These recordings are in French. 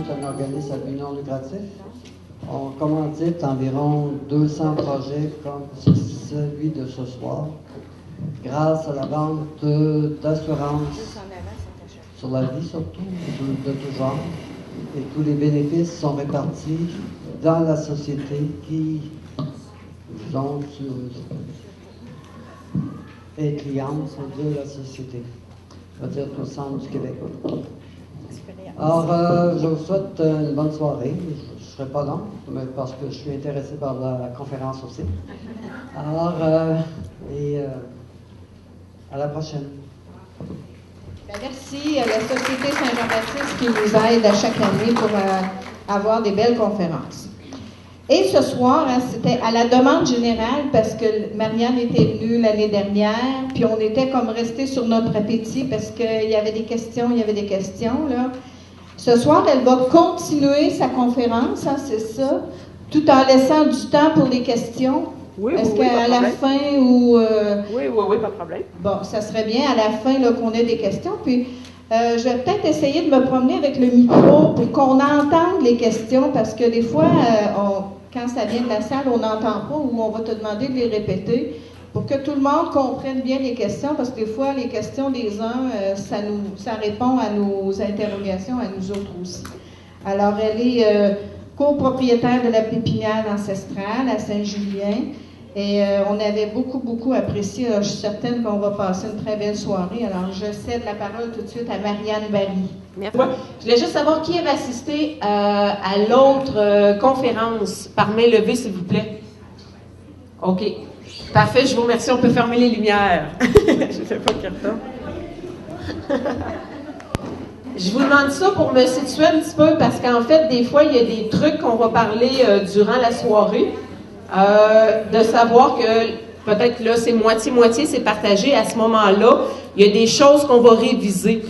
est un organisme à but non lucratif. On commandite environ 200 projets comme celui de ce soir, grâce à la vente d'assurances sur la vie surtout, de tout genre. Et tous les bénéfices sont répartis dans la société qui, disons, est cliente de la société. On va dire tout le centre du Québec. Alors, je vous souhaite une bonne soirée. Je ne serai pas long, mais parce que je suis intéressé par la conférence aussi. Alors, à la prochaine. Bien, merci à la Société Saint-Jean-Baptiste qui nous aide à chaque année pour avoir des belles conférences. Et ce soir, hein, c'était à la demande générale parce que Marianne était venue l'année dernière, puis on était comme restés sur notre appétit parce qu'il y avait des questions, là. Ce soir, elle va continuer sa conférence, hein, c'est ça, tout en laissant du temps pour les questions. Oui, Est-ce oui, qu'à la fin ou... Oui, pas de problème. Bon, ça serait bien à la fin là, qu'on ait des questions. Puis, je vais peut-être essayer de me promener avec le micro pour qu'on entende les questions parce que des fois, quand ça vient de la salle, on n'entend pas ou on va te demander de les répéter pour que tout le monde comprenne bien les questions parce que des fois, les questions des uns, ça répond à nos interrogations, à nous autres aussi. Alors, elle est copropriétaire de la pépinière ancestrale à Saint-Julien. Et on avait beaucoup apprécié. Je suis certaine qu'on va passer une très belle soirée. Alors, je cède la parole tout de suite à Marianne Barry. Merci. Je voulais juste savoir qui avait assisté à l'autre conférence par main levée, s'il vous plaît. OK. Parfait, je vous remercie. On peut fermer les lumières. Je ne fais pas de carton. Je vous demande ça pour me situer un petit peu parce qu'en fait, des fois, il y a des trucs qu'on va parler durant la soirée. De savoir que peut-être là, c'est moitié-moitié, c'est partagé. À ce moment-là, il y a des choses qu'on va réviser.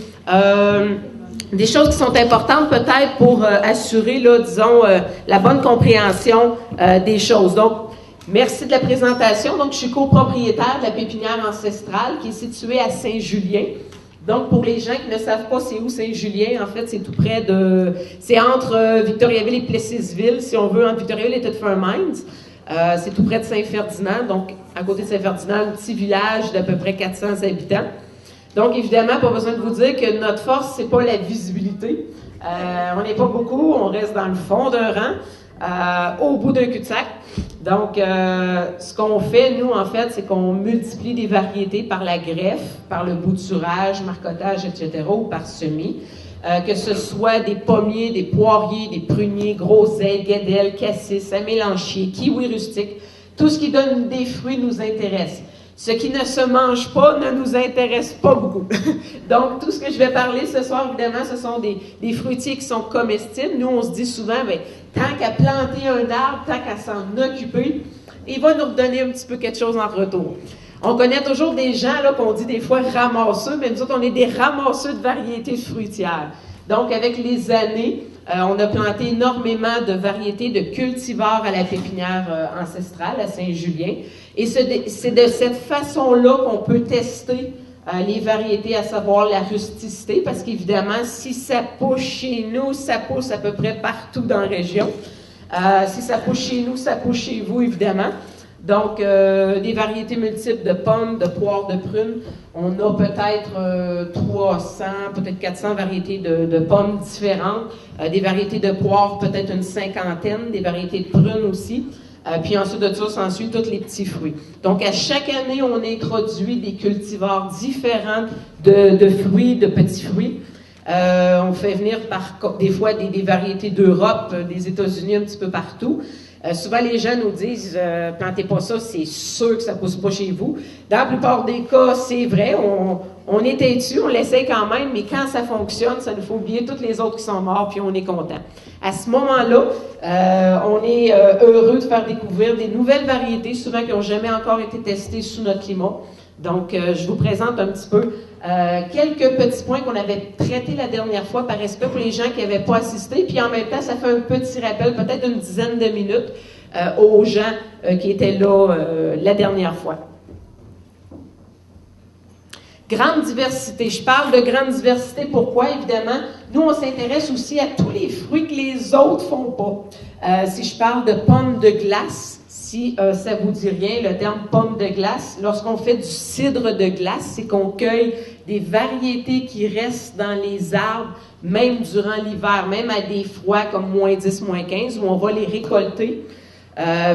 Des choses qui sont importantes peut-être pour assurer, là, disons, la bonne compréhension des choses. Donc, merci de la présentation. Donc, je suis copropriétaire de la pépinière ancestrale qui est située à Saint-Julien. Donc, pour les gens qui ne savent pas c'est où Saint-Julien, en fait, c'est tout près de... C'est entre Victoriaville et Plessisville, si on veut, entre Victoriaville et Thetford Mines. C'est tout près de Saint-Ferdinand, donc à côté de Saint-Ferdinand, un petit village d'à peu près 400 habitants. Donc, évidemment, pas besoin de vous dire que notre force, c'est pas la visibilité. On n'est pas beaucoup, on reste dans le fond d'un rang, au bout d'un cul-de-sac. Donc, ce qu'on fait, nous, en fait, c'est qu'on multiplie des variétés par la greffe, par le bouturage, marcottage, etc., ou par semis. Que ce soit des pommiers, des poiriers, des pruniers, groseilles, guédelles, cassis, amélanchiers, kiwis rustiques. Tout ce qui donne des fruits nous intéresse. Ce qui ne se mange pas ne nous intéresse pas beaucoup. Donc, tout ce que je vais parler ce soir, évidemment, ce sont des fruitiers qui sont comestibles. Nous, on se dit souvent, bien, tant qu'à planter un arbre, tant qu'à s'en occuper, il va nous redonner un petit peu quelque chose en retour. On connaît toujours des gens là qu'on dit des fois ramasseux, mais nous autres, on est des ramasseux de variétés fruitières. Donc, avec les années, on a planté énormément de variétés de cultivars à la pépinière ancestrale à Saint-Julien. Et c'est de cette façon-là qu'on peut tester les variétés, à savoir la rusticité, parce qu'évidemment, si ça pousse chez nous, ça pousse à peu près partout dans la région. Si ça pousse chez nous, ça pousse chez vous, évidemment. Donc, des variétés multiples de pommes, de poires, de prunes. On a peut-être 300, peut-être 400 variétés de pommes différentes. Des variétés de poires, peut-être une cinquantaine. Des variétés de prunes aussi. Puis ensuite de ça, s'ensuit tous les petits fruits. Donc, à chaque année, on introduit des cultivars différents de fruits, de petits fruits. On fait venir des fois des variétés d'Europe, des États-Unis, un petit peu partout. Souvent, les gens nous disent « plantez pas ça, c'est sûr que ça pousse pas chez vous ». Dans la plupart des cas, c'est vrai, on est têtu, on l'essaie quand même, mais quand ça fonctionne, ça nous fait oublier tous les autres qui sont morts, puis on est content. À ce moment-là, on est heureux de faire découvrir des nouvelles variétés, souvent qui n'ont jamais encore été testées sous notre climat. Donc, je vous présente un petit peu quelques petits points qu'on avait traités la dernière fois par respect pour les gens qui n'avaient pas assisté. Puis en même temps, ça fait un petit rappel, peut-être une dizaine de minutes, aux gens qui étaient là la dernière fois. Grande diversité. Je parle de grande diversité, pourquoi? Évidemment, nous, on s'intéresse aussi à tous les fruits que les autres font pas. Si je parle de pommes de glace, si ça vous dit rien, le terme pomme de glace, lorsqu'on fait du cidre de glace, c'est qu'on cueille des variétés qui restent dans les arbres, même durant l'hiver, même à des froids comme moins 10, moins 15, où on va les récolter,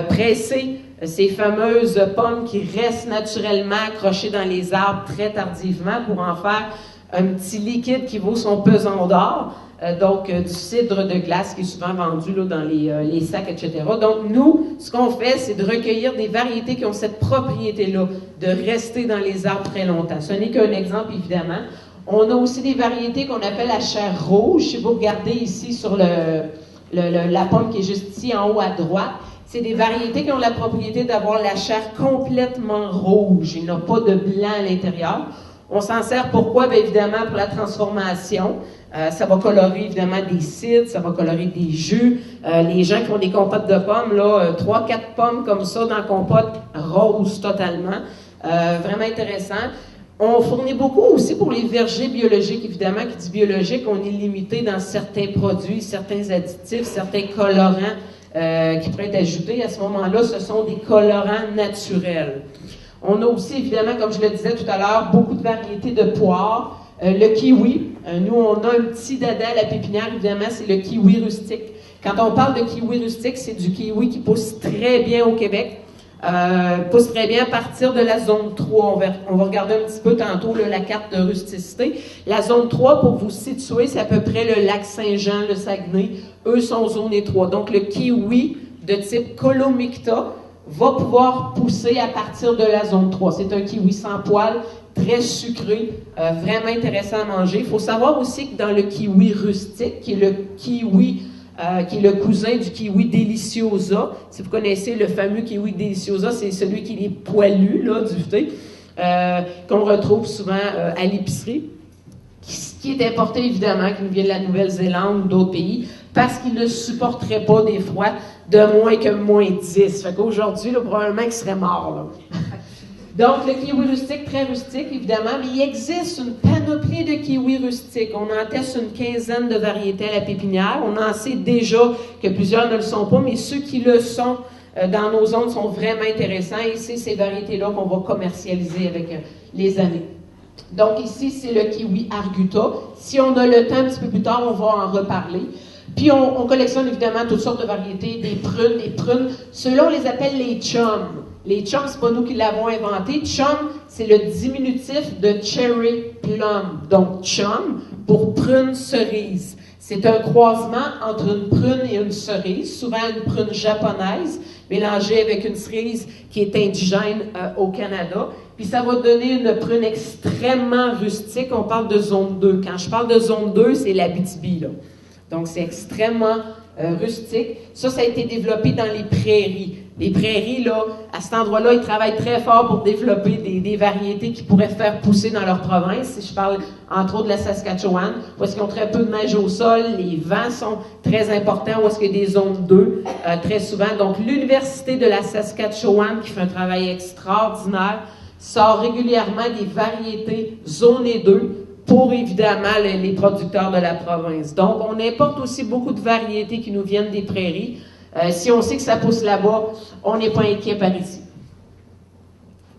presser ces fameuses pommes qui restent naturellement accrochées dans les arbres très tardivement pour en faire un petit liquide qui vaut son pesant d'or. Donc, du cidre de glace qui est souvent vendu là, dans les sacs, etc. Donc, nous, ce qu'on fait, c'est de recueillir des variétés qui ont cette propriété-là, de rester dans les arbres très longtemps. Ce n'est qu'un exemple, évidemment. On a aussi des variétés qu'on appelle à chair rouge. Si vous regardez ici sur la pomme qui est juste ici en haut à droite, c'est des variétés qui ont la propriété d'avoir la chair complètement rouge. Il n'y a pas de blanc à l'intérieur. On s'en sert pourquoi? Bien évidemment, pour la transformation. Ça va colorer évidemment des cidres, ça va colorer des jus. Les gens qui font des compotes de pommes, là, 3-4 pommes comme ça dans la compote, rose totalement. Vraiment intéressant. On fournit beaucoup aussi pour les vergers biologiques, évidemment. Qui dit biologique, on est limité dans certains produits, certains additifs, certains colorants qui pourraient être ajoutés. À ce moment-là, ce sont des colorants naturels. On a aussi, évidemment, comme je le disais tout à l'heure, beaucoup de variétés de poires. Le kiwi, nous, on a un petit dada à la pépinière, évidemment, c'est le kiwi rustique. Quand on parle de kiwi rustique, c'est du kiwi qui pousse très bien au Québec, pousse très bien à partir de la zone 3. On va regarder un petit peu tantôt là, la carte de rusticité. La zone 3, pour vous situer, c'est à peu près le lac Saint-Jean, le Saguenay. Eux sont zone 3. Donc, le kiwi de type Colomicta va pouvoir pousser à partir de la zone 3. C'est un kiwi sans poils, très sucré, vraiment intéressant à manger. Il faut savoir aussi que dans le kiwi rustique, qui est le kiwi, qui est le cousin du kiwi deliciosa, si vous connaissez le fameux kiwi deliciosa, c'est celui qui est poilu, là, duveté, qu'on retrouve souvent à l'épicerie, qui est importé évidemment, qui nous vient de la Nouvelle-Zélande ou d'autres pays, parce qu'il ne supporterait pas des froids de moins que moins 10. Fait qu'aujourd'hui, là, probablement qu'il serait mort, là. Donc, le kiwi rustique, très rustique, évidemment, mais il existe une panoplie de kiwis rustiques. On en teste une quinzaine de variétés à la pépinière. On en sait déjà que plusieurs ne le sont pas, mais ceux qui le sont dans nos zones sont vraiment intéressants et c'est ces variétés-là qu'on va commercialiser avec les années. Donc, ici, c'est le kiwi arguta. Si on a le temps, un petit peu plus tard, on va en reparler. Puis, on collectionne évidemment toutes sortes de variétés, des prunes. Ceux-là, on les appelle les chums. Les chums, c'est pas nous qui l'avons inventé. Chum, c'est le diminutif de cherry plum. Donc, chum pour prune cerise. C'est un croisement entre une prune et une cerise, souvent une prune japonaise, mélangée avec une cerise qui est indigène au Canada. Puis ça va donner une prune extrêmement rustique. On parle de zone 2. Quand je parle de zone 2, c'est l'Abitibi, là. Donc, c'est extrêmement rustique. Ça a été développé dans les prairies. Les prairies, là, à cet endroit-là, ils travaillent très fort pour développer des variétés qui pourraient faire pousser dans leur province. Si je parle, entre autres, de la Saskatchewan, où est-ce qu'ils ont très peu de neige au sol, les vents sont très importants, où est-ce qu'il y a des zones 2, très souvent. Donc, l'Université de la Saskatchewan, qui fait un travail extraordinaire, sort régulièrement des variétés zonées 2 pour, évidemment, les producteurs de la province. Donc, on importe aussi beaucoup de variétés qui nous viennent des prairies. Si on sait que ça pousse là-bas, on n'est pas inquiet par ici.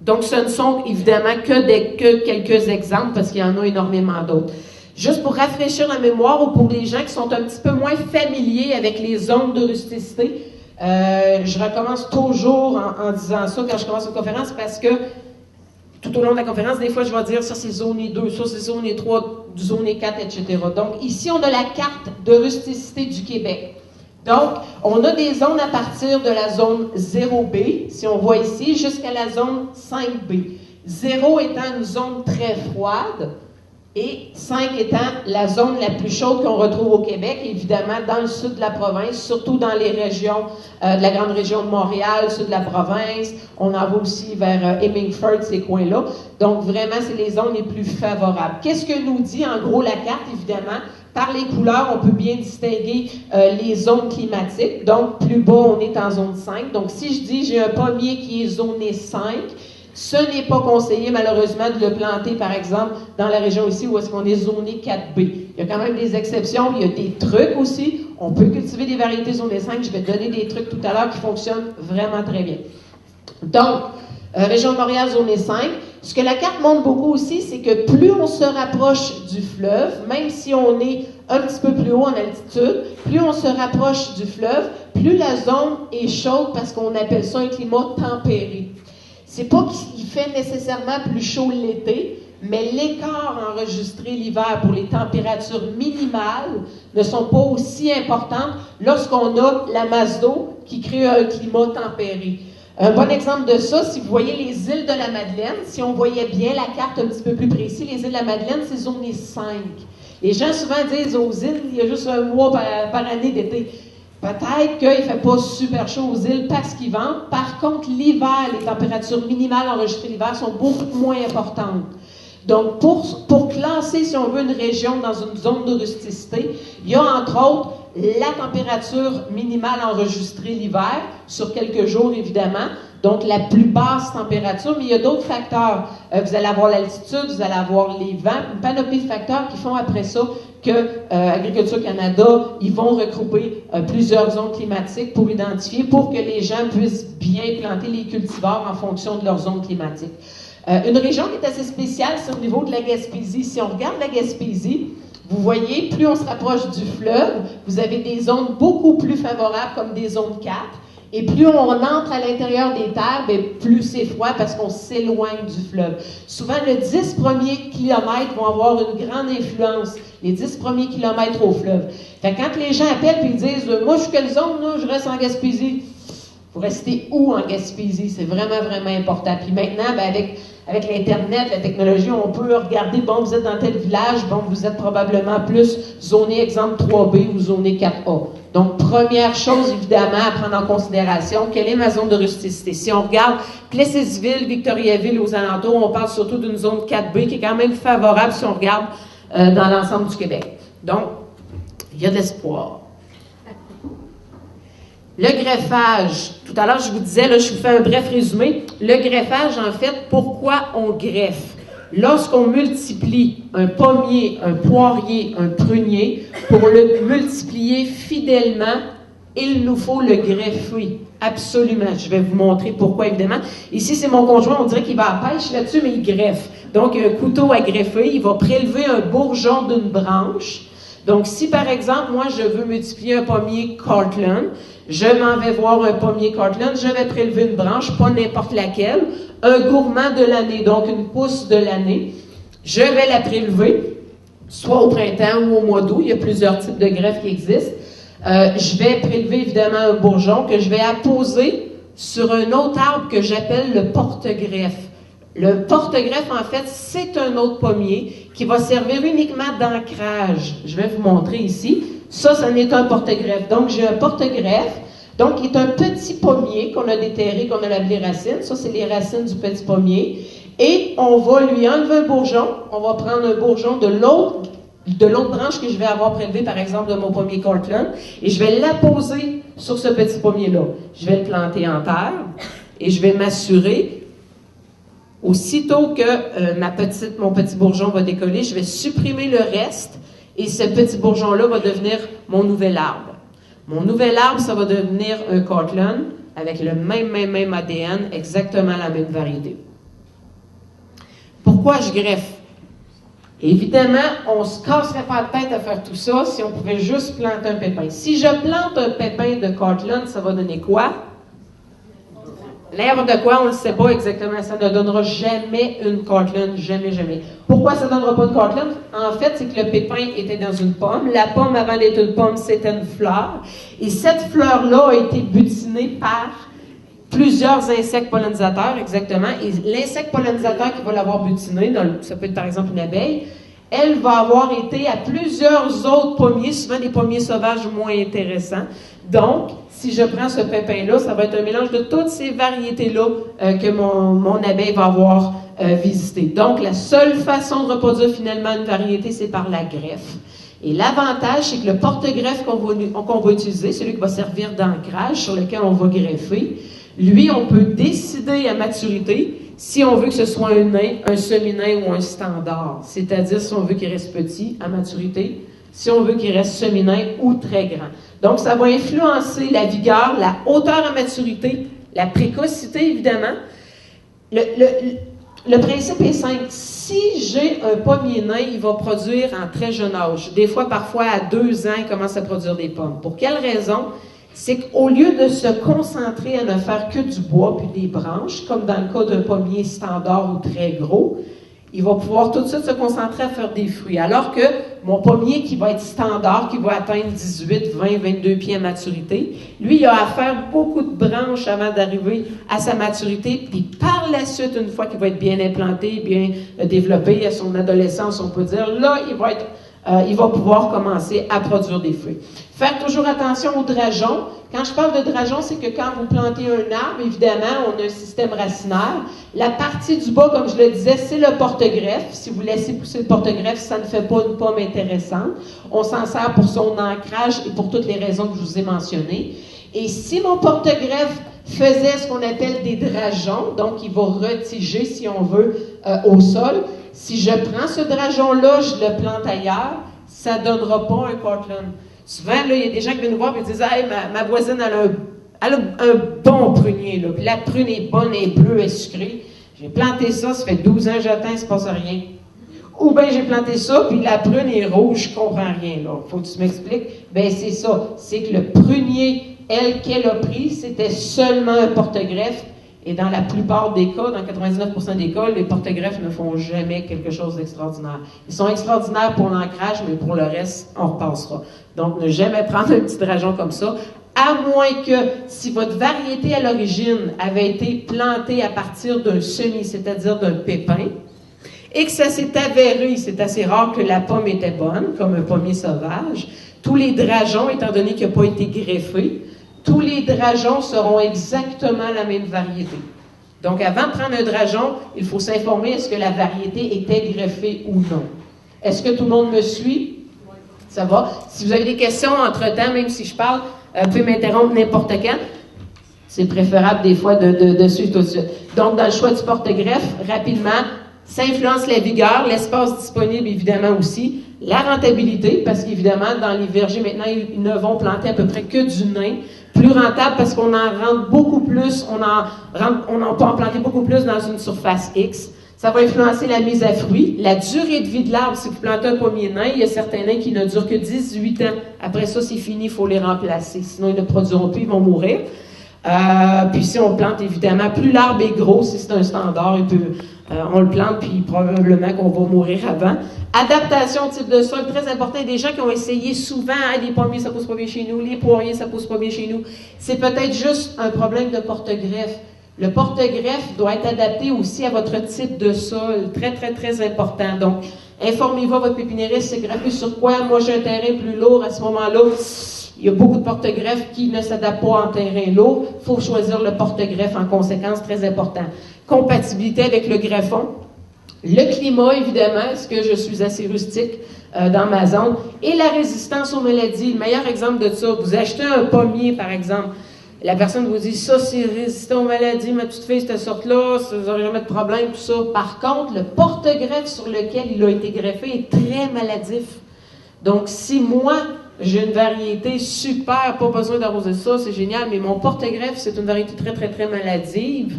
Donc, ce ne sont évidemment que quelques exemples, parce qu'il y en a énormément d'autres. Juste pour rafraîchir la mémoire, ou pour les gens qui sont un petit peu moins familiers avec les zones de rusticité, je recommence toujours en disant ça quand je commence une conférence, parce que tout au long de la conférence, des fois, je vais dire ça c'est zone 2, ça c'est zone 3, zone 4, etc. Donc, ici, on a la carte de rusticité du Québec. Donc, on a des zones à partir de la zone 0B, si on voit ici, jusqu'à la zone 5B. 0 étant une zone très froide et 5 étant la zone la plus chaude qu'on retrouve au Québec, évidemment dans le sud de la province, surtout dans les régions de la grande région de Montréal, sud de la province. On en va aussi vers Hemingford, ces coins-là. Donc, vraiment, c'est les zones les plus favorables. Qu'est-ce que nous dit, en gros, la carte, évidemment? Par les couleurs, on peut bien distinguer les zones climatiques. Donc, plus bas, on est en zone 5. Donc, si je dis j'ai un pommier qui est zoné 5, Ce n'est pas conseillé, malheureusement, de le planter, par exemple, dans la région ici où est-ce qu'on est zoné 4B. Il y a quand même des exceptions, il y a des trucs aussi. On peut cultiver des variétés zonées 5. Je vais te donner des trucs tout à l'heure qui fonctionnent vraiment très bien. Donc, région de Montréal, zoné 5. Ce que la carte montre beaucoup aussi, c'est que plus on se rapproche du fleuve, même si on est un petit peu plus haut en altitude, plus on se rapproche du fleuve, plus la zone est chaude parce qu'on appelle ça un climat tempéré. C'est pas qu'il fait nécessairement plus chaud l'été, mais l'écart enregistré l'hiver pour les températures minimales ne sont pas aussi importantes lorsqu'on a la masse d'eau qui crée un climat tempéré. Un bon exemple de ça, si vous voyez les îles de la Madeleine, si on voyait bien la carte un petit peu plus précis, les îles de la Madeleine, c'est zoné 5. Les gens souvent disent aux îles, il y a juste un mois par année d'été. Peut-être qu'il ne fait pas super chaud aux îles parce qu'ils ventent. Par contre, l'hiver, les températures minimales enregistrées l'hiver sont beaucoup moins importantes. Donc, pour classer, si on veut, une région dans une zone de rusticité, il y a entre autres la température minimale enregistrée l'hiver, sur quelques jours évidemment, donc la plus basse température, mais il y a d'autres facteurs. Vous allez avoir l'altitude, vous allez avoir les vents, une panoplie de facteurs qui font après ça que Agriculture Canada, ils vont regrouper plusieurs zones climatiques pour identifier, pour que les gens puissent bien planter les cultivars en fonction de leur zone climatique. Une région qui est assez spéciale, c'est au niveau de la Gaspésie. Si on regarde la Gaspésie, vous voyez, plus on se rapproche du fleuve, vous avez des zones beaucoup plus favorables, comme des zones 4. Et plus on entre à l'intérieur des terres, bien, plus c'est froid parce qu'on s'éloigne du fleuve. Souvent, les 10 premiers kilomètres vont avoir une grande influence, les 10 premiers kilomètres au fleuve. Fait que quand les gens appellent et disent « Moi, je suis quelle zone? Là, je reste en Gaspésie. » Vous restez où en Gaspésie? C'est vraiment, vraiment important. Puis maintenant, bien, avec l'Internet, la technologie, on peut regarder, bon, vous êtes dans tel village, bon, vous êtes probablement plus zoné, exemple, 3B ou zoné 4A. Donc, première chose, évidemment, à prendre en considération, quelle est ma zone de rusticité? Si on regarde Plessisville, Victoriaville, aux alentours, on parle surtout d'une zone 4B qui est quand même favorable si on regarde dans l'ensemble du Québec. Donc, il y a de l'espoir. Le greffage, tout à l'heure je vous disais, là, je vous fais un bref résumé. Le greffage, en fait, pourquoi on greffe? Lorsqu'on multiplie un pommier, un poirier, un prunier, pour le multiplier fidèlement, il nous faut le greffer. Absolument. Je vais vous montrer pourquoi, évidemment. Ici, c'est mon conjoint, on dirait qu'il va à pêche là-dessus, mais il greffe. Donc, un couteau à greffer, il va prélever un bourgeon d'une branche. Donc, si par exemple, moi, je veux multiplier un pommier Cortland, je m'en vais voir un pommier Cortland, je vais prélever une branche, pas n'importe laquelle, un gourmand de l'année, donc une pousse de l'année. Je vais la prélever, soit au printemps ou au mois d'août, il y a plusieurs types de greffes qui existent. Je vais prélever évidemment un bourgeon que je vais apposer sur un autre arbre que j'appelle le porte-greffe. Le porte-greffe, en fait, c'est un autre pommier qui va servir uniquement d'ancrage. Je vais vous montrer ici. Ça en est un porte-greffe. Donc, j'ai un porte-greffe, donc qui est un petit pommier qu'on a déterré, qu'on a lavé les racines. Ça, c'est les racines du petit pommier. Et on va lui enlever un bourgeon. On va prendre un bourgeon de l'autre branche que je vais avoir prélevé, par exemple, de mon pommier Cortland, et je vais l'apposer sur ce petit pommier-là. Je vais le planter en terre et je vais m'assurer, aussitôt que mon petit bourgeon va décoller, je vais supprimer le reste et ce petit bourgeon-là va devenir mon nouvel arbre. Mon nouvel arbre, ça va devenir un Cortland avec le même ADN, exactement la même variété. Pourquoi je greffe? Évidemment, on ne se casserait pas la tête à faire tout ça si on pouvait juste planter un pépin. Si je plante un pépin de Cortland, ça va donner quoi? L'herbe de quoi? On ne le sait pas exactement. Ça ne donnera jamais une Cortland. Jamais, jamais. Pourquoi ça ne donnera pas une Cortland? En fait, c'est que le pépin était dans une pomme. La pomme, avant d'être une pomme, c'était une fleur. Et cette fleur-là a été butinée par plusieurs insectes pollinisateurs, exactement. Et l'insecte pollinisateur qui va l'avoir butinée, ça peut être par exemple une abeille, elle va avoir été à plusieurs autres pommiers, souvent des pommiers sauvages moins intéressants. Donc, si je prends ce pépin-là, ça va être un mélange de toutes ces variétés-là que mon abeille va avoir visité. Donc, la seule façon de reproduire finalement une variété, c'est par la greffe. Et l'avantage, c'est que le porte-greffe qu'on va utiliser, celui qui va servir d'ancrage, sur lequel on va greffer, lui, on peut décider à maturité si on veut que ce soit un nain, un semi-nain ou un standard. C'est-à-dire si on veut qu'il reste petit à maturité, si on veut qu'il reste semi-nain ou très grand. Donc, ça va influencer la vigueur, la hauteur à maturité, la précocité, évidemment. Le principe est simple. Si j'ai un pommier nain, il va produire en très jeune âge. Des fois, parfois, à 2 ans, il commence à produire des pommes. Pour quelle raison? C'est qu'au lieu de se concentrer à ne faire que du bois puis des branches, comme dans le cas d'un pommier standard ou très gros, il va pouvoir tout de suite se concentrer à faire des fruits. Alors que mon pommier qui va être standard, qui va atteindre 18, 20, 22 pieds à maturité, lui, il a à faire beaucoup de branches avant d'arriver à sa maturité. Puis par la suite, une fois qu'il va être bien implanté, bien développé, à son adolescence, on peut dire, là, il va pouvoir commencer à produire des fruits. Faire toujours attention aux drageons. Quand je parle de drageons, c'est que quand vous plantez un arbre, évidemment, on a un système racinaire. La partie du bas, comme je le disais, c'est le porte-greffe. Si vous laissez pousser le porte-greffe, ça ne fait pas une pomme intéressante. On s'en sert pour son ancrage et pour toutes les raisons que je vous ai mentionnées. Et si mon porte-greffe faisait ce qu'on appelle des drageons, donc il va retiger, si on veut, au sol, si je prends ce drageon-là, je le plante ailleurs, ça ne donnera pas un Cortland. Souvent, là, il y a des gens qui viennent nous voir et disent « Hey, ma voisine, elle a un bon prunier, là. Puis la prune est bonne, elle est bleue, elle est sucrée. J'ai planté ça fait 12 ans que j'attends, il ne se passe rien. » Ou bien j'ai planté ça, puis la prune est rouge, je comprends rien, là. Faut que tu m'expliques. Ben c'est ça. C'est que le prunier, qu'elle a pris, c'était seulement un porte-greffe. Et dans la plupart des cas, dans 99% des cas, les porte-greffes ne font jamais quelque chose d'extraordinaire. Ils sont extraordinaires pour l'ancrage, mais pour le reste, on repassera. Donc, ne jamais prendre un petit drageon comme ça, à moins que, si votre variété à l'origine avait été plantée à partir d'un semis, c'est-à-dire d'un pépin, et que ça s'est avéré, c'est assez rare que la pomme était bonne, comme un pommier sauvage, tous les drageons, étant donné qu'il n'a pas été greffé, tous les drageons seront exactement la même variété. Donc, avant de prendre un drageon, il faut s'informer est-ce que la variété était greffée ou non. Est-ce que tout le monde me suit? Ça va? Si vous avez des questions entre-temps, même si je parle, vous pouvez m'interrompre n'importe quand. C'est préférable des fois de suivre tout de suite. Donc, dans le choix du porte-greffe, rapidement, ça influence la vigueur, l'espace disponible évidemment aussi, la rentabilité, parce qu'évidemment, dans les vergers maintenant, ils ne vont planter à peu près que du nain. Plus rentable parce qu'on en rentre beaucoup plus, on peut en planter beaucoup plus dans une surface X. Ça va influencer la mise à fruit, la durée de vie de l'arbre. Si vous plantez un pommier nain, il y a certains nains qui ne durent que 18 ans. Après ça, c'est fini, il faut les remplacer. Sinon, ils ne produiront plus, ils vont mourir. Puis si on plante, évidemment, plus l'arbre est gros, si c'est un standard, on le plante, puis probablement qu'on va mourir avant. Adaptation au type de sol, très important. Il y a des gens qui ont essayé souvent, les pommiers, ça pousse pas bien chez nous, les poiriers, ça pousse pas bien chez nous. C'est peut-être juste un problème de porte-greffe. Le porte-greffe doit être adapté aussi à votre type de sol, très, très, très important. Donc, informez-vous à votre pépiniériste, c'est greffé sur quoi? Moi, j'ai un terrain plus lourd à ce moment-là. Il y a beaucoup de porte-greffes qui ne s'adaptent pas en terrain lourd. Il faut choisir le porte-greffe en conséquence, très important. Compatibilité avec le greffon. Le climat, évidemment, est-ce que je suis assez rustique dans ma zone? Et la résistance aux maladies. Le meilleur exemple de ça, vous achetez un pommier, par exemple. La personne vous dit, ça, c'est résistant aux maladies, ma petite fille, cette sorte-là, vous n'aurez jamais de problème, tout ça. Par contre, le porte-greffe sur lequel il a été greffé est très maladif. Donc, si moi, j'ai une variété super, pas besoin d'arroser ça, c'est génial, mais mon porte-greffe, c'est une variété très, très, très maladive.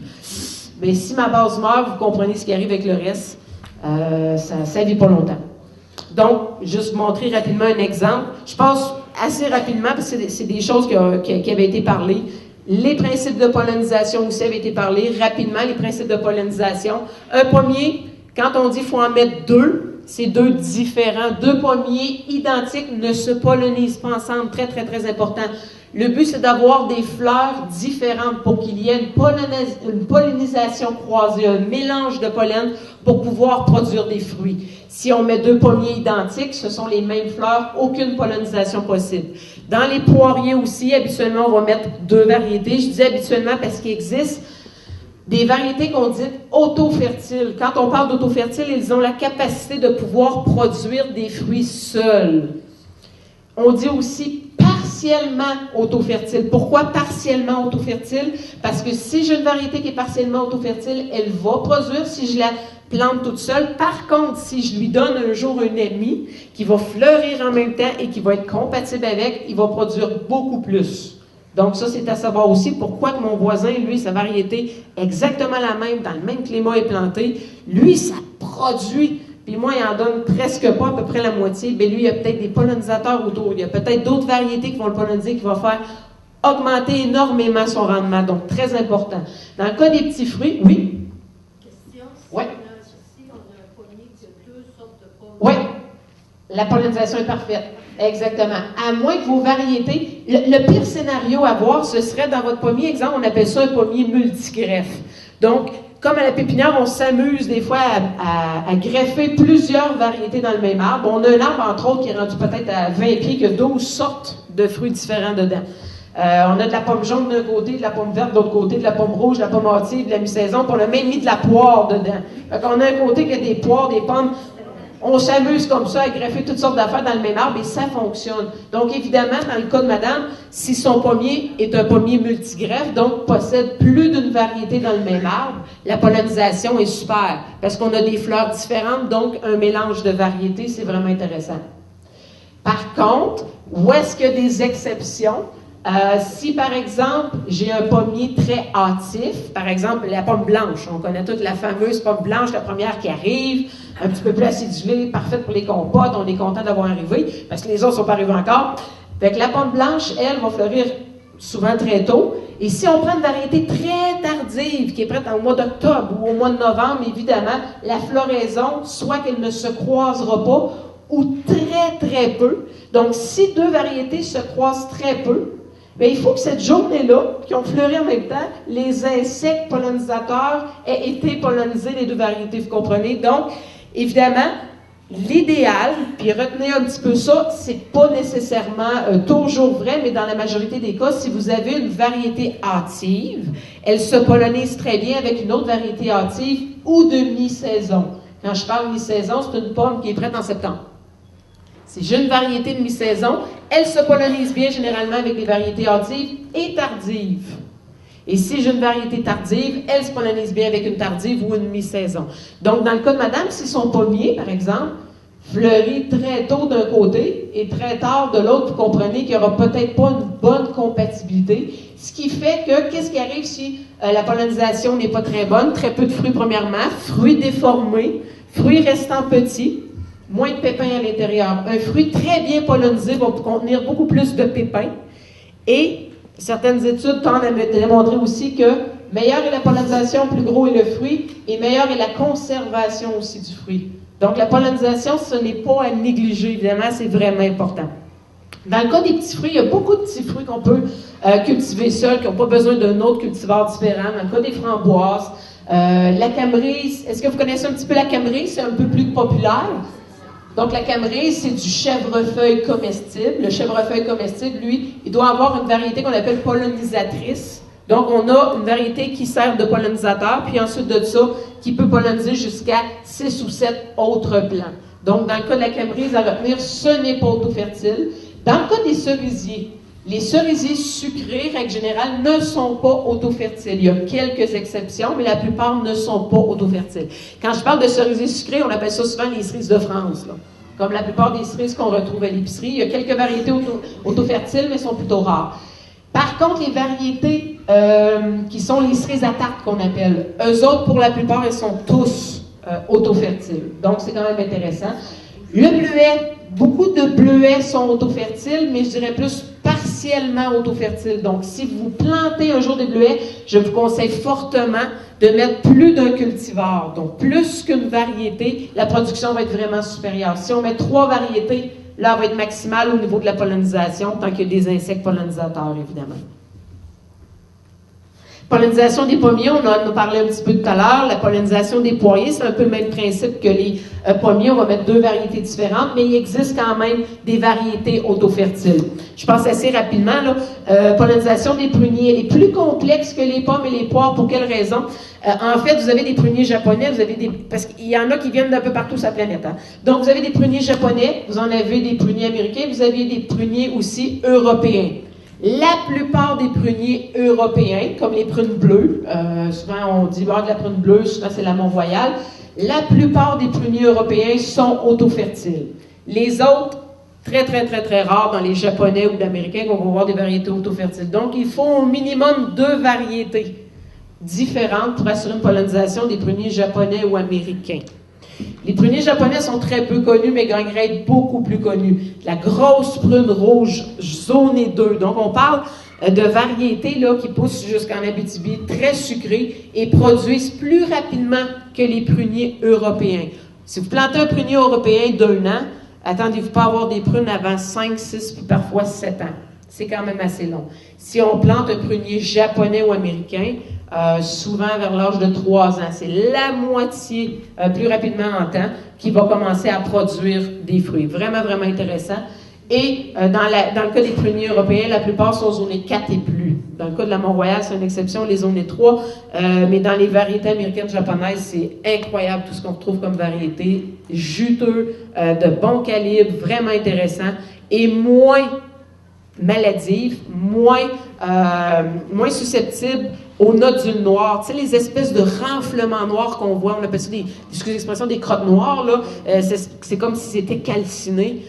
Mais si ma base meurt, vous comprenez ce qui arrive avec le reste. Ça ne vit pas longtemps. Donc, juste vous montrer rapidement un exemple. Je passe assez rapidement, parce que c'est des choses qui avaient été parlées. Les principes de pollinisation aussi avaient été parlés. Rapidement, les principes de pollinisation. Un pommier, quand on dit qu'il faut en mettre 2, c'est 2 différents. 2 pommiers identiques ne se pollinisent pas ensemble. Très, très, très important. Le but, c'est d'avoir des fleurs différentes pour qu'il y ait une pollinisation croisée, un mélange de pollen pour pouvoir produire des fruits. Si on met 2 pommiers identiques, ce sont les mêmes fleurs, aucune pollinisation possible. Dans les poiriers aussi, habituellement, on va mettre 2 variétés. Je dis habituellement parce qu'il existe des variétés qu'on dit auto-fertiles. Quand on parle d'auto-fertiles, ils ont la capacité de pouvoir produire des fruits seuls. On dit aussi partiellement partiellement autofertile. Pourquoi partiellement autofertile? Parce que si j'ai une variété qui est partiellement autofertile, elle va produire si je la plante toute seule. Par contre, si je lui donne un jour un ami qui va fleurir en même temps et qui va être compatible avec, il va produire beaucoup plus. Donc ça, c'est à savoir aussi pourquoi que mon voisin, lui, sa variété exactement la même, dans le même climat est plantée. Lui, ça produit, puis moi, il en donne presque pas, à peu près la moitié. Bien, lui, il y a peut-être des pollinisateurs autour. Il y a peut-être d'autres variétés qui vont le polliniser, qui vont faire augmenter énormément son rendement. Donc, très important. Dans le cas des petits fruits, oui? Question, Oui. Si on a un pommier qui a deux sortes de pommes. Oui. La pollinisation est parfaite. Exactement. À moins que vos variétés... Le pire scénario à voir, ce serait dans votre pommier, exemple, on appelle ça un pommier multigreffe. Donc, comme à la pépinière, on s'amuse des fois à greffer plusieurs variétés dans le même arbre. On a un arbre, entre autres, qui est rendu peut-être à 20 pieds, qui a 12 sortes de fruits différents dedans. On a de la pomme jaune d'un côté, de la pomme verte de l'autre côté, de la pomme rouge, de la pomme hâtive, de la mi-saison, puis on a même mis de la poire dedans. Fait qu'on a un côté qui a des poires, des pommes. On s'amuse comme ça à greffer toutes sortes d'affaires dans le même arbre et ça fonctionne. Donc, évidemment, dans le cas de madame, si son pommier est un pommier multigreffe, donc possède plus d'une variété dans le même arbre, la pollinisation est super parce qu'on a des fleurs différentes, donc un mélange de variétés, c'est vraiment intéressant. Par contre, où est-ce qu'il y a des exceptions? Si, par exemple, j'ai un pommier très hâtif, par exemple, la pomme blanche, on connaît toute la fameuse pomme blanche, la première qui arrive, un petit peu plus acidulée, parfaite pour les compotes, on est content d'avoir arrivé, parce que les autres ne sont pas arrivés encore. Fait que la pomme blanche, elle, va fleurir souvent très tôt, et si on prend une variété très tardive, qui est prête au mois d'octobre ou au mois de novembre, évidemment, la floraison, soit qu'elle ne se croisera pas, ou très, très peu. Donc, si deux variétés se croisent très peu, bien, il faut que cette journée-là, qui ont fleuri en même temps, les insectes pollinisateurs aient été pollinisés, les deux variétés, vous comprenez? Donc, évidemment, l'idéal, puis retenez un petit peu ça, c'est pas nécessairement toujours vrai, mais dans la majorité des cas, si vous avez une variété hâtive, elle se pollinise très bien avec une autre variété hâtive ou de mi-saison. Quand je parle mi-saison, c'est une pomme qui est prête en septembre. Si j'ai une variété de mi-saison, elle se pollinise bien généralement avec des variétés hâtives et tardives. Et si j'ai une variété tardive, elle se pollinise bien avec une tardive ou une mi-saison. Donc, dans le cas de madame, si son pommier, par exemple, fleurit très tôt d'un côté et très tard de l'autre, vous comprenez qu'il n'y aura peut-être pas une bonne compatibilité. Ce qui fait que, qu'est-ce qui arrive si la pollinisation n'est pas très bonne? Très peu de fruits, premièrement, fruits déformés, fruits restants petits, moins de pépins à l'intérieur. Un fruit très bien pollinisé va contenir beaucoup plus de pépins. Et certaines études tendent à démontrer aussi que meilleure est la pollinisation, plus gros est le fruit, et meilleure est la conservation aussi du fruit. Donc la pollinisation, ce n'est pas à négliger, évidemment, c'est vraiment important. Dans le cas des petits fruits, il y a beaucoup de petits fruits qu'on peut cultiver seuls, qui n'ont pas besoin d'un autre cultivar différent. Dans le cas des framboises, la camerise, est-ce que vous connaissez un petit peu la camerise? C'est un peu plus populaire. Donc, la camerise, c'est du chèvrefeuille comestible. Le chèvrefeuille comestible, lui, il doit avoir une variété qu'on appelle pollinisatrice. Donc, on a une variété qui sert de pollinisateur, puis ensuite de ça, qui peut polliniser jusqu'à 6 ou 7 autres plants. Donc, dans le cas de la camerise, à retenir, ce n'est pas autofertile. Dans le cas des cerisiers, les cerisiers sucrés, règle générale, ne sont pas autofertiles. Il y a quelques exceptions, mais la plupart ne sont pas autofertiles. Quand je parle de cerisiers sucrés, on appelle ça souvent les cerises de France, là. Comme la plupart des cerises qu'on retrouve à l'épicerie. Il y a quelques variétés autofertiles, mais sont plutôt rares. Par contre, les variétés qui sont les cerises à tarte qu'on appelle, eux autres, pour la plupart, elles sont tous autofertiles. Donc, c'est quand même intéressant. Le bleuet, beaucoup de bleuets sont autofertiles, mais je dirais plus partiellement autofertiles. Donc, si vous plantez un jour des bleuets, je vous conseille fortement de mettre plus d'un cultivar. Donc, plus qu'une variété, la production va être vraiment supérieure. Si on met 3 variétés, là, elle va être maximale au niveau de la pollinisation, tant qu'il y a des insectes pollinisateurs, évidemment. Pollinisation des pommiers, on en a parlé un petit peu tout à l'heure. La pollinisation des poiriers, c'est un peu le même principe que les pommiers. On va mettre 2 variétés différentes, mais il existe quand même des variétés autofertiles. Je passe assez rapidement. Pollinisation des pruniers, elle est plus complexe que les pommes et les poires. Pour quelle raison? En fait, vous avez des pruniers japonais, parce qu'il y en a qui viennent d'un peu partout sur la planète. Hein. Donc, vous avez des pruniers japonais, vous en avez des pruniers américains, vous avez des pruniers aussi européens. La plupart des pruniers européens, comme les prunes bleues, souvent on dit de la prune bleue, souvent c'est la Mont-Royal, la plupart des pruniers européens sont autofertiles. Les autres, très, très, très, très rares dans les japonais ou les américains qu'on va voir des variétés autofertiles. Donc, il faut au minimum 2 variétés différentes pour assurer une pollinisation des pruniers japonais ou américains. Les pruniers japonais sont très peu connus, mais gagneraient à être beaucoup plus connus. La grosse prune rouge, zonée 2. Donc, on parle de variétés là, qui poussent jusqu'en Abitibi, très sucrées et produisent plus rapidement que les pruniers européens. Si vous plantez un prunier européen d'1 an, attendez-vous pas à avoir des prunes avant 5, 6, puis parfois 7 ans. C'est quand même assez long. Si on plante un prunier japonais ou américain, souvent vers l'âge de 3 ans, c'est la moitié plus rapidement en temps qui va commencer à produire des fruits. Vraiment, vraiment intéressant. Et dans le cas des pruniers européens, la plupart sont zonés 4 et plus. Dans le cas de la Mont-Royal, c'est une exception, les zonés 3. Mais dans les variétés américaines, japonaises, c'est incroyable tout ce qu'on retrouve comme variété. Juteux, de bon calibre, vraiment intéressant. Et moins maladive, moins susceptible aux nodules noirs. Tu sais, les espèces de renflements noirs qu'on voit, on appelle ça excusez l'expression, des crottes noires, là. C'est comme si c'était calciné.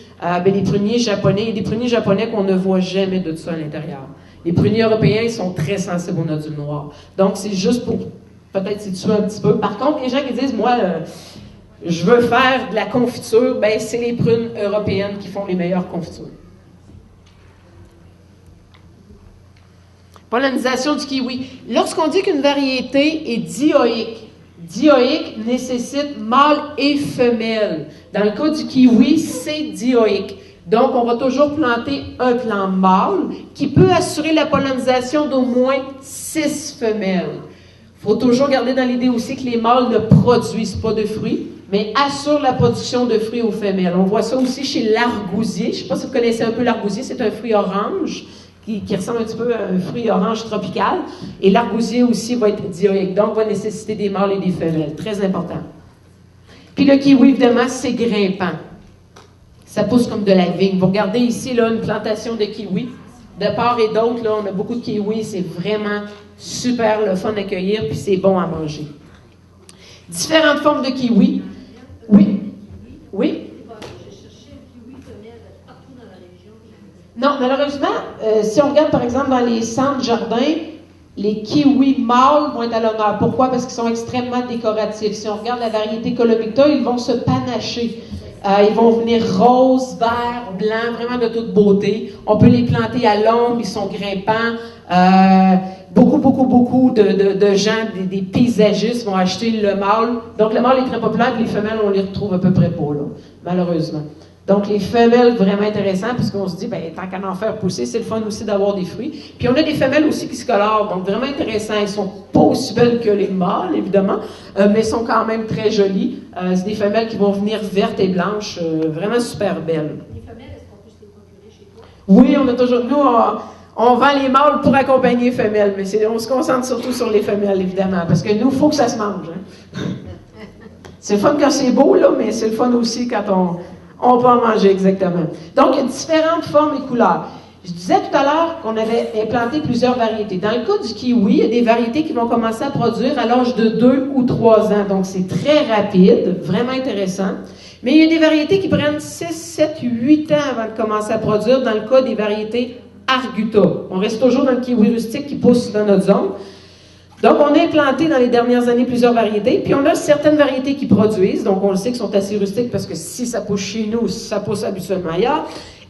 Les pruniers japonais, il y a des pruniers japonais qu'on ne voit jamais de ça à l'intérieur. Les pruniers européens, ils sont très sensibles aux nodules noirs. Donc, c'est juste pour peut-être situer un petit peu. Par contre, les gens qui disent, moi, je veux faire de la confiture, ben c'est les prunes européennes qui font les meilleures confitures. Pollinisation du kiwi. Lorsqu'on dit qu'une variété est dioïque nécessite mâle et femelle. Dans le cas du kiwi, c'est dioïque. Donc, on va toujours planter un plant mâle qui peut assurer la pollinisation d'au moins 6 femelles. Il faut toujours garder dans l'idée aussi que les mâles ne produisent pas de fruits, mais assurent la production de fruits aux femelles. On voit ça aussi chez l'argousier. Je ne sais pas si vous connaissez un peu l'argousier, c'est un fruit orange qui ressemble un petit peu à un fruit orange tropical. Et l'argousier aussi va être dioïque, donc va nécessiter des mâles et des femelles. Très important. Puis le kiwi, évidemment, c'est grimpant. Ça pousse comme de la vigne. Vous regardez ici là, une plantation de kiwi. De part et d'autre, là, on a beaucoup de kiwis. C'est vraiment super le fun à cueillir, puis c'est bon à manger. Différentes formes de kiwi. Oui? Oui? Non, malheureusement, si on regarde par exemple dans les centres jardins, les kiwis mâles vont être à l'honneur. Pourquoi? Parce qu'ils sont extrêmement décoratifs. Si on regarde la variété Colomicta, ils vont se panacher. Ils vont venir rose, vert, blanc, vraiment de toute beauté. On peut les planter à l'ombre, ils sont grimpants. Beaucoup de gens, des paysagistes vont acheter le mâle. Donc le mâle est très populaire, puis les femelles, on les retrouve à peu près pas, là, malheureusement. Donc, les femelles, vraiment intéressantes, parce qu'on se dit, ben, tant qu'à en faire pousser, c'est le fun aussi d'avoir des fruits. Puis, on a des femelles aussi qui se colorent, donc vraiment intéressant. Elles sont pas aussi belles que les mâles, évidemment, mais sont quand même très jolies. C'est des femelles qui vont venir vertes et blanches, vraiment super belles. Les femelles, est-ce qu'on peut se les procurer chez toi? Oui, on a toujours... Nous, on vend les mâles pour accompagner les femelles, mais on se concentre surtout sur les femelles, évidemment, parce que nous, il faut que ça se mange. Hein? C'est le fun quand c'est beau, là, mais c'est le fun aussi quand on peut en manger, exactement. Donc, il y a différentes formes et couleurs. Je disais tout à l'heure qu'on avait implanté plusieurs variétés. Dans le cas du kiwi, il y a des variétés qui vont commencer à produire à l'âge de 2 ou 3 ans. Donc, c'est très rapide, vraiment intéressant. Mais il y a des variétés qui prennent 6, 7, 8 ans avant de commencer à produire, dans le cas des variétés Arguta. On reste toujours dans le kiwi rustique qui pousse dans notre zone. Donc, on a implanté dans les dernières années plusieurs variétés, puis on a certaines variétés qui produisent, donc on le sait qu'ils sont assez rustiques parce que si ça pousse chez nous, ça pousse habituellement ailleurs.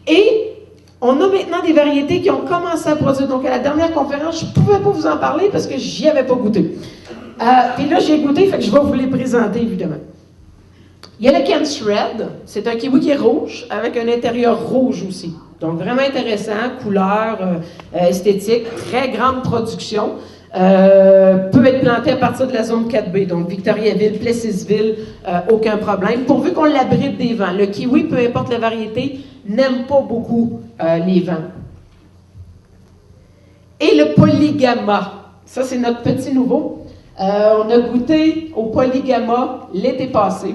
Et on a maintenant des variétés qui ont commencé à produire. Donc, à la dernière conférence, je ne pouvais pas vous en parler parce que j'y avais pas goûté. Puis là, j'ai goûté, fait que je vais vous les présenter, évidemment. Il y a le Kent's Red, c'est un kiwi qui est rouge, avec un intérieur rouge aussi. Donc, vraiment intéressant, couleur, esthétique, très grande production. peut être planté à partir de la zone 4B, donc Victoriaville, Plessisville, aucun problème, pourvu qu'on l'abrite des vents. Le kiwi, peu importe la variété, n'aime pas beaucoup les vents. Et le polygama, ça c'est notre petit nouveau. On a goûté au polygama l'été passé.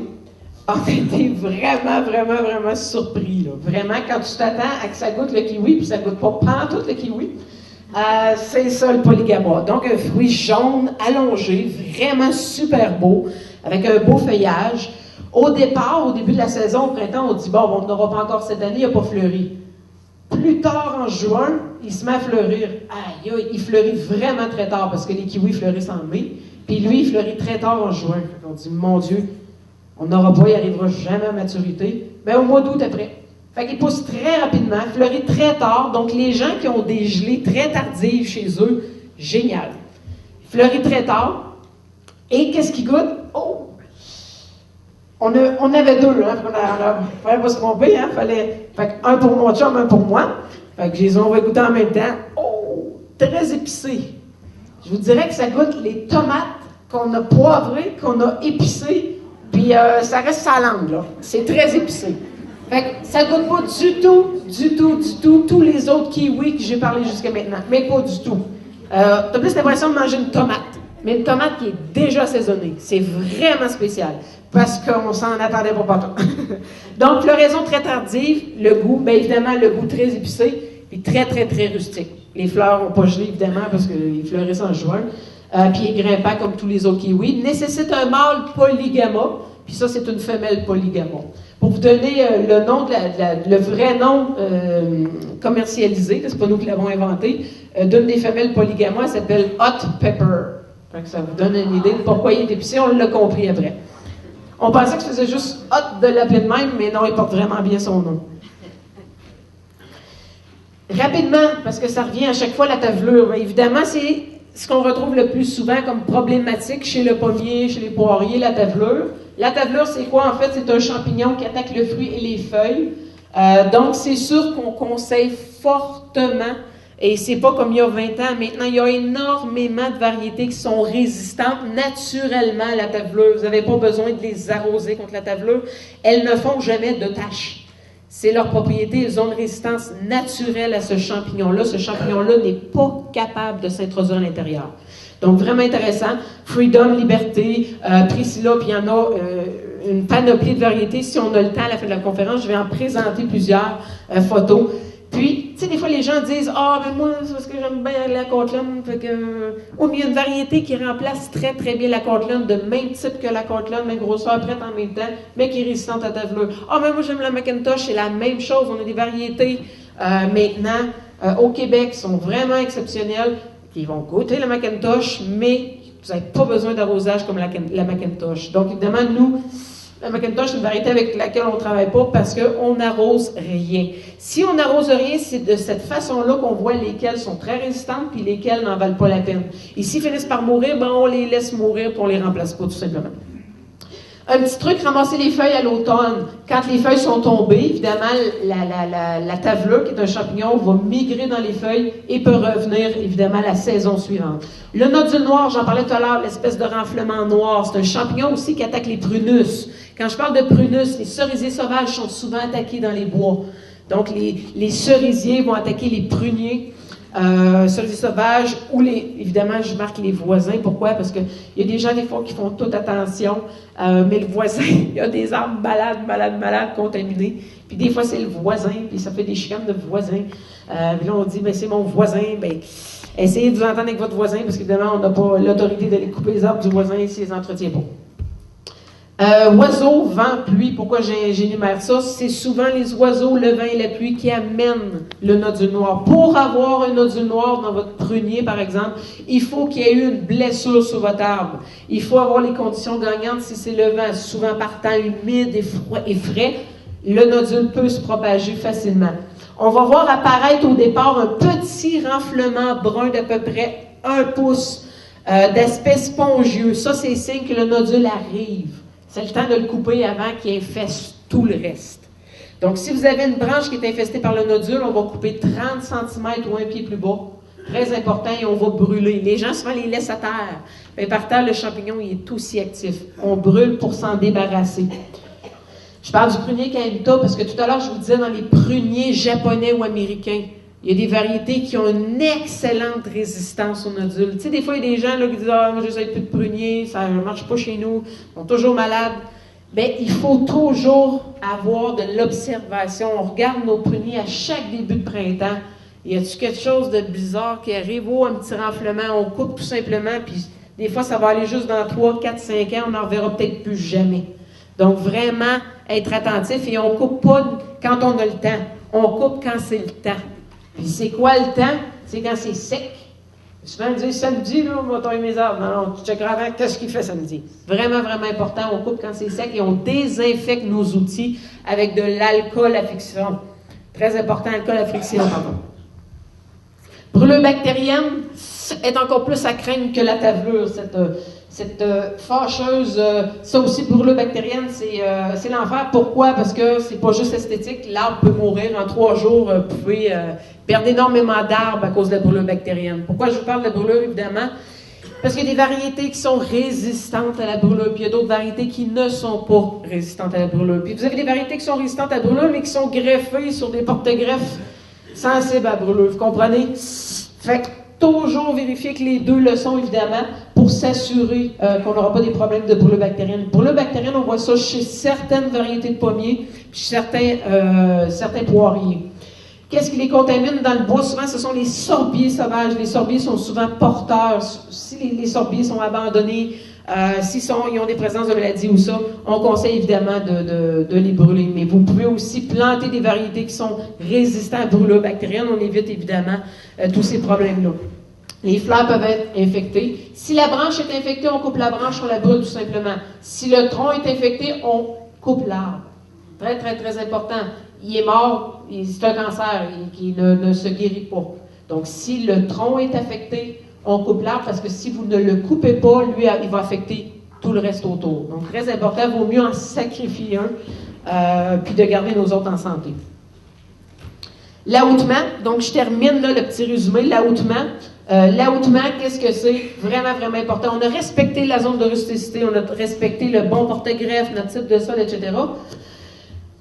On a été vraiment surpris. Là. Vraiment, quand tu t'attends à que ça goûte le kiwi, puis ça goûte pas pantoute le kiwi, c'est ça le polygama. Donc, un fruit jaune, allongé, vraiment super beau, avec un beau feuillage. Au départ, au début de la saison, au printemps, on dit, bon, on n'aura pas encore cette année, il n'a pas fleuri. Plus tard, en juin, il se met à fleurir. Aïe, il fleurit vraiment très tard, parce que les kiwis fleurissent en mai. Puis lui, il fleurit très tard en juin. On dit, mon Dieu, on n'aura pas, il n'arrivera jamais à maturité. Mais au mois d'août, après. Fait qu'il pousse très rapidement, fleurit très tard. Donc, les gens qui ont des gelées très tardives chez eux, génial. Fleurit très tard. Et qu'est-ce qu'il goûte? Oh! On avait deux, hein? On fallait pas se tromper, hein? Fait un pour mon chum, un pour moi. Fait que je les ai goûter en même temps. Oh! Très épicé. Je vous dirais que ça goûte les tomates qu'on a poivrées, qu'on a épicées, puis ça reste sa langue, là. C'est très épicé. Fait que ça goûte pas du tout, tous les autres kiwis que j'ai parlé jusqu'à maintenant. Mais pas du tout. T'as plus l'impression de manger une tomate. Mais une tomate qui est déjà assaisonnée. C'est vraiment spécial. Parce qu'on s'en attendait pas tout. Donc, floraison très tardive, le goût, bien évidemment, le goût très épicé, puis très rustique. Les fleurs n'ont pas gelé, évidemment, parce qu'ils fleurissent en juin. Puis il est grimpant comme tous les autres kiwis. Nécessite un mâle polygama, puis ça, c'est une femelle polygama. Pour vous donner le nom, le vrai nom commercialisé, c'est pas nous qui l'avons inventé, d'une des femelles polygama, elle s'appelle Hot Pepper. Fait que ça vous donne une idée de pourquoi il est épicé, on l'a compris après. On pensait que je faisais juste hot de l'appeler de même, mais non, il porte vraiment bien son nom. Rapidement, parce que ça revient à chaque fois la tavelure. Évidemment, c'est ce qu'on retrouve le plus souvent comme problématique chez le pommier, chez les poiriers, la tavelure. La tavelure, c'est quoi? En fait, c'est un champignon qui attaque le fruit et les feuilles. Donc, c'est sûr qu'on conseille fortement, et c'est pas comme il y a 20 ans, maintenant, il y a énormément de variétés qui sont résistantes naturellement à la tavelure. Vous n'avez pas besoin de les arroser contre la tavelure. Elles ne font jamais de taches. C'est leur propriété, ils ont une résistance naturelle à ce champignon-là. Ce champignon-là n'est pas capable de s'introduire à l'intérieur. Donc, vraiment intéressant. Freedom, Liberté, Priscilla, puis il y en a une panoplie de variétés. Si on a le temps à la fin de la conférence, je vais en présenter plusieurs photos. Puis, tu sais, des fois, les gens disent « Ah, ben moi, c'est parce que j'aime bien la Cortland. » Fait que, oh, mais il y a une variété qui remplace très très bien la Cortland, de même type que la Cortland, même grosseur, prête en même temps, mais qui est résistante à tavelure. « Ah, mais moi, j'aime la McIntosh. » C'est la même chose. On a des variétés maintenant au Québec qui sont vraiment exceptionnelles, qui vont goûter la McIntosh, mais vous n'avez pas besoin d'arrosage comme la McIntosh. Donc, évidemment, nous, la McIntosh, c'est une variété avec laquelle on ne travaille pas parce qu'on n'arrose rien. Si on n'arrose rien, c'est de cette façon-là qu'on voit lesquelles sont très résistantes puis lesquelles n'en valent pas la peine. Et s'ils finissent par mourir, ben on les laisse mourir puis on les remplace pas, tout simplement. Un petit truc, ramasser les feuilles à l'automne. Quand les feuilles sont tombées, évidemment, la tavelure, qui est un champignon, va migrer dans les feuilles et peut revenir, évidemment, la saison suivante. Le nodule noir, j'en parlais tout à l'heure, l'espèce de renflement noir, c'est un champignon aussi qui attaque les prunus. Quand je parle de prunus, les cerisiers sauvages sont souvent attaqués dans les bois. Donc, les cerisiers vont attaquer les pruniers. Cerisiers sauvages ou évidemment je marque les voisins. Pourquoi? Parce qu'il y a des gens des fois qui font toute attention, mais le voisin, il y a des arbres malades, contaminés. Puis des fois c'est le voisin, puis ça fait des chicanes de voisins. Puis là on dit, ben c'est mon voisin, ben essayez de vous entendre avec votre voisin, parce qu'évidemment on n'a pas l'autorité d'aller couper les arbres du voisin s'il les entretient pas. Oiseaux, vent, pluie, pourquoi j'énumère ça? C'est souvent les oiseaux, le vent et la pluie qui amènent le nodule noir. Pour avoir un nodule noir dans votre prunier, par exemple, il faut qu'il y ait eu une blessure sur votre arbre. Il faut avoir les conditions gagnantes. Si c'est le vent, souvent partant humide et frais, le nodule peut se propager facilement. On va voir apparaître au départ un petit renflement brun d'à peu près 1 pouce d'aspect spongieux. Ça, c'est signe que le nodule arrive. C'est le temps de le couper avant qu'il infeste tout le reste. Donc, si vous avez une branche qui est infestée par le nodule, on va couper 30 cm ou un pied plus bas Très important, et on va brûler. Les gens souvent les laissent à terre. Mais par terre, le champignon, il est aussi actif. On brûle pour s'en débarrasser. Je parle du prunier Cahuta parce que tout à l'heure, je vous disais dans les pruniers japonais ou américains, il y a des variétés qui ont une excellente résistance aux nodules. Tu sais, des fois, il y a des gens là, qui disent « Ah, moi, je n'ai plus de prunier, ça ne marche pas chez nous, ils sont toujours malades. » Bien, il faut toujours avoir de l'observation. On regarde nos pruniers à chaque début de printemps. Y a-t-il quelque chose de bizarre qui arrive? Oh, un petit renflement, on coupe tout simplement, puis des fois, ça va aller juste dans 3, 4, 5 ans, on n'en reverra peut-être plus jamais. Donc, vraiment, être attentif, et on ne coupe pas quand on a le temps. On coupe quand c'est le temps. Puis c'est quoi le temps? C'est quand c'est sec. Souvent, on dit samedi, là, on va tomber mes arbres. Non, tu checkeras avant qu'est-ce qu'il fait samedi. Vraiment, vraiment important. On coupe quand c'est sec et on désinfecte nos outils avec de l'alcool à friction. Très important, alcool à friction, pardon. Brûlure bactérienne est encore plus à craindre que la tavelure, cette fâcheuse. Ça aussi, brûlure bactérienne, c'est l'enfer. Pourquoi? Parce que c'est pas juste esthétique. L'arbre peut mourir en 3 jours. Vous pouvez perdre énormément d'arbres à cause de la brûlure bactérienne. Pourquoi je vous parle de brûlure, évidemment? Parce qu'il y a des variétés qui sont résistantes à la brûlure, puis il y a d'autres variétés qui ne sont pas résistantes à la brûlure. Puis vous avez des variétés qui sont résistantes à la brûlure, mais qui sont greffées sur des porte-greffes sensibles à la brûlure. Vous comprenez? Fait que toujours vérifier que les deux le sont, évidemment, pour s'assurer qu'on n'aura pas des problèmes de brûlure bactérienne. Brûlure bactérienne, on voit ça chez certaines variétés de pommiers, puis chez certains poiriers. Qu'est-ce qui les contamine dans le bois? Souvent, ce sont les sorbiers sauvages. Les sorbiers sont souvent porteurs. Si les sorbiers sont abandonnés, ils ont des présences de maladies ou ça, on conseille évidemment de les brûler. Mais vous pouvez aussi planter des variétés qui sont résistantes à la brûlure bactérienne. On évite évidemment tous ces problèmes-là. Les fleurs peuvent être infectées. Si la branche est infectée, on coupe la branche, on la brûle tout simplement. Si le tronc est infecté, on coupe l'arbre. Très, très, très important. Il est mort, c'est un cancer qui ne se guérit pas. Donc, si le tronc est affecté, on coupe l'arbre parce que si vous ne le coupez pas, lui, il va affecter tout le reste autour. Donc, très important, il vaut mieux en sacrifier un, puis de garder nos autres en santé. L'aoutement, donc je termine là, le petit résumé. L'aoutement, qu'est-ce que c'est? Vraiment, vraiment important. On a respecté la zone de rusticité, on a respecté le bon porte-greffe, notre type de sol, etc.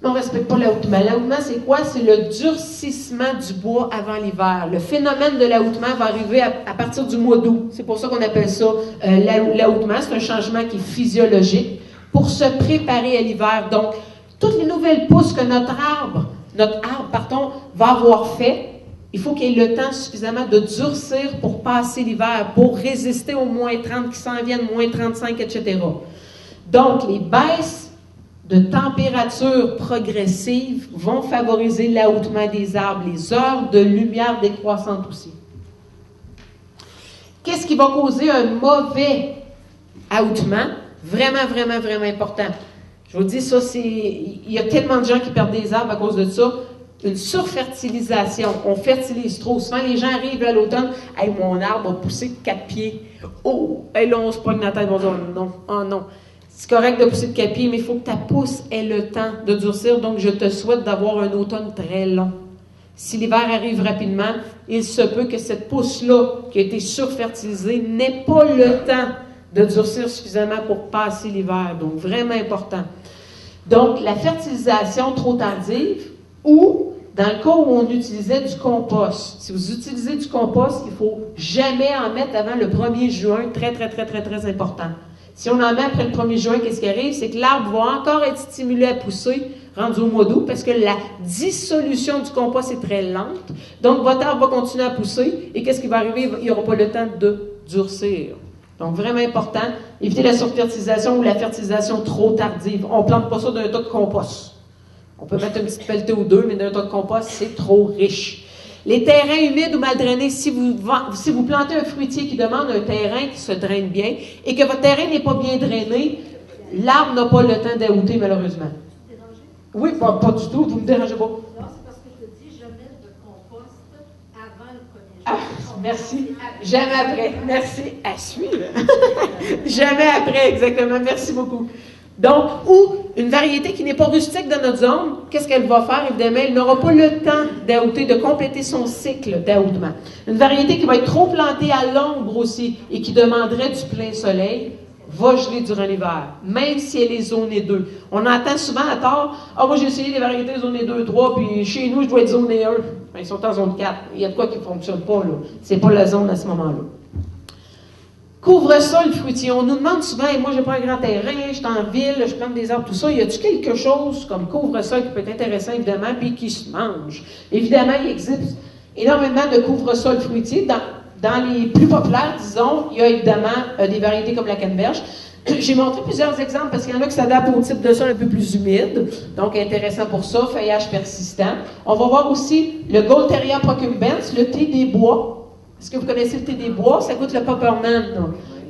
On ne respecte pas l'aoutement. L'aoutement, c'est quoi? C'est le durcissement du bois avant l'hiver. Le phénomène de l'aoutement va arriver à partir du mois d'août. C'est pour ça qu'on appelle ça l'aoutement. C'est un changement qui est physiologique pour se préparer à l'hiver. Donc, toutes les nouvelles pousses que notre arbre, va avoir fait, il faut qu'il y ait le temps suffisamment de durcir pour passer l'hiver, pour résister aux moins 30 qui s'en viennent, moins 35, etc. Donc, les baisses de température progressive vont favoriser l'aoutement des arbres, les heures de lumière décroissante aussi. Qu'est-ce qui va causer un mauvais aoutement? Vraiment, vraiment, vraiment important. Je vous dis ça, il y a tellement de gens qui perdent des arbres à cause de ça. Une surfertilisation. On fertilise trop. Souvent, les gens arrivent à l'automne. « Hey, mon arbre a poussé de 4 pieds. Oh! Hey, là, on se pogne la tête. On va dire « Non, oh non. » C'est correct de pousser de 4 pieds, mais il faut que ta pousse ait le temps de durcir. Donc, je te souhaite d'avoir un automne très long. Si l'hiver arrive rapidement, il se peut que cette pousse-là, qui a été surfertilisée, n'ait pas le temps de durcir suffisamment pour passer l'hiver. Donc, vraiment important. Donc, la fertilisation trop tardive ou, dans le cas où on utilisait du compost. Si vous utilisez du compost, il ne faut jamais en mettre avant le 1er juin. Très, très, très, très, très important. Si on en met après le 1er juin, qu'est-ce qui arrive? C'est que l'arbre va encore être stimulé à pousser, rendu au mois d'août, parce que la dissolution du compost est très lente. Donc, votre arbre va continuer à pousser. Et qu'est-ce qui va arriver? Il n'y aura pas le temps de durcir. Donc, vraiment important, éviter la surfertilisation ou la fertilisation trop tardive. On ne plante pas ça d'un tas de compost. On peut mettre une petite pelletée ou deux, mais d'un tas de compost, c'est trop riche. Les terrains humides ou mal drainés, si vous plantez un fruitier qui demande un terrain qui se draine bien et que votre terrain n'est pas bien drainé, l'arbre n'a pas le temps d'aouter, malheureusement. Oui, pas du tout, vous ne me dérangez pas. Non, c'est parce que je te dis, je mets de compost avant le 1er juin. Ah, merci. Jamais après. Merci. À suivre. Jamais après, exactement. Merci beaucoup. Donc, ou une variété qui n'est pas rustique dans notre zone, qu'est-ce qu'elle va faire? Évidemment, elle n'aura pas le temps d'outer, de compléter son cycle d'outement. Une variété qui va être trop plantée à l'ombre aussi et qui demanderait du plein soleil, va geler durant l'hiver, même si elle est zonée 2. On entend souvent à tort, « Ah, moi j'ai essayé les variétés zonée 2, 3, puis chez nous, je dois être zonée 1. » Ben, ils sont en zone 4. Il y a de quoi qui ne fonctionne pas, là. C'est pas la zone à ce moment-là. Couvre-sol fruitier. On nous demande souvent, moi j'ai pas un grand terrain, je suis en ville, je plante des arbres, tout ça. Y a-t-il quelque chose comme couvre-sol qui peut être intéressant, évidemment, puis qui se mange? Évidemment, il existe énormément de couvre-sol fruitiers. Dans les plus populaires, disons, il y a évidemment des variétés comme la canneberge. J'ai montré plusieurs exemples parce qu'il y en a qui s'adaptent au type de sol un peu plus humide, donc intéressant pour ça, feuillage persistant. On va voir aussi le Gaultheria procumbens, le thé des bois. Est-ce que vous connaissez le thé des bois? Ça goûte le peppermint.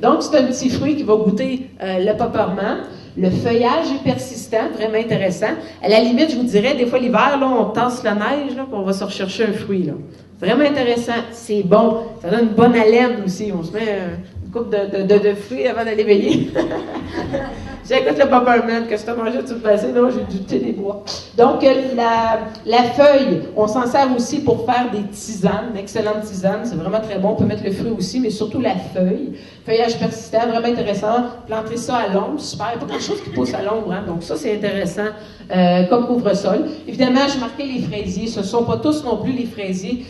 Donc, c'est un petit fruit qui va goûter le peppermint. Le feuillage est persistant, vraiment intéressant. À la limite, je vous dirais, des fois, l'hiver, là, on tasse la neige, là, puis on va se rechercher un fruit. Là. Vraiment intéressant. C'est bon. Ça donne une bonne haleine aussi. On se met une coupe de fruits avant d'aller veiller. J'écoute le peppermint que je t'ai mangé tout le passé. Non, j'ai du thé des bois. Donc, la feuille, on s'en sert aussi pour faire des tisanes, excellentes tisanes. C'est vraiment très bon. On peut mettre le fruit aussi, mais surtout la feuille. Feuillage persistant, vraiment intéressant. Planter ça à l'ombre, super. Il n'y a pas grand-chose qui pousse à l'ombre, hein? Donc ça, c'est intéressant comme couvre-sol. Évidemment, je marquais les fraisiers. Ce ne sont pas tous non plus les fraisiers.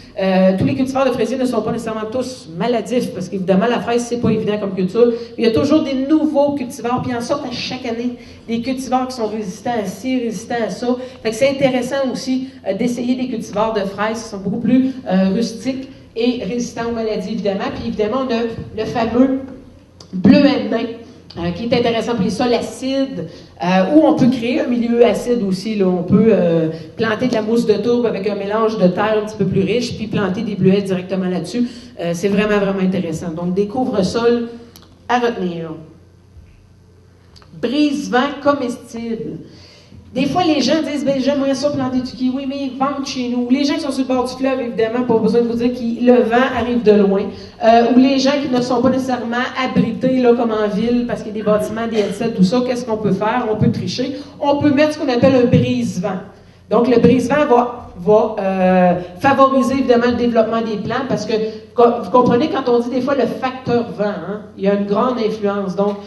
Tous les cultivars de fraisiers ne sont pas nécessairement tous maladifs, parce qu'évidemment, la fraise, c'est pas évident comme culture. Il y a toujours des nouveaux cultivars, puis en sortent à chaque année des cultivars qui sont résistants à ci, résistants à ça. Fait que c'est intéressant aussi d'essayer des cultivars de fraises qui sont beaucoup plus rustiques et résistants aux maladies, évidemment. Puis évidemment, on a le fameux bleuet de nain, qui est intéressant pour les sols acides, où on peut créer un milieu acide aussi. Là. On peut planter de la mousse de tourbe avec un mélange de terre un petit peu plus riche, puis planter des bleuets directement là-dessus. C'est vraiment, vraiment intéressant. Donc, des couvre-sols à retenir. Brise-vent comestible. Des fois, les gens disent, ben, j'aimerais ça planter du kiwi, mais ils vendent chez nous. Les gens qui sont sur le bord du fleuve, évidemment, pas besoin de vous dire que le vent arrive de loin. Ou les gens qui ne sont pas nécessairement abrités, là, comme en ville, parce qu'il y a des bâtiments, des headsets, tout ça, qu'est-ce qu'on peut faire? On peut tricher. On peut mettre ce qu'on appelle un brise-vent. Donc, le brise-vent va favoriser, évidemment, le développement des plants, parce que, vous comprenez, quand on dit des fois le facteur vent, hein, il y a une grande influence. Donc,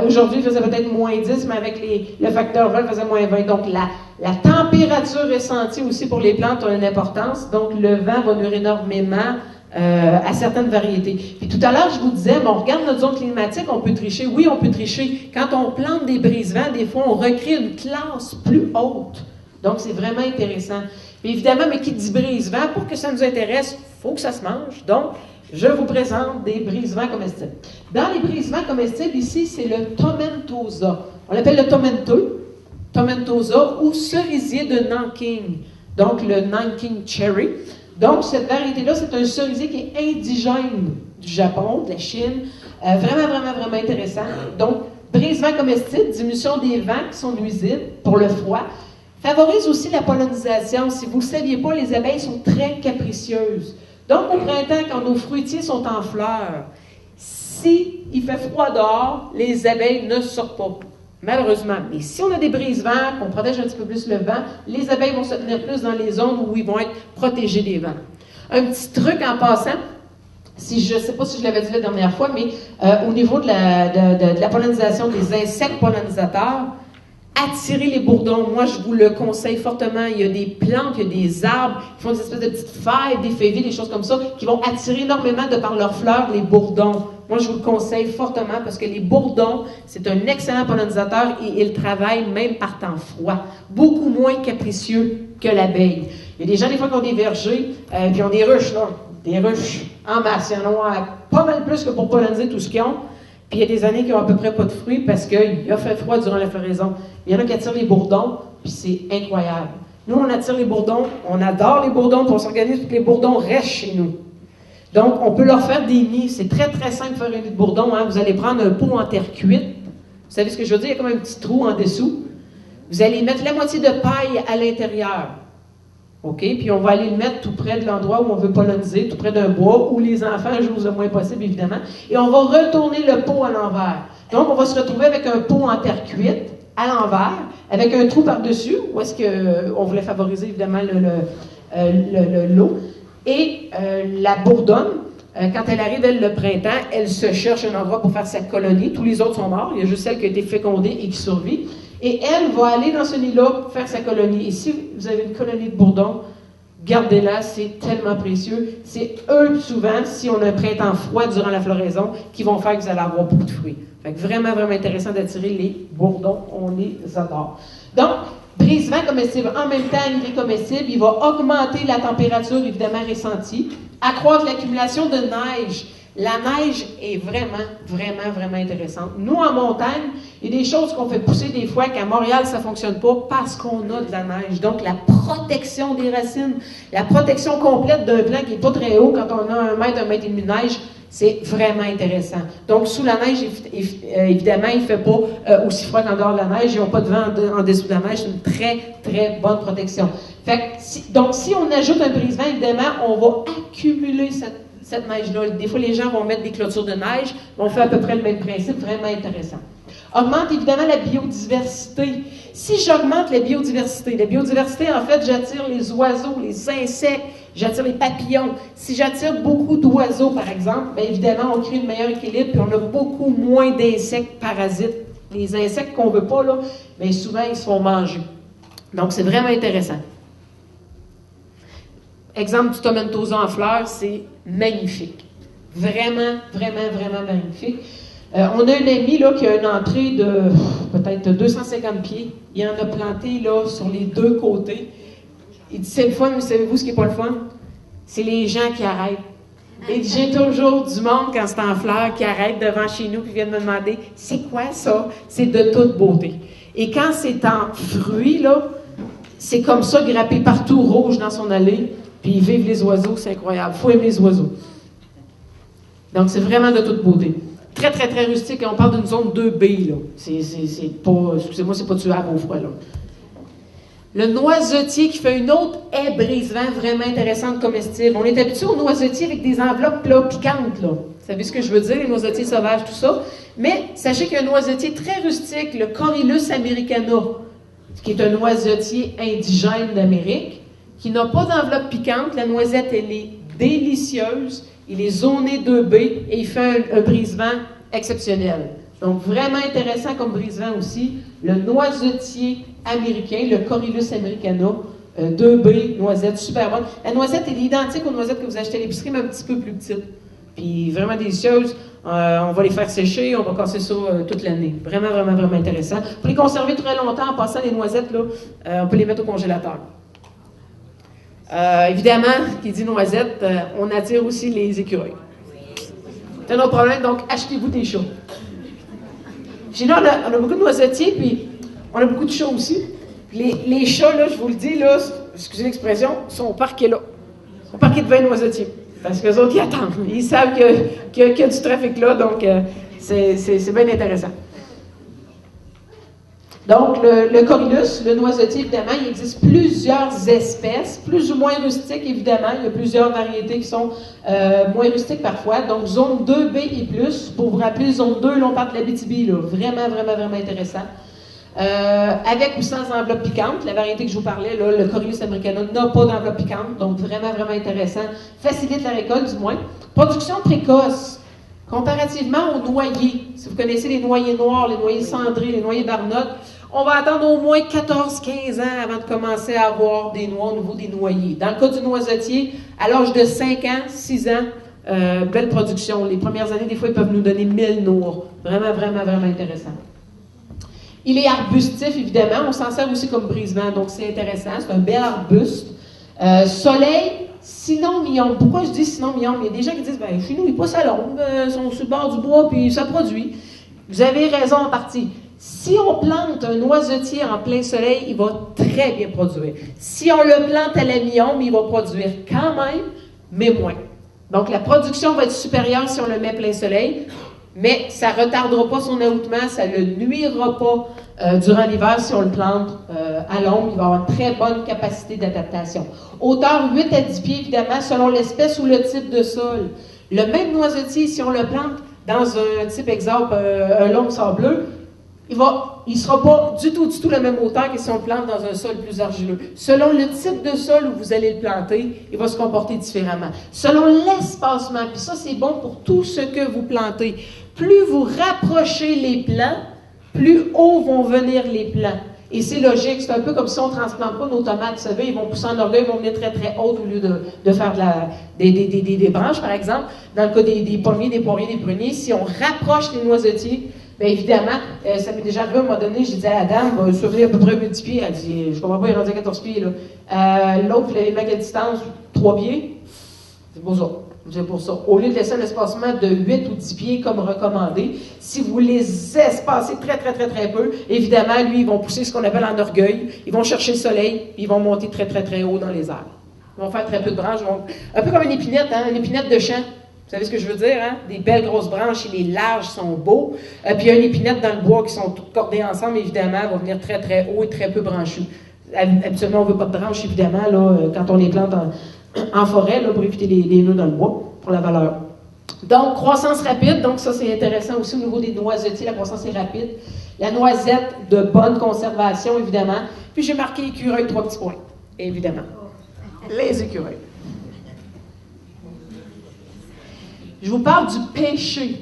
aujourd'hui, il faisait peut-être moins 10, mais avec le facteur vent, il faisait moins 20. Donc, la température ressentie aussi pour les plantes a une importance. Donc, le vent va nuire énormément à certaines variétés. Puis tout à l'heure, je vous disais, on regarde notre zone climatique, on peut tricher. Oui, on peut tricher. Quand on plante des brise-vents, des fois, on recrée une classe plus haute. Donc, c'est vraiment intéressant. Puis évidemment, mais qui dit brise-vent, pour que ça nous intéresse, il faut que ça se mange. Donc, je vous présente des brise-vents comestibles. Dans les brise-vents comestibles, ici, c'est le tomentosa. On l'appelle le tomentosa ou cerisier de Nanking. Donc, le Nanking cherry. Donc, cette variété-là, c'est un cerisier qui est indigène du Japon, de la Chine. Vraiment, vraiment, vraiment intéressant. Donc, brise-vent comestible, diminution des vents qui sont nuisibles pour le froid. Favorise aussi la pollinisation. Si vous ne le saviez pas, les abeilles sont très capricieuses. Donc, au printemps, quand nos fruitiers sont en fleurs, s'il fait froid dehors, les abeilles ne sortent pas, malheureusement. Mais si on a des brise-vents, qu'on protège un petit peu plus le vent, les abeilles vont se tenir plus dans les zones où ils vont être protégés des vents. Un petit truc en passant, je ne sais pas si je l'avais dit la dernière fois, mais au niveau de la pollinisation des insectes pollinisateurs, attirer les bourdons. Moi, je vous le conseille fortement. Il y a des plantes, il y a des arbres qui font des espèces de petites feuilles, des feuilles, des choses comme ça, qui vont attirer énormément de par leurs fleurs les bourdons. Moi, je vous le conseille fortement parce que les bourdons, c'est un excellent pollinisateur et ils travaillent même par temps froid. Beaucoup moins capricieux que l'abeille. Il y a des gens, des fois, qui ont des vergers, puis ils ont des ruches, là. Des ruches en masse. Ils en ont pas mal plus que pour polliniser tout ce qu'ils ont. Puis il y a des années qui n'ont à peu près pas de fruits parce qu'il a fait froid durant la floraison. Il y en a qui attirent les bourdons, puis c'est incroyable. Nous, on attire les bourdons, on adore les bourdons, puis on s'organise pour que les bourdons restent chez nous. Donc, on peut leur faire des nids. C'est très, très simple de faire un nid de bourdon. Hein. Vous allez prendre un pot en terre cuite. Vous savez ce que je veux dire? Il y a comme un petit trou en dessous. Vous allez mettre la moitié de paille à l'intérieur. OK? Puis on va aller le mettre tout près de l'endroit où on veut polliniser, tout près d'un bois, où les enfants jouent le moins possible, évidemment. Et on va retourner le pot à l'envers. Donc, on va se retrouver avec un pot en terre cuite, à l'envers, avec un trou par-dessus, où est-ce qu'on voulait favoriser évidemment l'eau. Et la bourdonne, quand elle arrive, elle, le printemps, elle se cherche un endroit pour faire sa colonie. Tous les autres sont morts. Il y a juste celle qui a été fécondée et qui survit. Et elle va aller dans ce nid-là pour faire sa colonie. Et si vous avez une colonie de bourdons, gardez-la, c'est tellement précieux. C'est eux, souvent, si on a un printemps froid durant la floraison, qui vont faire que vous allez avoir beaucoup de fruits. Fait que vraiment, vraiment intéressant d'attirer les bourdons. On les adore. Donc, brise-vent comestible, en même temps, il est comestible. Il va augmenter la température, évidemment, ressentie, accroître l'accumulation de neige. La neige est vraiment, vraiment, vraiment intéressante. Nous, en montagne, il y a des choses qu'on fait pousser des fois qu'à Montréal, ça ne fonctionne pas parce qu'on a de la neige. Donc, la protection des racines, la protection complète d'un plant qui n'est pas très haut quand on a 1 mètre, 1 mètre et demi de neige, c'est vraiment intéressant. Donc, sous la neige, évidemment, il ne fait pas aussi froid qu'en dehors de la neige. Ils n'ont pas de vent en dessous de la neige. C'est une très, très bonne protection. Fait que, donc, si on ajoute un brise-vent, évidemment, on va accumuler cette neige-là. Des fois, les gens vont mettre des clôtures de neige. On fait à peu près le même principe. Vraiment intéressant. Augmente évidemment la biodiversité. Si j'augmente la biodiversité, en fait, j'attire les oiseaux, les insectes, j'attire les papillons. Si j'attire beaucoup d'oiseaux, par exemple, bien évidemment, on crée un meilleur équilibre, puis on a beaucoup moins d'insectes parasites. Les insectes qu'on ne veut pas, là, bien souvent, ils se font manger. Donc, c'est vraiment intéressant. Exemple du tomentosa en fleurs, c'est magnifique. Vraiment, vraiment, vraiment magnifique. On a un ami là, qui a une entrée de peut-être 250 pieds. Il en a planté là, sur les 2 côtés. Il dit, c'est le fun, mais savez-vous ce qui n'est pas le fun? C'est les gens qui arrêtent. Et j'ai toujours du monde, quand c'est en fleurs, qui arrête devant chez nous et viennent me demander, c'est quoi ça? C'est de toute beauté. Et quand c'est en fruits, là, c'est comme ça, grappé partout, rouge dans son allée. Puis ils vivent les oiseaux, c'est incroyable. Il faut aimer les oiseaux. Donc, c'est vraiment de toute beauté. Très, très, très rustique. Et on parle d'une zone 2B, là. C'est pas, excusez-moi, c'est pas tuable au froid, là. Le noisetier qui fait une autre haie brise-vent vraiment intéressante, comestible. On est habitué aux noisetiers avec des enveloppes là, piquantes, là. Vous savez ce que je veux dire, les noisetiers sauvages, tout ça. Mais sachez qu'il y a un noisetier très rustique, le Corylus americana, qui est un noisetier indigène d'Amérique, qui n'a pas d'enveloppe piquante. La noisette, elle est délicieuse. Il est zoné 2B et il fait un brise-vent exceptionnel. Donc, vraiment intéressant comme brise-vent aussi. Le noisetier américain, le Corylus americana, 2B, noisette, super bonne. La noisette, elle est identique aux noisettes que vous achetez à l'épicerie, mais un petit peu plus petite. Puis, vraiment délicieuse. On va les faire sécher, on va casser ça toute l'année. Vraiment, vraiment, vraiment intéressant. Pour les conserver très longtemps, en passant les noisettes, là, on peut les mettre au congélateur. Évidemment, qui dit noisette, on attire aussi les écureuils. C'est un autre problème, donc achetez-vous des chats. Chez nous, on a beaucoup de noisetiers, puis on a beaucoup de chats aussi. Les chats, là, je vous le dis, là, excusez l'expression, sont parqués là. Ils sont parqués devant les noisetiers. Parce qu'eux autres, ils attendent. Ils savent qu'il y a du trafic là, donc c'est bien intéressant. Donc, le Corylus, le noisetier, évidemment, il existe plusieurs espèces, plus ou moins rustiques, évidemment. Il y a plusieurs variétés qui sont moins rustiques parfois. Donc, zone 2B et plus. Pour vous rappeler, zone 2, là, on parle de l'Abitibi, là. Vraiment, vraiment, vraiment intéressant. Avec ou sans enveloppe piquante, la variété que je vous parlais, là, le Corylus americana n'a pas d'enveloppe piquante, donc vraiment, vraiment intéressant. Facilite la récolte, du moins. Production précoce. Comparativement aux noyers, si vous connaissez les noyers noirs, les noyers cendrés, les noyers barnottes, on va attendre au moins 14-15 ans avant de commencer à avoir des noix au niveau des noyers. Dans le cas du noisetier, à l'âge de 5 ans, 6 ans, belle production. Les premières années, des fois, ils peuvent nous donner 1000 noix. Vraiment, vraiment, vraiment intéressant. Il est arbustif, évidemment. On s'en sert aussi comme brise-vent, donc c'est intéressant. C'est un bel arbuste. Soleil, sinon mi-ombre. Pourquoi je dis sinon mi-ombre? Il y a des gens qui disent, ben chez nous, il passe à l'ombre, ils sont sur le bord du bois, puis ça produit. Vous avez raison en partie. Si on plante un noisetier en plein soleil, il va très bien produire. Si on le plante à la mi-ombre, il va produire quand même, mais moins. Donc, la production va être supérieure si on le met plein soleil, mais ça ne retardera pas son aoutement, ça ne le nuira pas durant l'hiver si on le plante à l'ombre. Il va avoir une très bonne capacité d'adaptation. Hauteur 8 à 10 pieds, évidemment, selon l'espèce ou le type de sol. Le même noisetier, si on le plante dans un type, exemple, un long sableux, il va il ne sera pas du tout la même hauteur que si on le plante dans un sol plus argileux. Selon le type de sol où vous allez le planter, il va se comporter différemment. Selon l'espacement, puis ça c'est bon pour tout ce que vous plantez. Plus vous rapprochez les plants, plus haut vont venir les plants. Et c'est logique, c'est un peu comme si on ne transplante pas nos tomates, vous savez, ils vont pousser en orgueil, ils vont venir très très hautes au lieu de faire des branches, par exemple. Dans le cas des pommiers, des poiriers, des pruniers, si on rapproche les noisetiers, bien évidemment, ça m'est déjà arrivé à un moment donné, j'ai dit à la dame, souvenez à peu près 8 pieds, elle dit, je comprends pas, il est rendu à 14 pieds, là. L'autre, il met à quelle distance? 3 pieds? C'est pour ça. C'est pour ça. Au lieu de laisser un espacement de 8 ou 10 pieds comme recommandé, si vous les espacez très peu, évidemment, lui, ils vont pousser ce qu'on appelle en orgueil. Ils vont chercher le soleil, puis ils vont monter très haut dans les airs. Ils vont faire très peu de branches. Un peu comme une épinette, hein, une épinette de champ. Vous savez ce que je veux dire, hein? Des belles grosses branches et les larges sont beaux. Puis il y a une épinette dans le bois qui sont toutes cordées ensemble, évidemment, elles vont venir très haut et très peu branchues. Habituellement, on ne veut pas de branches, évidemment, là, quand on les plante en forêt, là, pour éviter les nœuds dans le bois, pour la valeur. Donc, croissance rapide, donc ça c'est intéressant aussi au niveau des noisetiers, la croissance est rapide. La noisette de bonne conservation, évidemment. Puis j'ai marqué écureuil, 3 petits points, évidemment. Les écureuils. Je vous parle du pêcher.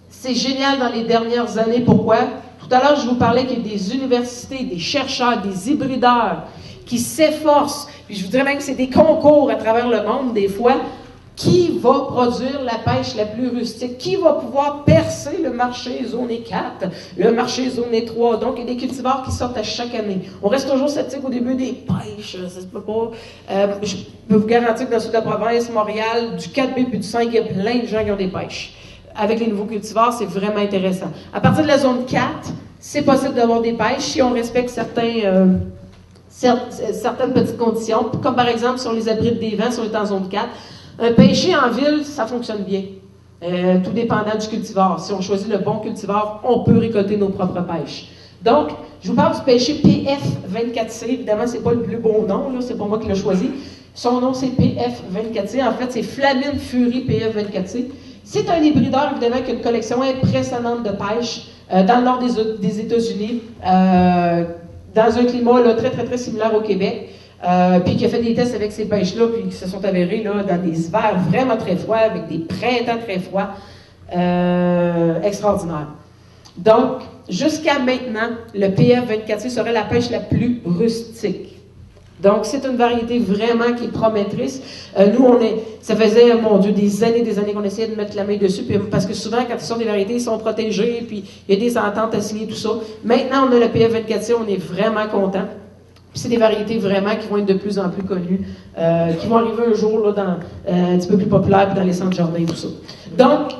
C'est génial dans les dernières années. Pourquoi? Tout à l'heure, je vous parlais qu'il y a des universités, des chercheurs, des hybrideurs qui s'efforcent, puis je vous dirais même que c'est des concours à travers le monde, des fois, qui va produire la pêche la plus rustique, qui va pouvoir percer le marché zoné 4, le marché zoné 3. Donc, il y a des cultivars qui sortent à chaque année. On reste toujours sceptique au début des pêches, ça se peut pas. Je peux vous garantir que dans le sud de la province, Montréal, du 4B puis du 5, il y a plein de gens qui ont des pêches. Avec les nouveaux cultivars, c'est vraiment intéressant. À partir de la zone 4, c'est possible d'avoir des pêches si on respecte certaines petites conditions, comme par exemple si on les abrite des vents, si on est en zone 4. Un pêcher en ville, ça fonctionne bien, tout dépendant du cultivar. Si on choisit le bon cultivar, on peut récolter nos propres pêches. Donc, je vous parle du pêcher PF24C. Évidemment, c'est pas le plus beau nom, là, c'est pas moi qui l'ai choisi. Son nom, c'est PF24C. En fait, c'est Flamine Fury PF24C. C'est un hybrideur, évidemment, qui a une collection impressionnante de pêche dans le nord des États-Unis, dans un climat là, très similaire au Québec. Puis qui a fait des tests avec ces pêches-là, puis qui se sont avérés là, dans des hivers vraiment très froids, avec des printemps très froids, extraordinaires. Donc, jusqu'à maintenant, le PF24C serait la pêche la plus rustique. Donc, c'est une variété vraiment qui est promettrice. Nous, ça faisait, mon Dieu, des années qu'on essayait de mettre la main dessus, puis, parce que souvent, quand ils sont des variétés, ils sont protégés, puis il y a des ententes à signer, tout ça. Maintenant, on a le PF24C, on est vraiment contents. Puis c'est des variétés vraiment qui vont être de plus en plus connues, qui vont arriver un jour là, un petit peu plus populaires, dans les centres jardins et tout ça. Donc,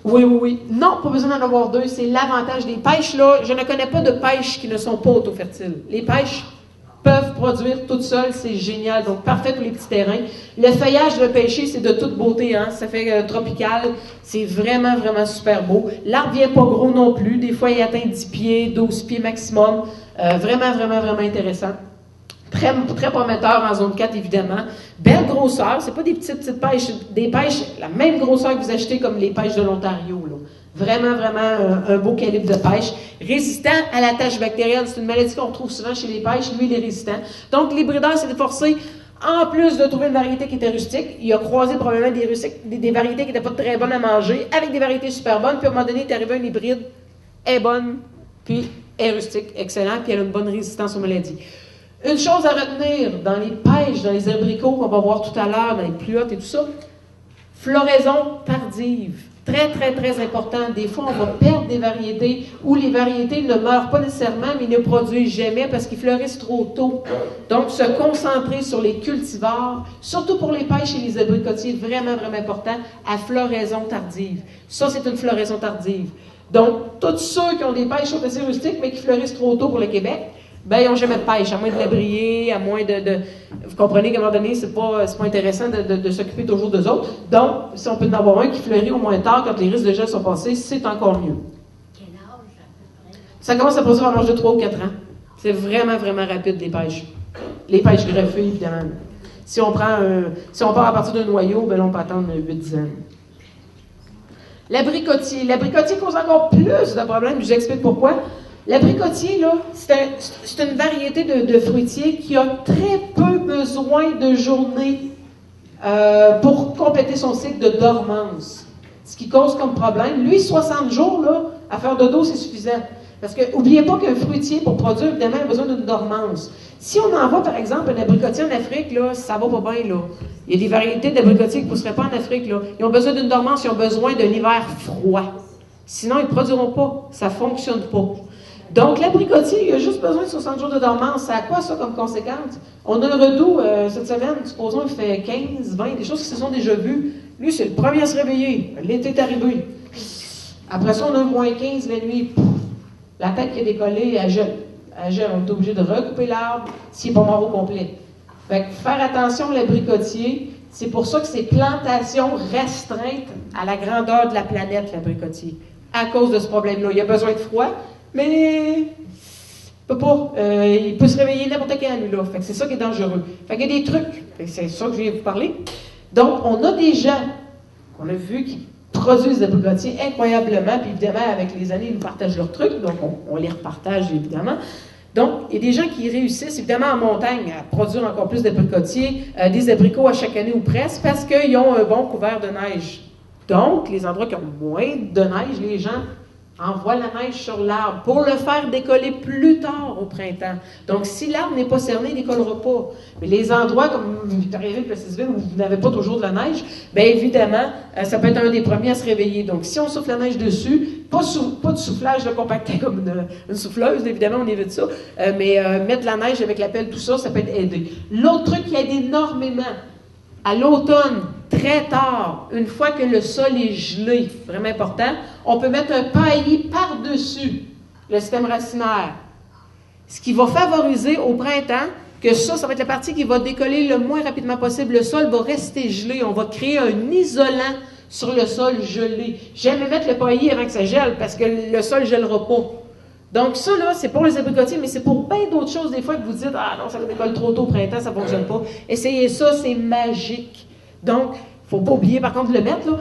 oui. Non, pas besoin d'en avoir deux. C'est l'avantage des pêches, là. Je ne connais pas de pêches qui ne sont pas autofertiles. Les pêches peuvent produire toutes seules, c'est génial. Donc, parfait pour les petits terrains. Le feuillage de pêcher, c'est de toute beauté, hein. Ça fait tropical. C'est vraiment super beau. L'arbre vient pas gros non plus. Des fois, il atteint 10 pieds, 12 pieds maximum. Vraiment intéressant. Très prometteur en zone 4, évidemment. Belle grosseur. C'est pas des petites pêches. Des pêches, la même grosseur que vous achetez comme les pêches de l'Ontario, là. Vraiment un beau calibre de pêche. Résistant à la tache bactérienne. C'est une maladie qu'on retrouve souvent chez les pêches. Lui, il est résistant. Donc, l'hybrideur s'est efforcé, en plus de trouver une variété qui était rustique, il a croisé probablement des variétés qui n'étaient pas très bonnes à manger avec des variétés super bonnes. Puis, à un moment donné, il est arrivé un hybride. Elle est bonne, puis elle est rustique, excellent, puis elle a une bonne résistance aux maladies. Une chose à retenir dans les pêches, dans les abricots qu'on va voir tout à l'heure, dans les plus hautes et tout ça, floraison tardive. Très important. Des fois, on va perdre des variétés où les variétés ne meurent pas nécessairement, mais ne produisent jamais parce qu'ils fleurissent trop tôt. Donc, se concentrer sur les cultivars, surtout pour les pêches et les abricotiers, vraiment important, à floraison tardive. Ça, c'est une floraison tardive. Donc, tous ceux qui ont des pêches sont assez rustiques, mais qui fleurissent trop tôt pour le Québec, ben, ils n'ont jamais de pêche, à moins de la briller, à moins de... Vous comprenez qu'à un moment donné, c'est pas intéressant de s'occuper toujours d'eux autres. Donc, si on peut en avoir un qui fleurit au moins tard, quand les risques de gel sont passés, c'est encore mieux. Quel âge, à peu près? Ça commence à produire à l'âge de 3 ou 4 ans. C'est vraiment rapide, les pêches. Les pêches greffées, évidemment. Si on part à partir d'un noyau, ben là, on peut attendre 8-10 ans. L'abricotier. L'abricotier cause encore plus de problèmes, je vous explique pourquoi. L'abricotier, là, c'est une variété de fruitier qui a très peu besoin de journées pour compléter son cycle de dormance. Ce qui cause comme problème. Lui, 60 jours, là, à faire dodo, c'est suffisant. Parce que, n'oubliez pas qu'un fruitier, pour produire, évidemment, a besoin d'une dormance. Si on envoie, par exemple, un abricotier en Afrique, là, ça va pas bien, là. Il y a des variétés d'abricotiers qui ne pousseraient pas en Afrique, là. Ils ont besoin d'une dormance, ils ont besoin d'un hiver froid. Sinon, ils ne produiront pas. Ça ne fonctionne pas. Donc, l'abricotier, il a juste besoin de 60 jours de dormance. Ça a quoi, ça, comme conséquence? On a un redout cette semaine, supposons, il fait 15, 20, des choses qui se sont déjà vues. Lui, c'est le premier à se réveiller. L'été est arrivé. Après ça, on a moins 15 la nuit. Pouf, la tête qui est décollée, elle gèle. Elle gèle. On est obligé de recouper l'arbre s'il n'est pas mort au complet. Fait que faire attention à l'abricotier, c'est pour ça que c'est plantation restreinte à la grandeur de la planète, l'abricotier. À cause de ce problème-là. Il a besoin de froid, mais il peut pas. Il peut se réveiller n'importe quand, lui-là. Fait que c'est ça qui est dangereux. Fait qu'il y a des trucs. C'est ça que je viens vous parler. Donc, on a des gens qu'on a vus qui produisent des abricotiers incroyablement, puis évidemment, avec les années, ils nous partagent leurs trucs, donc on les repartage, évidemment. Donc, il y a des gens qui réussissent, évidemment, en montagne, à produire encore plus d'abricotiers, des abricots à chaque année ou presque, parce qu'ils ont un bon couvert de neige. Donc, les endroits qui ont moins de neige, les gens envoient la neige sur l'arbre pour le faire décoller plus tard au printemps. Donc, si l'arbre n'est pas cerné, il ne décollera pas. Mais les endroits, comme vous arrivez avec le Plessisville, où vous n'avez pas toujours de la neige, bien évidemment, ça peut être un des premiers à se réveiller. Donc, si on souffle la neige dessus, pas de soufflage de compacté comme une souffleuse, évidemment, on évite ça, mais mettre la neige avec la pelle, tout ça, ça peut aider. L'autre truc qui aide énormément, à l'automne, très tard, une fois que le sol est gelé, vraiment important, on peut mettre un paillis par-dessus le système racinaire. Ce qui va favoriser au printemps que ça va être la partie qui va décoller le moins rapidement possible. Le sol va rester gelé. On va créer un isolant sur le sol gelé. J'aime mettre le paillis avant que ça gèle parce que le sol ne gèlera pas. Donc ça, là, c'est pour les abricotiers, mais c'est pour bien d'autres choses, des fois, que vous dites « Ah non, ça décolle trop tôt au printemps, ça ne fonctionne pas. » Essayez ça, c'est magique. Donc, il ne faut pas oublier, par contre, de le mettre, là,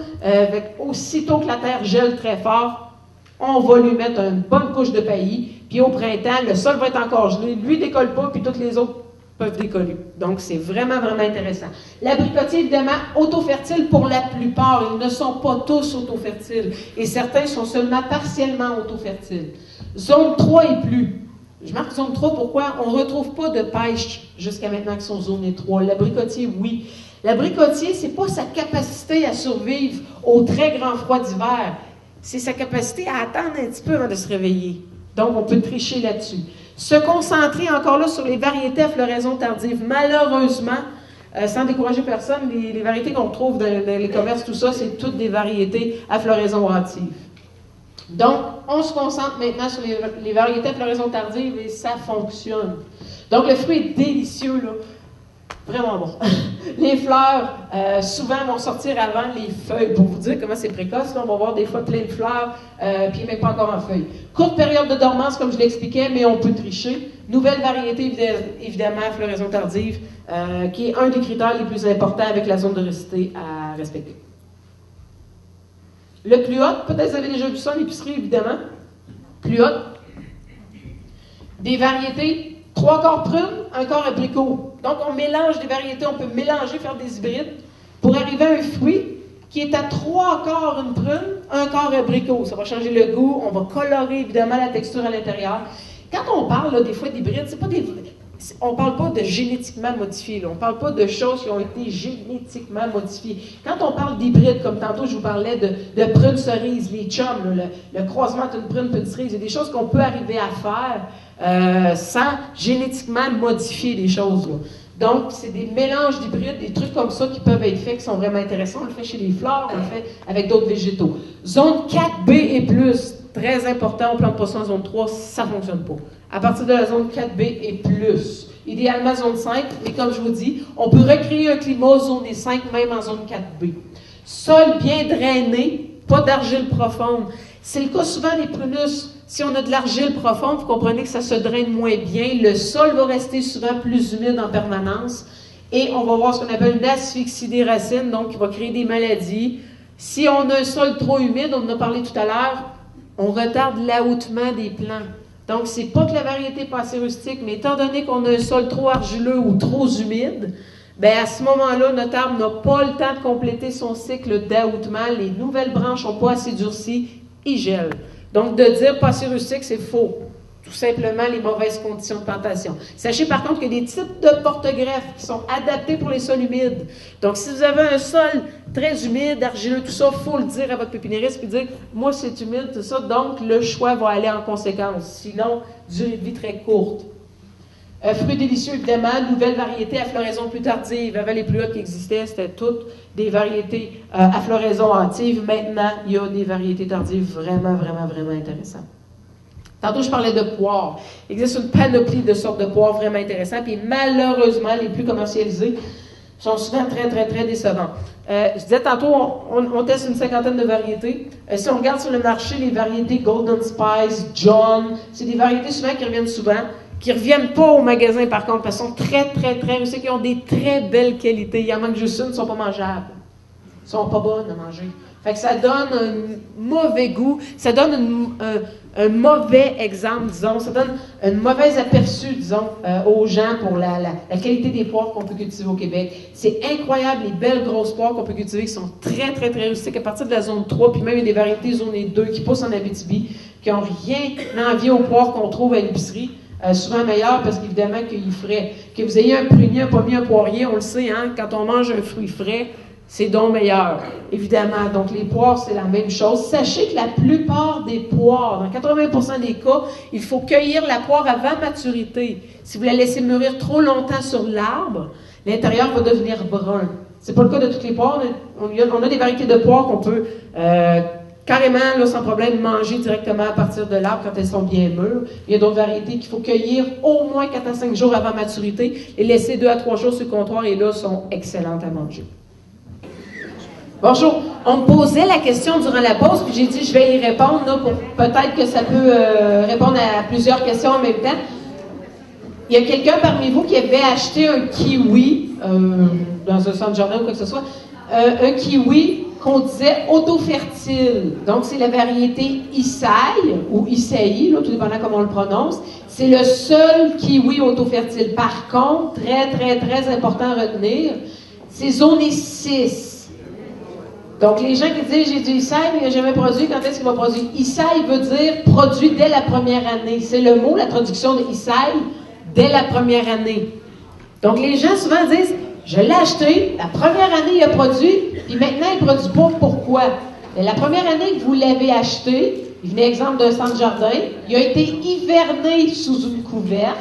aussitôt que la terre gèle très fort, on va lui mettre une bonne couche de paillis, puis au printemps, le sol va être encore gelé, lui ne décolle pas, puis toutes les autres peuvent décoller. Donc, c'est vraiment, vraiment intéressant. L'abricotier, évidemment, auto-fertile pour la plupart. Ils ne sont pas tous auto-fertiles. Et certains sont seulement partiellement auto-fertiles. Zone 3 et plus. Je marque zone 3, pourquoi? On ne retrouve pas de pêche jusqu'à maintenant qui sont zone 3. L'abricotier, oui. L'abricotier, ce n'est pas sa capacité à survivre au très grand froid d'hiver. C'est sa capacité à attendre un petit peu avant de se réveiller. Donc, on peut tricher là-dessus. Se concentrer encore là sur les variétés à floraison tardive. Malheureusement, sans décourager personne, les variétés qu'on trouve dans les commerces, tout ça, c'est toutes des variétés à floraison hâtive. Donc, on se concentre maintenant sur les variétés à floraison tardive et ça fonctionne. Donc, le fruit est délicieux, là. Vraiment bon. Les fleurs, souvent, vont sortir avant les feuilles. Pour vous dire comment c'est précoce, là, on va voir des fois plein de fleurs, puis même pas encore en feuilles. Courte période de dormance, comme je l'expliquais, mais on peut tricher. Nouvelle variété, évidemment, à floraison tardive, qui est un des critères les plus importants avec la zone de récité à respecter. Le plus haut, peut-être vous avez déjà vu ça en épicerie, évidemment. Plus haut. Des variétés, 3 quarts prunes, 1 quart abricot. Donc, on mélange des variétés, on peut mélanger, faire des hybrides, pour arriver à un fruit qui est à 3 quarts une prune, 1 quart abricot. Ça va changer le goût, on va colorer, évidemment, la texture à l'intérieur. Quand on parle, là, des fois, d'hybrides, c'est pas des... On ne parle pas de génétiquement modifié, là. On ne parle pas de choses qui ont été génétiquement modifiées. Quand on parle d'hybrides, comme tantôt je vous parlais de prunes cerises, les chums, là, le croisement entre une prune et une cerise, il y a des choses qu'on peut arriver à faire sans génétiquement modifier les choses, là. Donc, c'est des mélanges d'hybrides, des trucs comme ça qui peuvent être faits, qui sont vraiment intéressants. On le fait chez les fleurs, on le fait avec d'autres végétaux. Zone 4B et plus, très important, on ne plante pas ça en zone 3, ça ne fonctionne pas. À partir de la zone 4B et plus. Idéalement zone 5, mais comme je vous dis, on peut recréer un climat zone 5, même en zone 4B. Sol bien drainé, pas d'argile profonde. C'est le cas souvent des prunus. Si on a de l'argile profonde, vous comprenez que ça se draine moins bien. Le sol va rester souvent plus humide en permanence. Et on va voir ce qu'on appelle une asphyxie des racines, donc qui va créer des maladies. Si on a un sol trop humide, on en a parlé tout à l'heure, on retarde l'ahoutement des plants. Donc, c'est pas que la variété n'est pas assez rustique, mais étant donné qu'on a un sol trop argileux ou trop humide, bien, à ce moment-là, notre arbre n'a pas le temps de compléter son cycle d'ahoutement. Les nouvelles branches n'ont pas assez durci, il gèle. Donc, de dire pas assez rustique, c'est faux. Tout simplement les mauvaises conditions de plantation. Sachez par contre qu'il y a des types de porte-greffes qui sont adaptés pour les sols humides. Donc, si vous avez un sol très humide, argileux, tout ça, il faut le dire à votre pépiniériste puis dire « Moi, c'est humide, tout ça. » Donc, le choix va aller en conséquence. Sinon, durée de vie très courte. Fruits délicieux, évidemment, nouvelles variétés à floraison plus tardive. Avant, les plus hautes qui existaient, c'était toutes des variétés à floraison hâtive. Maintenant, il y a des variétés tardives vraiment, vraiment, vraiment intéressantes. Tantôt, je parlais de poires. Il existe une panoplie de sortes de poires vraiment intéressantes, puis malheureusement, les plus commercialisées sont souvent très, très, très décevantes. Je disais tantôt, on teste une cinquantaine de variétés. Si on regarde sur le marché, les variétés Golden Spice, John, c'est des variétés souvent qui reviennent souvent, qui ne reviennent pas au magasin par contre, parce qu'elles sont très, très, très réussies, qui ont des très belles qualités. Il y en manque juste une, elles ne sont pas mangeables. Elles ne sont pas bonnes à manger. Fait que ça donne un mauvais goût, ça donne un mauvais exemple, disons, ça donne un mauvais aperçu, disons, aux gens pour la qualité des poires qu'on peut cultiver au Québec. C'est incroyable, les belles grosses poires qu'on peut cultiver qui sont très, très, très rustiques à partir de la zone 3, puis même il y a des variétés zone 2 qui poussent en Abitibi, qui n'ont rien envie aux poires qu'on trouve à l'épicerie. Souvent meilleur parce qu'évidemment qu'il ferait, que vous ayez un prunier, un pommier, un poirier, on le sait, hein, quand on mange un fruit frais, c'est donc meilleur, évidemment. Donc, les poires, c'est la même chose. Sachez que la plupart des poires, dans 80% des cas, il faut cueillir la poire avant maturité. Si vous la laissez mûrir trop longtemps sur l'arbre, l'intérieur va devenir brun. C'est pas le cas de toutes les poires. On a des variétés de poires qu'on peut carrément, là, sans problème, manger directement à partir de l'arbre quand elles sont bien mûres. Il y a d'autres variétés qu'il faut cueillir au moins 4 à 5 jours avant maturité et laisser 2 à 3 jours sur le comptoir et là, sont excellentes à manger. Bonjour. On me posait la question durant la pause, puis j'ai dit je vais y répondre, là, pour peut-être que ça peut répondre à plusieurs questions en même temps. Il y a quelqu'un parmi vous qui avait acheté un kiwi, dans un centre jardin ou quoi que ce soit, un kiwi qu'on disait auto-fertile. Donc, c'est la variété Isaï, ou Isaï, là, tout dépendant comment on le prononce. C'est le seul kiwi auto-fertile. Par contre, très, très, très important à retenir, c'est zoné 6. Donc, les gens qui disent « j'ai du Isaï, mais il n'a jamais produit », quand est-ce qu'il va produire? Isaï veut dire « produit dès la première année ». C'est le mot, la traduction de Isaï, « dès la première année ». Donc, les gens souvent disent « je l'ai acheté, la première année il a produit, puis maintenant il ne produit pas, pourquoi? » Mais la première année que vous l'avez acheté, il venait exemple d'un centre jardin, il a été hiverné sous une couverte,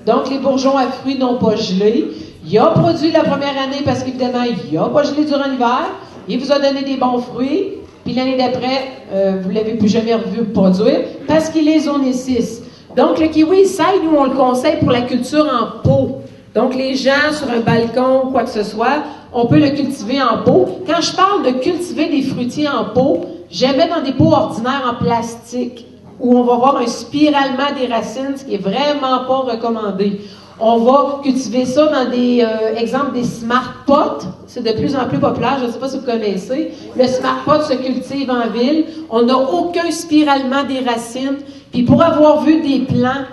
donc les bourgeons à fruits n'ont pas gelé. Il a produit la première année parce qu'évidemment, il n'a pas gelé durant l'hiver. Il vous a donné des bons fruits, puis l'année d'après, vous ne l'avez plus jamais revu produire parce qu'il est zoné 6. Donc, le kiwi Isaï, nous, on le conseille pour la culture en pot. Donc, les gens sur un balcon ou quoi que ce soit, on peut le cultiver en pot. Quand je parle de cultiver des fruitiers en pot, jamais dans des pots ordinaires en plastique où on va voir un spiralement des racines, ce qui est vraiment pas recommandé. On va cultiver ça dans des exemples des smart pots. C'est de plus en plus populaire. Je ne sais pas si vous connaissez. Le smart pot se cultive en ville. On n'a aucun spiralement des racines. Puis pour avoir vu des plants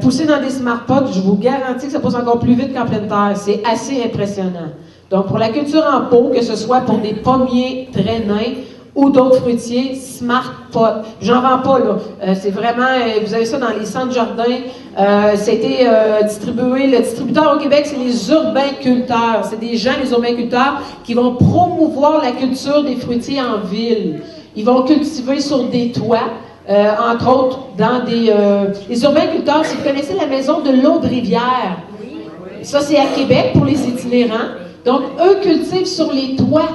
pousser dans des smart pots, je vous garantis que ça pousse encore plus vite qu'en pleine terre. C'est assez impressionnant. Donc pour la culture en pot, que ce soit pour des pommiers très nains ou d'autres fruitiers, smart pot. J'en vends pas, là. C'est vraiment, vous avez ça dans les centres jardins. C'était distribué, le distributeur au Québec, c'est les urbainculteurs. C'est des gens, les urbainculteurs, qui vont promouvoir la culture des fruitiers en ville. Ils vont cultiver sur des toits, entre autres, dans des... les urbainculteurs, si vous connaissez la maison de l'Aude-Rivière, ça c'est à Québec pour les itinérants. Donc, eux cultivent sur les toits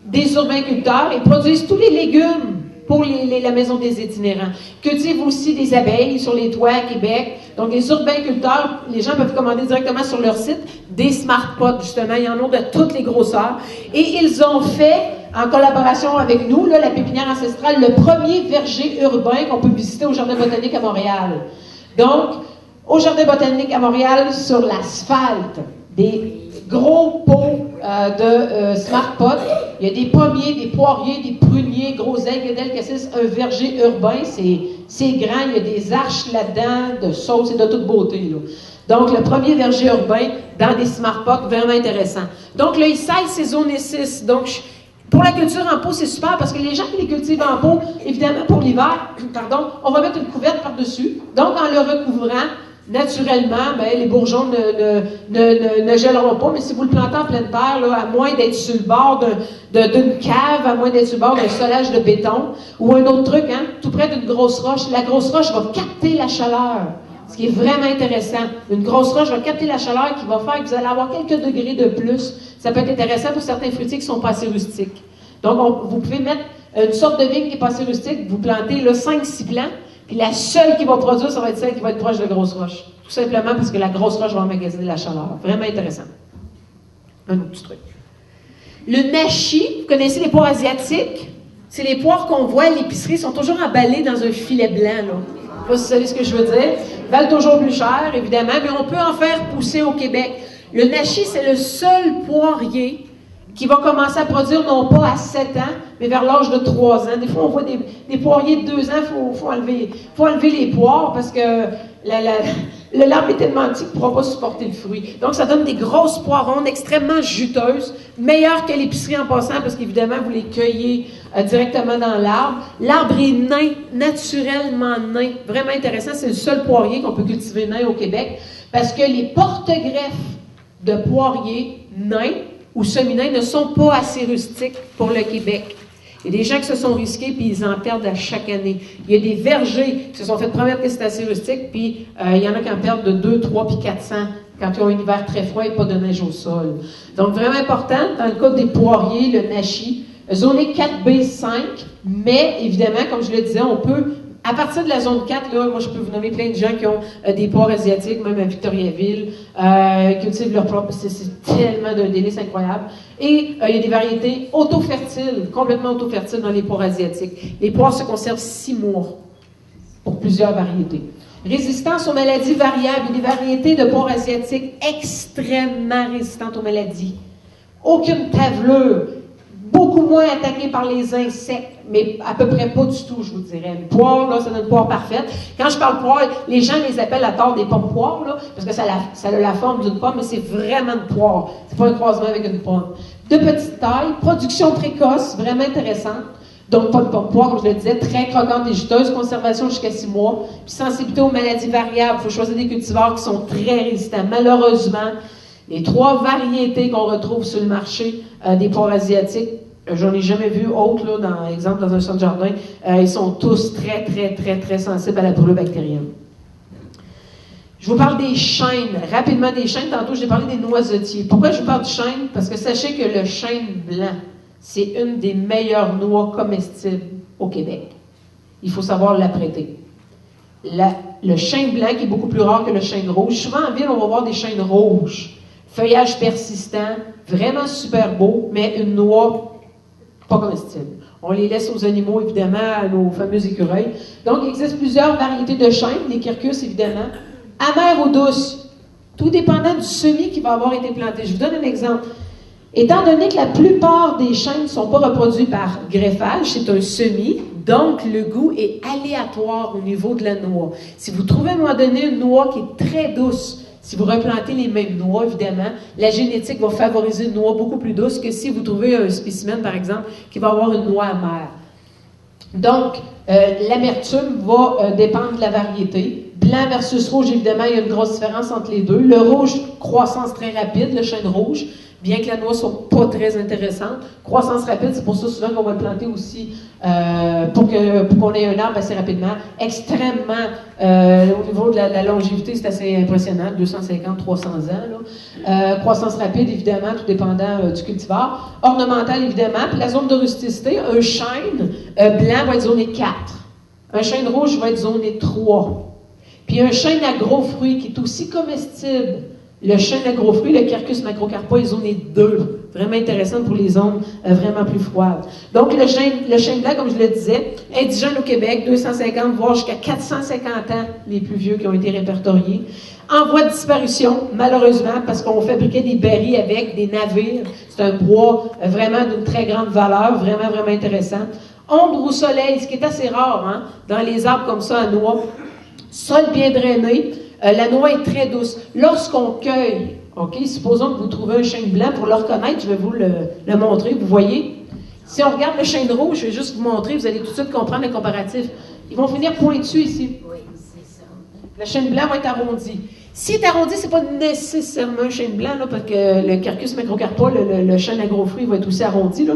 des urbainculteurs et produisent tous les légumes pour la maison des itinérants. Cultivent aussi des abeilles sur les toits à Québec. Donc, les urbainculteurs, les gens peuvent commander directement sur leur site des smart pots, justement. Il y en a de toutes les grosseurs. Et ils ont fait, en collaboration avec nous, là, la pépinière ancestrale, le premier verger urbain qu'on peut visiter au Jardin botanique à Montréal. Donc, au Jardin botanique à Montréal, sur l'asphalte, des gros pots de Smart Pot. Il y a des pommiers, des poiriers, des pruniers, groseilles, guedelles, cassis, un verger urbain. C'est grand, il y a des arches là-dedans, de sauces et de toute beauté. Là. Donc, le premier verger urbain dans des Smart Pot, vraiment intéressant. Donc, là, il saille ses zones 6. Donc, pour la culture en pot, c'est super parce que les gens qui les cultivent en pot, évidemment, pour l'hiver, pardon, on va mettre une couverte par-dessus. Donc, en le recouvrant, naturellement, ben, les bourgeons ne gèleront pas, mais si vous le plantez en pleine terre, là, à moins d'être sur le bord d'une cave, à moins d'être sur le bord d'un solage de béton, ou un autre truc, hein, tout près d'une grosse roche, la grosse roche va capter la chaleur. Ce qui est vraiment intéressant. Une grosse roche va capter la chaleur qui va faire que vous allez avoir quelques degrés de plus. Ça peut être intéressant pour certains fruitiers qui ne sont pas assez rustiques. Donc, vous pouvez mettre une sorte de vigne qui n'est pas assez rustique, vous plantez là 5-6 plants, puis la seule qui va produire, ça va être celle qui va être proche de la grosse roche. Tout simplement parce que la grosse roche va emmagasiner la chaleur. Vraiment intéressant. Un autre petit truc. Le nashi, vous connaissez les poires asiatiques? C'est les poires qu'on voit à l'épicerie, sont toujours emballées dans un filet blanc, là. Je ne sais pas si vous savez ce que je veux dire. Ils valent toujours plus cher, évidemment, mais on peut en faire pousser au Québec. Le nashi, c'est le seul poirier qui va commencer à produire non pas à 7 ans, mais vers l'âge de 3 ans. Des fois, on voit des poiriers de 2 ans, il faut enlever les poires parce que l'arbre est tellement petit qu'il ne pourra pas supporter le fruit. Donc, ça donne des grosses poires rondes, extrêmement juteuses, meilleures que l'épicerie en passant parce qu'évidemment, vous les cueillez directement dans l'arbre. L'arbre est nain, naturellement nain. Vraiment intéressant, c'est le seul poirier qu'on peut cultiver nain au Québec parce que les porte-greffes de poiriers nains ou semi-nains ne sont pas assez rustiques pour le Québec. Il y a des gens qui se sont risqués puis ils en perdent à chaque année. Il y a des vergers qui se sont fait promettre que c'est assez rustique puis il y en a qui en perdent de 2, 3 puis 400 quand ils ont un hiver très froid et pas de neige au sol. Donc, vraiment important, dans le cas des poiriers, le nashi, zoné 4B5, mais évidemment, comme je le disais, on peut, à partir de la zone 4, là, moi je peux vous nommer plein de gens qui ont des poires asiatiques, même à Victoriaville, cultivent leur propre, c'est tellement d'un délice incroyable. Et il y a des variétés auto-fertiles, complètement auto-fertiles dans les poires asiatiques. Les poires se conservent 6 mois pour plusieurs variétés. Résistance aux maladies variables. Il y a des variétés de poires asiatiques extrêmement résistantes aux maladies. Aucune tavelure. Beaucoup moins attaquées par les insectes, mais à peu près pas du tout, je vous dirais. Une poire, là, c'est une poire parfaite. Quand je parle poire, les gens les appellent à tort des pommes poires, là, parce que ça a la forme d'une pomme, mais c'est vraiment une poire. C'est pas un croisement avec une pomme. De petite taille, production précoce, vraiment intéressante. Donc, pas de pomme poire, comme je le disais, très croquante et juteuse, conservation jusqu'à 6 mois, puis sensibilité aux maladies variables. Il faut choisir des cultivars qui sont très résistants. Malheureusement, les 3 variétés qu'on retrouve sur le marché des poires asiatiques, j'en ai jamais vu autre, là, dans un centre jardin, ils sont tous très, très, très, très sensibles à la brûlure bactérienne. Je vous parle des chênes, rapidement des chênes. Tantôt, j'ai parlé des noisetiers. Pourquoi je vous parle du chêne? Parce que sachez que le chêne blanc, c'est une des meilleures noix comestibles au Québec. Il faut savoir l'apprêter. Le chêne blanc, qui est beaucoup plus rare que le chêne rouge. Souvent, en ville, on va voir des chênes rouges. Feuillage persistant, vraiment super beau, mais une noix pas comestible. On les laisse aux animaux, évidemment, à nos fameux écureuils. Donc, il existe plusieurs variétés de chênes, les quercus, évidemment. Amères ou douces, tout dépendant du semis qui va avoir été planté. Je vous donne un exemple. Étant donné que la plupart des chênes ne sont pas reproduits par greffage, c'est un semis, donc le goût est aléatoire au niveau de la noix. Si vous trouvez à un moment donné une noix qui est très douce, si vous replantez les mêmes noix, évidemment, la génétique va favoriser une noix beaucoup plus douce que si vous trouvez un spécimen, par exemple, qui va avoir une noix amère. Donc, l'amertume va dépendre de la variété. Blanc versus rouge, évidemment, il y a une grosse différence entre les deux. Le rouge, croissance très rapide, le chêne rouge, bien que la noix ne soit pas très intéressante. Croissance rapide, c'est pour ça souvent qu'on va le planter aussi pour qu'on ait un arbre assez rapidement. Extrêmement, au niveau de la longévité, c'est assez impressionnant, 250, 300 ans. Là. Croissance rapide, évidemment, tout dépendant du cultivar. Ornemental, évidemment. Puis la zone de rusticité, un chêne blanc va être zoné 4. Un chêne rouge va être zoné 3. Puis un chêne à gros fruits qui est aussi comestible. Le chêne à gros fruits, le Quercus macrocarpa, est zoné 2. vraiment intéressante pour les zones vraiment plus froides. Donc, le chêne blanc, comme je le disais, indigène au Québec, 250, voire jusqu'à 450 ans, les plus vieux qui ont été répertoriés. En voie de disparition, malheureusement, parce qu'on fabriquait des barils avec des navires. C'est un bois vraiment d'une très grande valeur, vraiment, vraiment intéressant. Ombre au soleil, ce qui est assez rare, hein, dans les arbres comme ça à noix. Sol bien drainé. La noix est très douce. Lorsqu'on cueille, OK, supposons que vous trouvez un chêne blanc, pour le reconnaître, je vais vous le montrer, vous voyez. Si on regarde le chêne rouge, je vais juste vous montrer, vous allez tout de suite comprendre le comparatif. Ils vont finir pointus ici. Oui, c'est ça. Le chêne blanc va être arrondi. S'il est arrondi, c'est pas nécessairement un chêne blanc, là, parce que le Quercus macrocarpa, le chêne à gros fruits, va être aussi arrondi, là.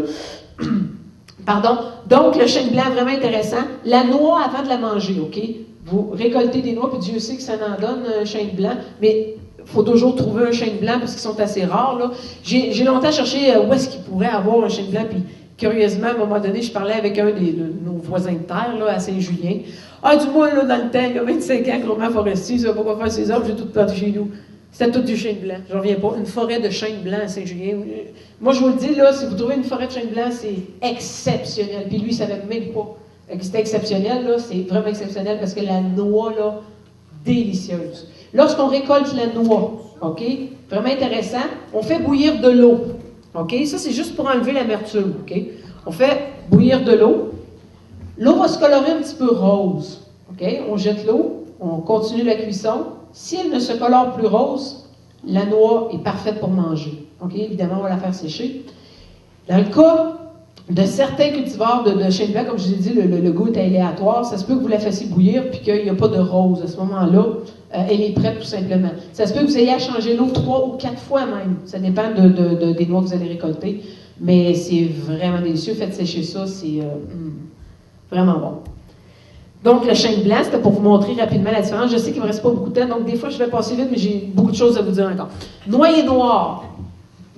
Pardon. Donc, le chêne blanc, vraiment intéressant. La noix avant de la manger, OK? Vous récoltez des noix, puis Dieu sait que ça en donne un chêne blanc, mais il faut toujours trouver un chêne blanc parce qu'ils sont assez rares, là. J'ai longtemps cherché où est-ce qu'il pourrait avoir un chêne blanc, puis curieusement, à un moment donné, je parlais avec un de nos voisins de terre, là, à Saint-Julien. Ah, du moins, là, dans le temps, il y a 25 ans, Gros-Mont Forestier, ça va pas quoi faire ses arbres, j'ai tout perdu chez nous. C'était tout du chêne blanc. Je reviens pas. Une forêt de chêne blanc à Saint-Julien. Moi, je vous le dis, là, si vous trouvez une forêt de chêne blanc, c'est exceptionnel. Puis lui, il savait même pas que c'était exceptionnel, là. C'est vraiment exceptionnel parce que la noix, là, délicieuse. Lorsqu'on récolte la noix, OK, vraiment intéressant, on fait bouillir de l'eau. OK? Ça, c'est juste pour enlever l'amertume. OK? On fait bouillir de l'eau. L'eau va se colorer un petit peu rose. OK? On jette l'eau, on continue la cuisson. Si elle ne se colore plus rose, la noix est parfaite pour manger. OK? Évidemment, on va la faire sécher. Dans le cas de certains cultivars de chêne blanc, comme je vous ai dit, le goût est aléatoire. Ça se peut que vous la fassiez bouillir puis qu'il n'y a pas de rose à ce moment-là. Elle est prête tout simplement. Ça se peut que vous ayez à changer l'eau 3 ou 4 fois même. Ça dépend des noix que vous allez récolter. Mais c'est vraiment délicieux. Faites sécher ça, c'est vraiment bon. Donc, le chêne blanc, c'était pour vous montrer rapidement la différence. Je sais qu'il ne me reste pas beaucoup de temps, donc des fois, je vais passer vite, mais j'ai beaucoup de choses à vous dire encore. Noyer noir.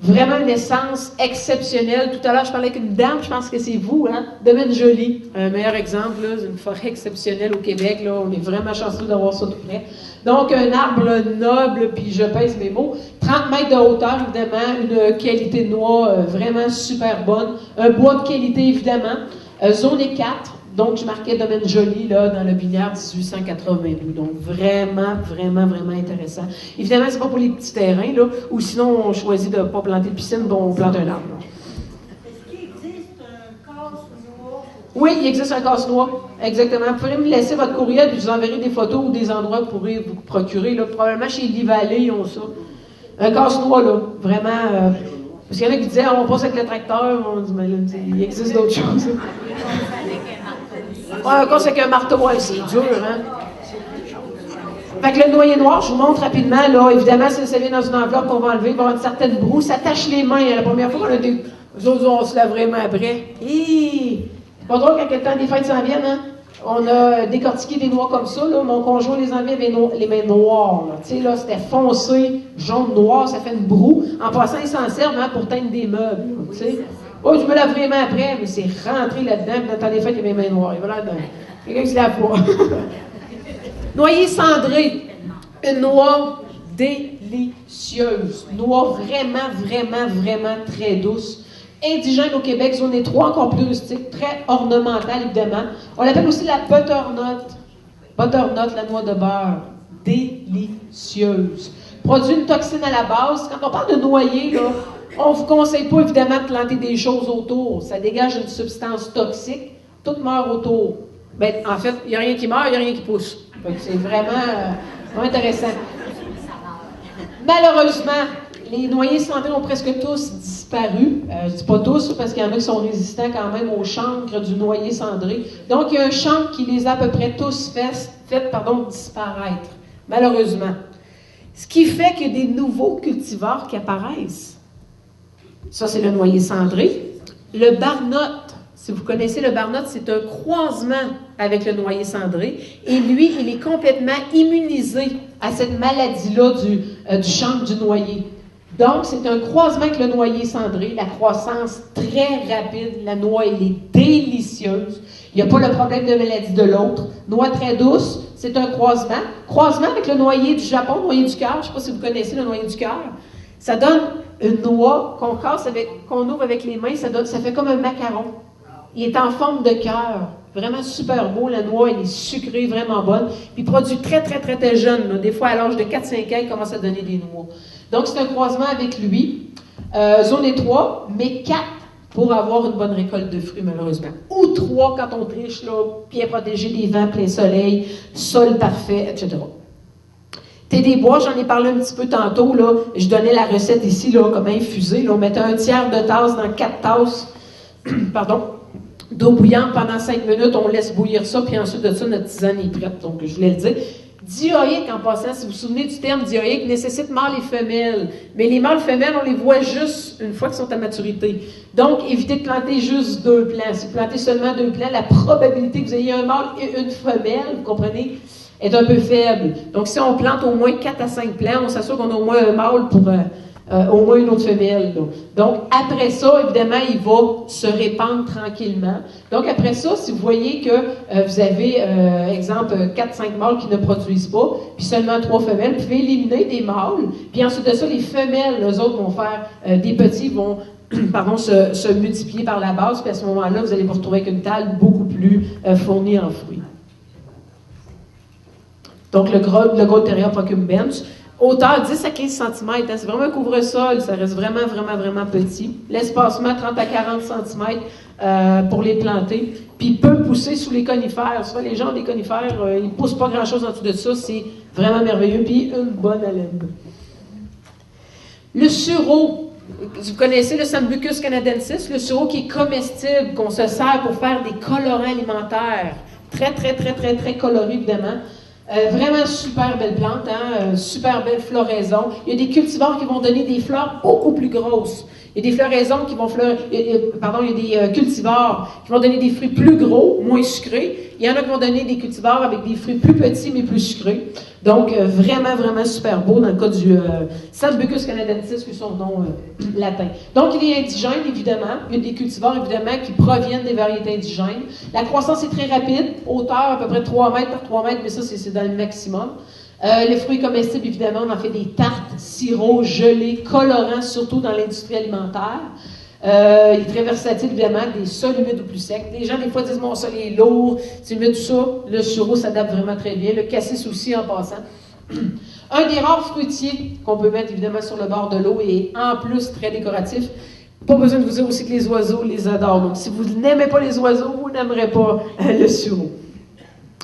Vraiment une essence exceptionnelle. Tout à l'heure, je parlais avec une dame, je pense que c'est vous, hein? Domaine Joli. Un meilleur exemple, là, une forêt exceptionnelle au Québec. Là, on est vraiment chanceux d'avoir ça tout près. Donc, un arbre noble, puis je pèse mes mots. 30 mètres de hauteur, évidemment. Une qualité de noix vraiment super bonne. Un bois de qualité, évidemment. Zone 4. Donc, je marquais Domaine Joli, là, dans le Binière 1882. Donc, vraiment, vraiment, vraiment intéressant. Évidemment, c'est pas pour les petits terrains, là, ou sinon, on choisit de ne pas planter de piscine, donc on plante un arbre. Là. Est-ce qu'il existe un casse-noix? Oui, il existe un casse-noix. Exactement. Vous pourrez me laisser votre courriel, puis je vous enverrai des photos ou des endroits que vous pourrez vous procurer. Là. Probablement chez Lee-Valley, ils ont ça. Un casse-noix, là. Vraiment. Parce qu'il y en a qui disaient, on passe avec le tracteur. On dit, mais là, il existe d'autres choses. Un casse avec un marteau, ouais, c'est dur, hein? Fait que le noyer noir, je vous montre rapidement, là. Évidemment, si ça vient dans une enveloppe qu'on va enlever, il va y avoir une certaine broue. Ça tache les mains. La première fois qu'on a été. Nous autres, on se lave vraiment après. Pas drôle quand le temps des fêtes s'en viennent, hein? On a décortiqué des noix comme ça, là. Mon conjoint les enlevait avec les mains noires, là. Tu sais, là, c'était foncé, jaune, noir, ça fait une broue. En passant, ils s'en servent, hein, pour teindre des meubles, tu sais. Oh, je me lave les mains après, mais c'est rentré là-dedans, puis dans le temps des fêtes, il y avait mes mains noires. Et voilà, quelqu'un qui se lave pas. Noyer cendré. Une noix délicieuse. Noix vraiment, vraiment, vraiment très douce. Indigène au Québec, zone 3, encore plus rustique, très ornementale, évidemment. On l'appelle aussi la butternut. Butternut, la noix de beurre. Délicieuse. Produit une toxine à la base. Quand on parle de noyer, là, on ne vous conseille pas, évidemment, de planter des choses autour. Ça dégage une substance toxique. Tout meurt autour. Ben, en fait, il n'y a rien qui meurt, il n'y a rien qui pousse. C'est vraiment intéressant. Malheureusement, les noyers cendrés ont presque tous disparu. Je ne dis pas tous, parce qu'il y en a qui sont résistants quand même au chancre du noyer cendré. Donc, il y a un chancre qui les a à peu près tous fait disparaître, malheureusement. Ce qui fait qu'il y a des nouveaux cultivars qui apparaissent. Ça, c'est le noyer cendré. Le barnotte, si vous connaissez le barnotte, c'est un croisement avec le noyer cendré. Et lui, il est complètement immunisé à cette maladie-là du chancre du noyer. Donc, c'est un croisement avec le noyer cendré. La croissance très rapide. La noix, elle est délicieuse. Il n'y a pas le problème de maladie de l'autre. Noix très douce, c'est un croisement. Croisement avec le noyer du Japon, noyer du cœur. Je ne sais pas si vous connaissez le noyer du cœur. Ça donne une noix qu'on casse qu'on ouvre avec les mains, ça fait comme un macaron. Il est en forme de cœur. Vraiment super beau. La noix, elle est sucrée, vraiment bonne. Puis il produit très, très, très, très jeune. Là. Des fois, à l'âge de 4-5 ans, il commence à donner des noix. Donc, c'est un croisement avec lui. Zone 3, mais 4 pour avoir une bonne récolte de fruits, malheureusement. Ou 3 quand on triche, là, bien protégé des vents, plein soleil, sol parfait, etc. Thé des bois, j'en ai parlé un petit peu tantôt. Là. Je donnais la recette ici, là, comment infuser. Là. On mettait un tiers de tasse dans 4 tasses. Pardon. D'eau bouillante pendant 5 minutes, on laisse bouillir ça, puis ensuite de ça, notre tisane est prête. Donc, je voulais le dire. Dioïque, en passant, si vous vous souvenez du terme dioïque, nécessite mâles et femelles. Mais les mâles femelles, on les voit juste une fois qu'ils sont à maturité. Donc, évitez de planter juste 2 plants. Si vous plantez seulement 2 plants, la probabilité que vous ayez un mâle et une femelle, vous comprenez, est un peu faible. Donc, si on plante au moins 4 à 5 plants, on s'assure qu'on a au moins un mâle pour au moins une autre femelle. Là. Donc, après ça, évidemment, il va se répandre tranquillement. Donc, après ça, si vous voyez que vous avez, exemple, 4-5 mâles qui ne produisent pas, puis seulement 3 femelles, vous pouvez éliminer des mâles. Puis ensuite de ça, les femelles, eux autres, vont faire des petits, vont se multiplier par la base, puis à ce moment-là, vous allez vous retrouver avec une table beaucoup plus fournie en fruits. Donc, le Growth Terrier Procumbens, hauteur 10 à 15 cm, hein, c'est vraiment un couvre-sol, ça reste vraiment, vraiment, vraiment petit. L'espacement 30 à 40 cm pour les planter. Puis il peut pousser sous les conifères. Souvent, les gens ont des conifères, ils ne poussent pas grand-chose en dessous de ça, c'est vraiment merveilleux. Puis une bonne haleine. Le sureau, vous connaissez le Sambucus canadensis, le sureau qui est comestible, qu'on se sert pour faire des colorants alimentaires. Très, très, très, très, très coloré, évidemment. Vraiment super belle plante, hein? Super belle floraison. Il y a des cultivars qui vont donner des fleurs beaucoup plus grosses. Il y a des floraisons qui vont il y a des cultivars qui vont donner des fruits plus gros, moins sucrés. Il y en a qui vont donner des cultivars avec des fruits plus petits mais plus sucrés. Donc, vraiment, vraiment super beau dans le cas du Sambucus canadensis, qui est son nom latin. Donc, il est indigène, évidemment. Il y a des cultivars, évidemment, qui proviennent des variétés indigènes. La croissance est très rapide, hauteur à peu près 3 mètres par 3 mètres, mais ça, c'est dans le maximum. Les fruits comestibles, évidemment, on en fait des tartes, sirops, gelés, colorants, surtout dans l'industrie alimentaire. Il est très versatile, évidemment, des sols humides ou plus secs. Les gens, des fois, disent « mon sol est lourd, c'est humide, tout ça ». Le sureau s'adapte vraiment très bien. Le cassis aussi, en passant. Un des rares fruitiers qu'on peut mettre, évidemment, sur le bord de l'eau et en plus très décoratif. Pas besoin de vous dire aussi que les oiseaux les adorent. Donc, si vous n'aimez pas les oiseaux, vous n'aimerez pas le sureau.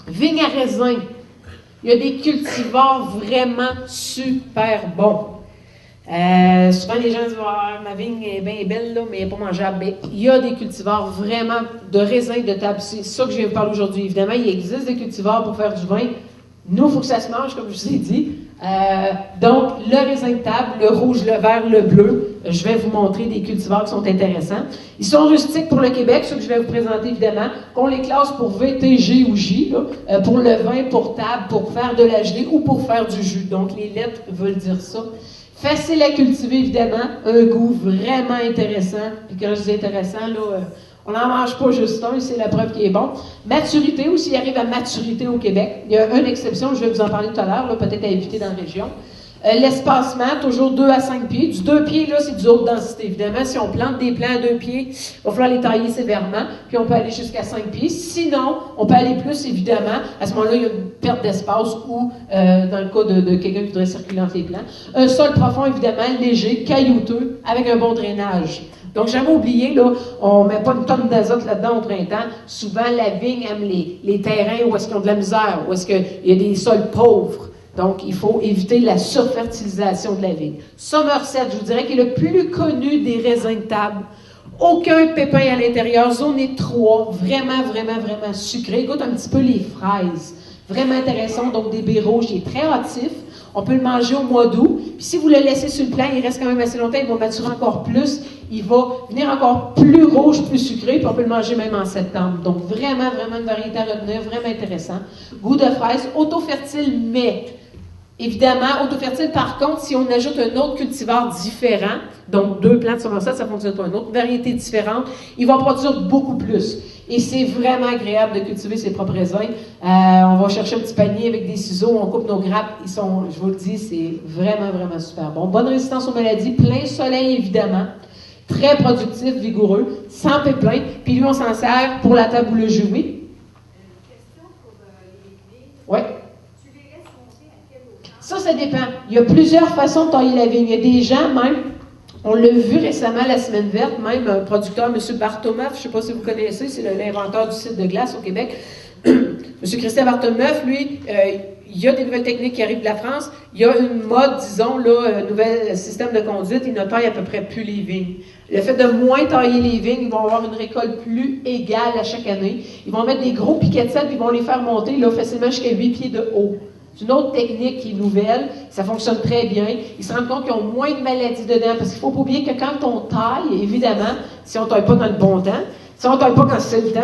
Vigne à raisin. Il y a des cultivars vraiment super bons. Souvent, les gens disent « ma vigne est bien belle, là, mais elle n'est pas mangeable. » Mais il y a des cultivars vraiment de raisins de table. C'est ça que je viens de parler aujourd'hui. Évidemment, il existe des cultivars pour faire du vin. Nous, il faut que ça se mange, comme je vous ai dit. Donc, le raisin de table, le rouge, le vert, le bleu, je vais vous montrer des cultivars qui sont intéressants. Ils sont rustiques pour le Québec, ceux que je vais vous présenter évidemment, qu'on les classe pour V, T, G ou J, là, pour le vin, pour table, pour faire de la gelée ou pour faire du jus. Donc, les lettres veulent dire ça. Facile à cultiver, évidemment, un goût vraiment intéressant. Puis quand je dis intéressant, là, on n'en mange pas juste un, c'est la preuve qu'il est bon. Maturité aussi, il arrive à maturité au Québec. Il y a une exception, je vais vous en parler tout à l'heure, peut-être à éviter dans la région. L'espacement, toujours 2 à 5 pieds. Du 2 pieds, là, c'est du haute densité. Évidemment, si on plante des plants à 2 pieds, il va falloir les tailler sévèrement, puis on peut aller jusqu'à 5 pieds. Sinon, on peut aller plus, évidemment. À ce moment-là, il y a une perte d'espace ou, dans le cas de quelqu'un qui voudrait circuler entre les plants. Un sol profond, évidemment, léger, caillouteux, avec un bon drainage. Donc, jamais oublier, là, on ne met pas une tonne d'azote là-dedans au printemps. Souvent, la vigne aime les terrains où est-ce qu'ils ont de la misère, où est-ce qu'il y a des sols pauvres. Donc, il faut éviter la surfertilisation de la vigne. Somerset, je vous dirais, qui est le plus connu des raisins de table. Aucun pépin à l'intérieur, zone 3, vraiment, vraiment, vraiment sucré. Écoute un petit peu les fraises. Vraiment intéressant, donc des baies rouges, il est très hâtif. On peut le manger au mois d'août. Puis si vous le laissez sur le plant, il reste quand même assez longtemps, il va maturer encore plus. Il va venir encore plus rouge, plus sucré, puis on peut le manger même en septembre. Donc vraiment, vraiment une variété à retenir, vraiment intéressant. Goût de fraise, auto-fertile, mais évidemment, auto-fertile, par contre, si on ajoute un autre cultivar différent, donc 2 plants de Somerset, ça ne fonctionne pas, une autre variété différente, il va produire beaucoup plus. Et c'est vraiment agréable de cultiver ses propres raisins. On va chercher un petit panier avec des ciseaux, on coupe nos grappes. Ils sont, je vous le dis, c'est vraiment, vraiment super bon. Bonne résistance aux maladies, plein soleil évidemment. Très productif, vigoureux, sans pépins. Puis lui, on s'en sert pour la table ou le jus. Oui? Question pour les vignes. Oui. Tu les laisses monter à quelle hauteur? Ça dépend. Il y a plusieurs façons de tailler la vigne. Il y a des gens, même, on l'a vu récemment la Semaine verte, même un producteur, M. Bartomeuf, je ne sais pas si vous connaissez, c'est l'inventeur du site de glace au Québec. M. Christian Bartomeuf, lui, il y a des nouvelles techniques qui arrivent de la France. Il y a une mode, disons, là, un nouvel système de conduite. Il ne taille à peu près plus les vignes. Le fait de moins tailler les vignes, ils vont avoir une récolte plus égale à chaque année. Ils vont mettre des gros piquets de sel, puis ils vont les faire monter là, facilement jusqu'à 8 pieds de haut. C'est une autre technique qui est nouvelle, ça fonctionne très bien. Ils se rendent compte qu'ils ont moins de maladies dedans, parce qu'il ne faut pas oublier que quand on taille, évidemment, si on ne taille pas dans le bon temps, si on ne taille pas quand c'est le temps,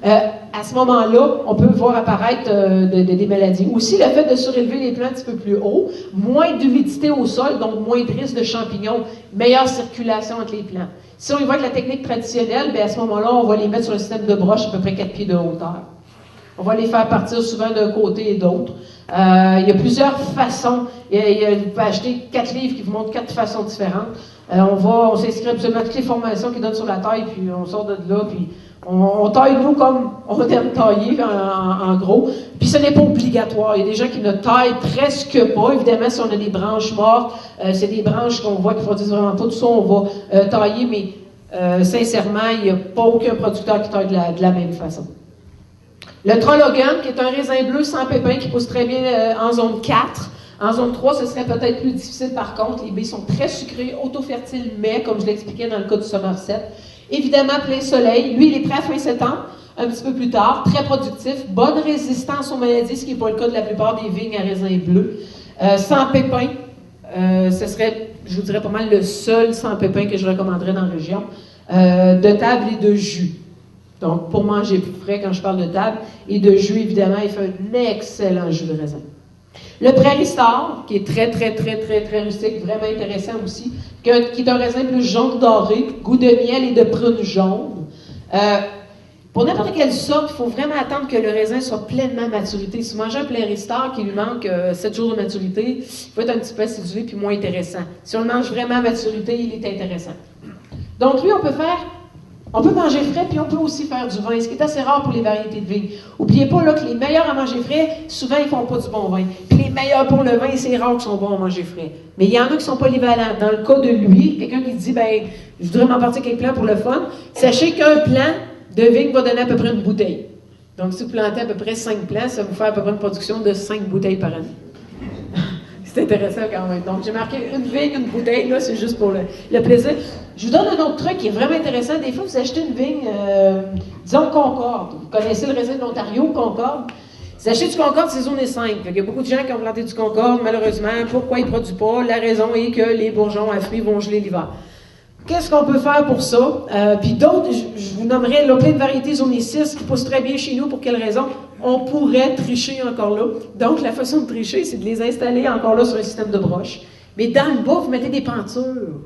à ce moment-là, on peut voir apparaître des maladies. Aussi, le fait de surélever les plants un petit peu plus haut, moins d'humidité au sol, donc moins de risque de champignons, meilleure circulation entre les plants. Si on y va avec la technique traditionnelle, bien à ce moment-là, on va les mettre sur un système de broche à peu près 4 pieds de hauteur. On va les faire partir souvent d'un côté et d'autre. Il y a plusieurs façons. Vous pouvez acheter 4 livres qui vous montrent 4 façons différentes. On s'inscrit absolument à toutes les formations qui donnent sur la taille, puis on sort de là, puis on taille nous comme on aime tailler, en gros. Puis ce n'est pas obligatoire. Il y a des gens qui ne taillent presque pas. Évidemment, si on a des branches mortes, c'est des branches qu'on voit qui ne produisent vraiment pas. Tout ça, on va tailler, mais sincèrement, il n'y a pas aucun producteur qui taille de la même façon. Le Trologan, qui est un raisin bleu sans pépins, qui pousse très bien en zone 4. En zone 3, ce serait peut-être plus difficile par contre. Les baies sont très sucrées, auto-fertiles, mais, comme je l'expliquais dans le cas du Somerset. Évidemment, plein soleil. Lui, il est prêt à fin septembre, un petit peu plus tard. Très productif. Bonne résistance aux maladies, ce qui n'est pas le cas de la plupart des vignes à raisin bleu. Sans pépins, ce serait, je vous dirais, pas mal le seul sans pépins que je recommanderais dans la région. De table et de jus. Donc, pour manger plus frais, quand je parle de table, et de jus, évidemment, il fait un excellent jus de raisin. Le Prairie Star, qui est très, très, très, très, très rustique, vraiment intéressant aussi, qui est un raisin plus jaune doré, goût de miel et de prune jaune. Pour n'importe quelle sorte, il faut vraiment attendre que le raisin soit pleinement à maturité. Si vous mangez un Prairie Star qui lui manque 7 jours de maturité, il peut être un petit peu acidulé puis moins intéressant. Si on le mange vraiment à maturité, il est intéressant. Donc, lui, on peut manger frais, puis on peut aussi faire du vin, ce qui est assez rare pour les variétés de vignes. N'oubliez pas là, que les meilleurs à manger frais, souvent, ils ne font pas du bon vin. Puis les meilleurs pour le vin, c'est rare qu'ils sont bons à manger frais. Mais il y en a qui ne sont polyvalents. Dans le cas de lui, quelqu'un qui dit, je voudrais m'emporter quelques plants pour le fun, sachez qu'un plant de vigne va donner à peu près une bouteille. Donc, si vous plantez à peu près 5 plants, ça va vous faire à peu près une production de 5 bouteilles par année. C'est intéressant quand même. Donc, j'ai marqué une vigne, une bouteille, là, c'est juste pour le plaisir. Je vous donne un autre truc qui est vraiment intéressant. Des fois, vous achetez une vigne, disons Concorde. Vous connaissez le raisin de l'Ontario, Concorde? Vous achetez du Concorde, c'est zone 5. Il y a beaucoup de gens qui ont planté du Concorde, malheureusement. Pourquoi ils ne produisent pas? La raison est que les bourgeons à fruits vont geler l'hiver. Qu'est-ce qu'on peut faire pour ça? Puis d'autres, je vous nommerai là, plein de variétés zone 6 qui poussent très bien chez nous. Pour quelle raison? On pourrait tricher encore là. Donc, la façon de tricher, c'est de les installer encore là sur un système de broche. Mais dans le bas, vous mettez des pentures.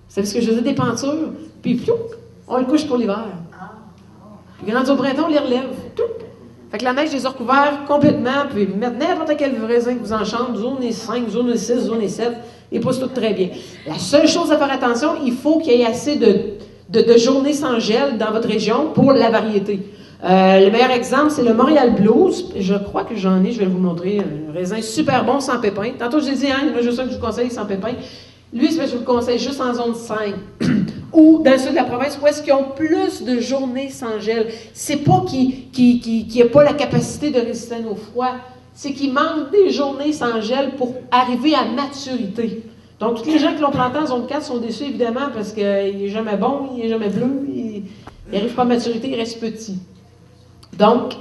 Vous savez ce que je veux dire? Des pentures. Puis, pfiou, on le couche pour l'hiver. Puis, quand au printemps, on les relève. Tout. Fait que la neige les a recouverts complètement. Puis, mettre n'importe quel raisin que vous enchante, zone 5, zone 6, zone 7, ils poussent tout très bien. La seule chose à faire attention, il faut qu'il y ait assez de journées sans gel dans votre région pour la variété. Le meilleur exemple, c'est le Montréal Blues. Je crois que j'en ai, je vais vous montrer. Un raisin super bon, sans pépins. Tantôt, je l'ai dit, il y en a juste un que je vous conseille sans pépins. Lui, je vous le conseille juste en zone 5. Ou dans le sud de la province, où est-ce qu'ils ont plus de journées sans gel. C'est pas qu'il n'y a pas la capacité de résister au froid. C'est qu'il manque des journées sans gel pour arriver à maturité. Donc, tous les gens qui l'ont planté en zone 4 sont déçus, évidemment, parce qu'il n'est jamais bon, il n'est jamais bleu, il n'arrive pas à maturité, il reste petit. Donc,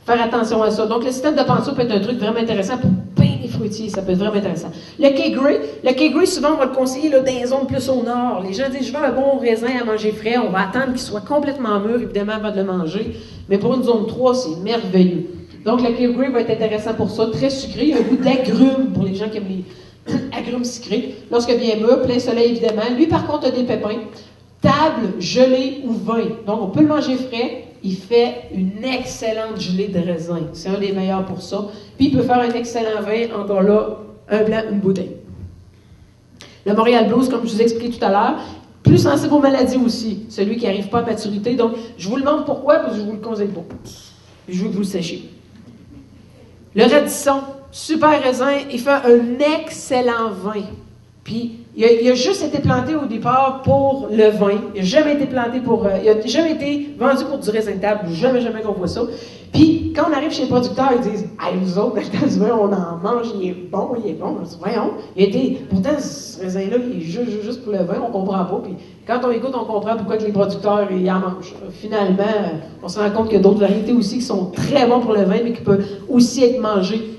faire attention à ça. Donc, le système de penture peut être un truc vraiment intéressant pour plein les fruitiers. Ça peut être vraiment intéressant. Le K-Gray, souvent, on va le conseiller là, dans les zones plus au nord. Les gens disent, je veux un bon raisin à manger frais. On va attendre qu'il soit complètement mûr, évidemment, avant de le manger. Mais pour une zone 3, c'est merveilleux. Donc, le K-Gray va être intéressant pour ça. Très sucré. Un goût d'agrumes pour les gens qui aiment les agrumes sucrés. Lorsque bien mûr, plein soleil, évidemment. Lui, par contre, a des pépins. table, gelée ou vin. Donc, on peut le manger frais. Il fait une excellente gelée de raisin. C'est un des meilleurs pour ça. Puis, il peut faire un excellent vin, encore là, un blanc, une bouteille. Le Montréal Blues, comme je vous ai expliqué tout à l'heure, plus sensible aux maladies aussi. Celui qui n'arrive pas à maturité. Donc, je vous le montre pourquoi, parce que je ne vous le conseille pas. Puis, je veux que vous le sachiez. Le Radisson, super raisin, il fait un excellent vin. Puis, il a juste été planté au départ pour le vin. Il n'a jamais été planté pour... il n'a jamais été vendu pour du raisin de table. Jamais qu'on voit ça. Puis, quand on arrive chez les producteurs, ils disent « Hey, nous autres, dans le temps du vin, on en mange, il est bon. » On dit « Voyons. » Pourtant, ce raisin-là, il est juste pour le vin, on ne comprend pas. Puis, quand on écoute, on comprend pourquoi que les producteurs, ils en mangent. Finalement, on se rend compte qu'il y a d'autres variétés aussi qui sont très bons pour le vin, mais qui peuvent aussi être mangés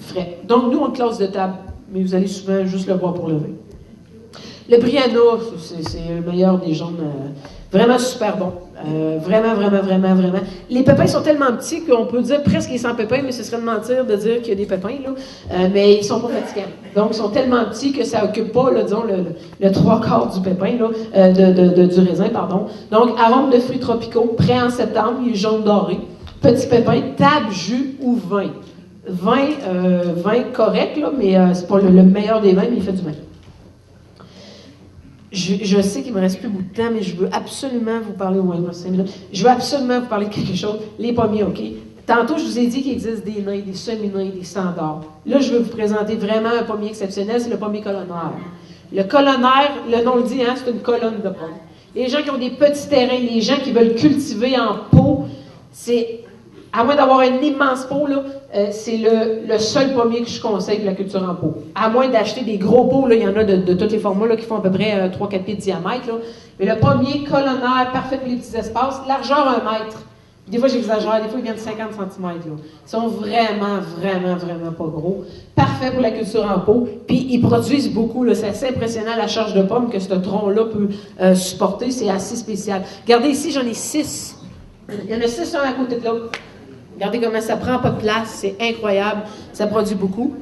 frais. Donc, nous, on classe de table, mais vous allez souvent juste le boire pour le vin. Le Brianna, c'est le meilleur des jaunes. Vraiment super bon. Vraiment. Les pépins sont tellement petits qu'on peut dire presque qu'ils sont sans pépins, mais ce serait de mentir de dire qu'il y a des pépins, là. Mais ils sont pas fatigants. Donc, ils sont tellement petits que ça occupe pas, là, disons, le trois quarts du pépin, là, du raisin, pardon. Donc, arôme de fruits tropicaux, prêt en septembre, il est jaune doré. Petit pépin, table, jus ou vin. Vin correct, là, mais c'est pas le meilleur des vins, mais il fait du vin. Je sais qu'il me reste plus beaucoup de temps, mais je veux absolument vous parler au moins de 5 minutes. Je veux absolument vous parler de quelque chose. Les pommiers, OK? Tantôt, je vous ai dit qu'il existe des nains, des semi-nains, des standards. Là, je veux vous présenter vraiment un pommier exceptionnel, c'est le pommier colonnaire. Le colonnaire, le nom le dit, hein, c'est une colonne de pommes. Les gens qui ont des petits terrains, les gens qui veulent cultiver en pot, c'est... À moins d'avoir un immense pot, là, c'est le seul pommier que je conseille pour la culture en pot. À moins d'acheter des gros pots, là, il y en a de tous les formats là, qui font à peu près 3-4 pieds de diamètre. Là. Mais le pommier colonnaire, parfait pour les petits espaces, largeur 1 mètre. Des fois, j'exagère, des fois, ils viennent de 50 cm. Là. Ils sont vraiment pas gros. Parfait pour la culture en pot. Puis, ils produisent beaucoup. Là. C'est assez impressionnant la charge de pommes que ce tronc-là peut supporter. C'est assez spécial. Regardez ici, j'en ai 6. Il y en a 6 un à côté de l'autre. Regardez comment ça prend pas de place, c'est incroyable, ça produit beaucoup.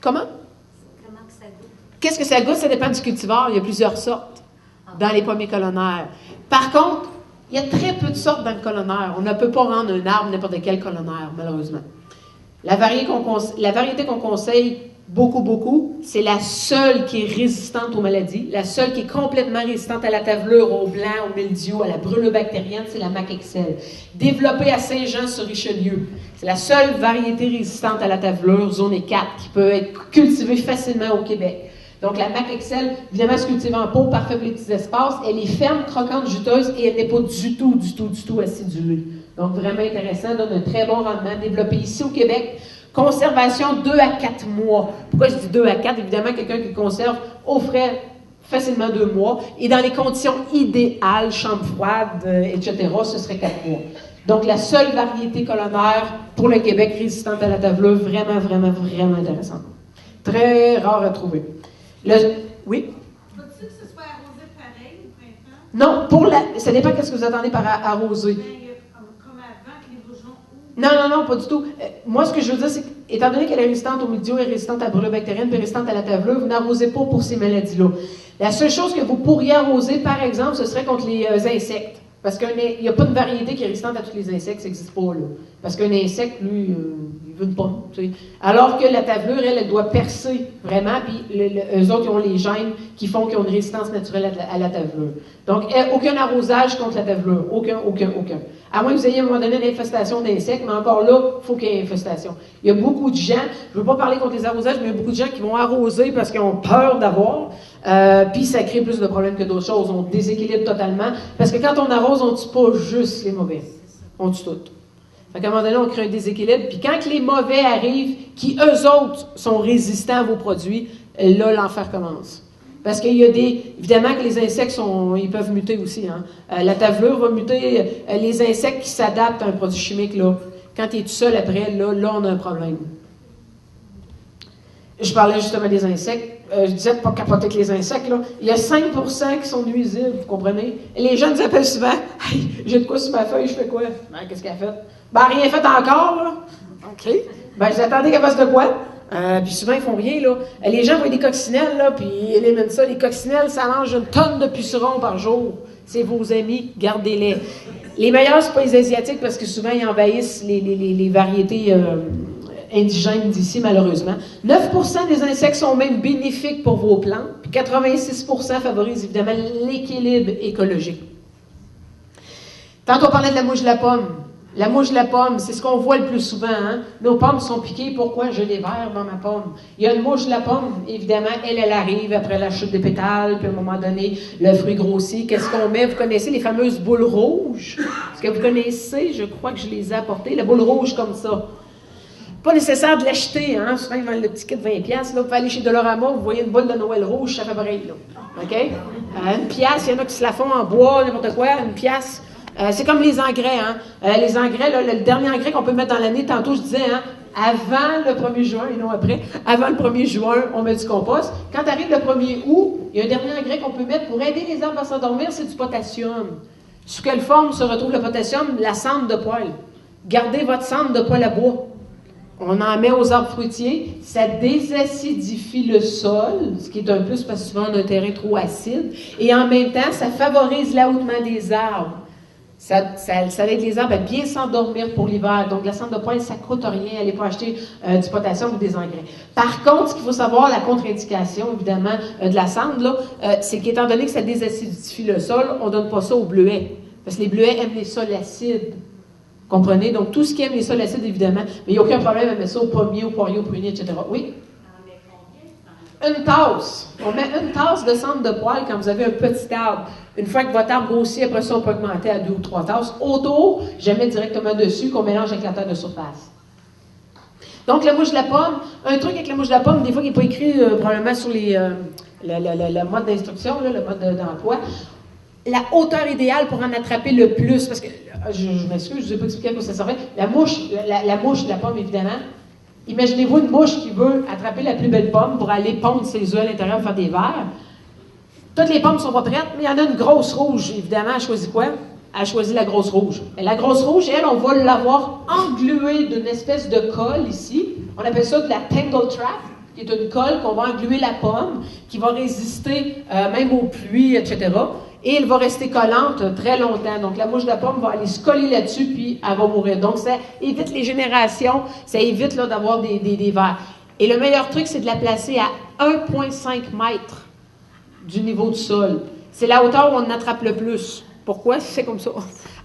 Comment? Comment que ça goûte? Qu'est-ce que ça goûte? Ça dépend du cultivar, il y a plusieurs sortes dans les pommiers colonnaires. Par contre, il y a très peu de sortes dans le colonnaire. On ne peut pas rendre un arbre n'importe quel colonnaire, malheureusement. La variété qu'on conseille beaucoup, c'est la seule qui est résistante aux maladies, la seule qui est complètement résistante à la tavelure, au blanc, au mildiou, à la brûlure bactérienne, c'est la Mac Excel. Développée à Saint-Jean-sur-Richelieu. C'est la seule variété résistante à la tavelure, zone 4, qui peut être cultivée facilement au Québec. Donc la Mac Excel, évidemment, se cultive en pot, parfait pour les petits espaces. Elle est ferme, croquante, juteuse et elle n'est pas du tout acidulée. Donc vraiment intéressant, donne un très bon rendement, développé ici au Québec. Conservation 2 à 4 mois. Pourquoi je dis 2 à 4? Évidemment, quelqu'un qui conserve au frais facilement 2 mois. Et dans les conditions idéales, chambre froide, etc., ce serait 4 mois. Donc, la seule variété colonnaire pour le Québec résistante à la tavelure, vraiment intéressante. Très rare à trouver. Oui? Faut-tu que ce soit arrosé pareil au printemps? Non, ça dépend de ce que vous attendez par arroser. Comme avant que les bourgeons ouvrent? Non, pas du tout. Moi, ce que je veux dire, c'est qu'étant donné qu'elle est résistante au mildiou, elle est résistante à la brûlure bactérienne, puis résistante à la tavelure, vous n'arrosez pas pour ces maladies-là. La seule chose que vous pourriez arroser, par exemple, ce serait contre les insectes. Parce qu'il n'y a pas de variété qui est résistante à tous les insectes, ça n'existe pas, là. Parce qu'un insecte, lui, il veut une pomme, tu sais. Alors que la tavelure, elle doit percer vraiment, puis eux autres, ils ont les gènes qui font qu'ils ont une résistance naturelle à la tavelure. Donc, aucun arrosage contre la tavelure. Aucun. À moins que vous ayez à un moment donné une infestation d'insectes, mais encore là, il faut qu'il y ait infestation. Il y a beaucoup de gens, je ne veux pas parler contre les arrosages, mais il y a beaucoup de gens qui vont arroser parce qu'ils ont peur d'avoir, puis ça crée plus de problèmes que d'autres choses. On déséquilibre totalement. Parce que quand on arrose, on ne tue pas juste les mauvais. On tue tout. Fait qu'à un moment donné, on crée un déséquilibre. Puis quand les mauvais arrivent, qui eux autres sont résistants à vos produits, là, l'enfer commence. Parce qu'il y a évidemment que les insectes ils peuvent muter aussi. Hein. La tavelure va muter. Les insectes qui s'adaptent à un produit chimique, là, quand tu es tout seul après, là, on a un problème. Je parlais justement des insectes. Je disais de ne pas capoter avec les insectes. Là. Il y a 5% qui sont nuisibles, vous comprenez? Et les gens nous appellent souvent. Hey, j'ai de quoi sur ma feuille, je fais quoi? Ben, qu'est-ce qu'elle a fait? Ben, rien fait encore, là. OK. Ben, j'attendais qu'elle fasse de quoi? Puis souvent, ils font rien, là. Les gens voient des coccinelles, là, puis ils éliminent ça. Les coccinelles, ça mange une tonne de pucerons par jour. C'est vos amis, gardez-les. Les meilleurs, c'est pas les Asiatiques, parce que souvent, ils envahissent les variétés indigènes d'ici, malheureusement. 9% des insectes sont même bénéfiques pour vos plantes, puis 86% favorisent évidemment l'équilibre écologique. Tantôt, on parlait de la mouche de la pomme. La mouche de la pomme, c'est ce qu'on voit le plus souvent. Hein? Nos pommes sont piquées. Pourquoi j'ai des vers dans ma pomme? Il y a une mouche de la pomme, évidemment, elle arrive après la chute des pétales, puis à un moment donné, le fruit grossit. Qu'est-ce qu'on met? Vous connaissez les fameuses boules rouges? Est-ce que vous connaissez? Je crois que je les ai apportées. La boule rouge comme ça. Pas nécessaire de l'acheter, hein? Souvent, ils vendent le petit kit de 20$. Là, vous pouvez aller chez Dolorama, vous voyez une boule de Noël rouge, ça fait pareil, là. OK? Une pièce, il y en a qui se la font en bois, n'importe quoi, une pièce. C'est comme les engrais, hein? Les engrais, là, le dernier engrais qu'on peut mettre dans l'année, tantôt je disais, hein, avant le 1er juin et non après, avant le 1er juin, on met du compost. Quand arrive le 1er août, il y a un dernier engrais qu'on peut mettre pour aider les arbres à s'endormir, c'est du potassium. Sous quelle forme se retrouve le potassium? La cendre de poêle. Gardez votre cendre de poêle à bois. On en met aux arbres fruitiers, ça désacidifie le sol, ce qui est un plus parce que souvent on a un terrain trop acide, et en même temps, ça favorise l'ahoutement des arbres. Ça aide les arbres à bien s'endormir pour l'hiver. Donc, la cendre de poêle, ça ne coûte rien. Allez pas acheter du potassium ou des engrais. Par contre, ce qu'il faut savoir, la contre-indication, évidemment, de la cendre, là, c'est qu'étant donné que ça désacidifie le sol, on ne donne pas ça aux bleuets. Parce que les bleuets aiment les sols acides. Comprenez? Donc, tout ce qui aime les sols acides, évidemment. Mais il n'y a aucun problème à mettre ça aux pommiers, aux poiriers, aux pruniers, etc. Oui? Une tasse. On met une tasse de cendre de poêle quand vous avez un petit arbre. Une fois que votre arbre grossit, après ça, on peut augmenter à 2 ou 3 tasses. Autour, je mets directement dessus qu'on mélange avec la terre de surface. Donc, la mouche de la pomme, un truc avec la mouche de la pomme, des fois, qui n'est pas écrit probablement sur le mode d'instruction, le mode d'emploi. La hauteur idéale pour en attraper le plus, parce que, je m'excuse, je ne vous ai pas expliqué à quoi ça servait. La mouche de la pomme, évidemment. Imaginez-vous une mouche qui veut attraper la plus belle pomme pour aller pondre ses œufs à l'intérieur, faire des vers. Toutes les pommes ne sont pas prêtes, mais il y en a une grosse rouge. Évidemment, elle choisit quoi? Elle choisit la grosse rouge. Mais la grosse rouge, elle, on va l'avoir engluée d'une espèce de colle ici. On appelle ça de la tangle trap, qui est une colle qu'on va engluer la pomme, qui va résister même aux pluies, etc. Et elle va rester collante très longtemps. Donc, la mouche de la pomme va aller se coller là-dessus, puis elle va mourir. Donc, ça évite les générations, ça évite là, d'avoir des vers. Et le meilleur truc, c'est de la placer à 1,5 mètres du niveau du sol. C'est la hauteur où on en attrape le plus. Pourquoi c'est comme ça?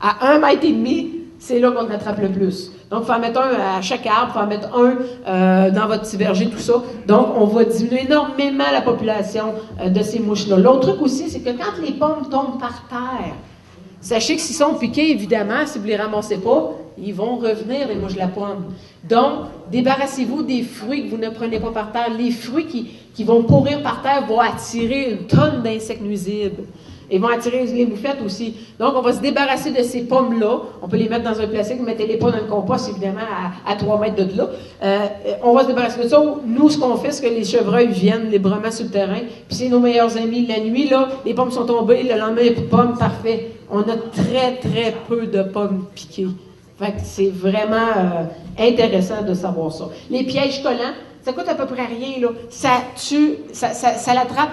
À 1,5 mètre, c'est là qu'on en attrape le plus. Donc, il faut en mettre un à chaque arbre, il faut en mettre un dans votre petit verger, tout ça. Donc, on va diminuer énormément la population de ces mouches-là. L'autre truc aussi, c'est que quand les pommes tombent par terre, sachez que s'ils sont piqués, évidemment, si vous ne les ramassez pas, ils vont revenir, les mouches de la pomme. Donc, débarrassez-vous des fruits que vous ne prenez pas par terre. Les fruits qui vont pourrir par terre vont attirer une tonne d'insectes nuisibles. Ils vont attirer les moufettes aussi. Donc, on va se débarrasser de ces pommes-là. On peut les mettre dans un plastique, vous mettez-les pas dans le compost, évidemment, à 3 mètres de là. On va se débarrasser de ça. Nous, ce qu'on fait, c'est que les chevreuils viennent librement sur le terrain. Puis c'est nos meilleurs amis. La nuit, là, les pommes sont tombées. Le lendemain, il n'y a plus de pommes. Parfait. On a très, très peu de pommes piquées. Fait que c'est vraiment intéressant de savoir ça. Les pièges collants, ça coûte à peu près rien, là. Ça tue, ça l'attrape.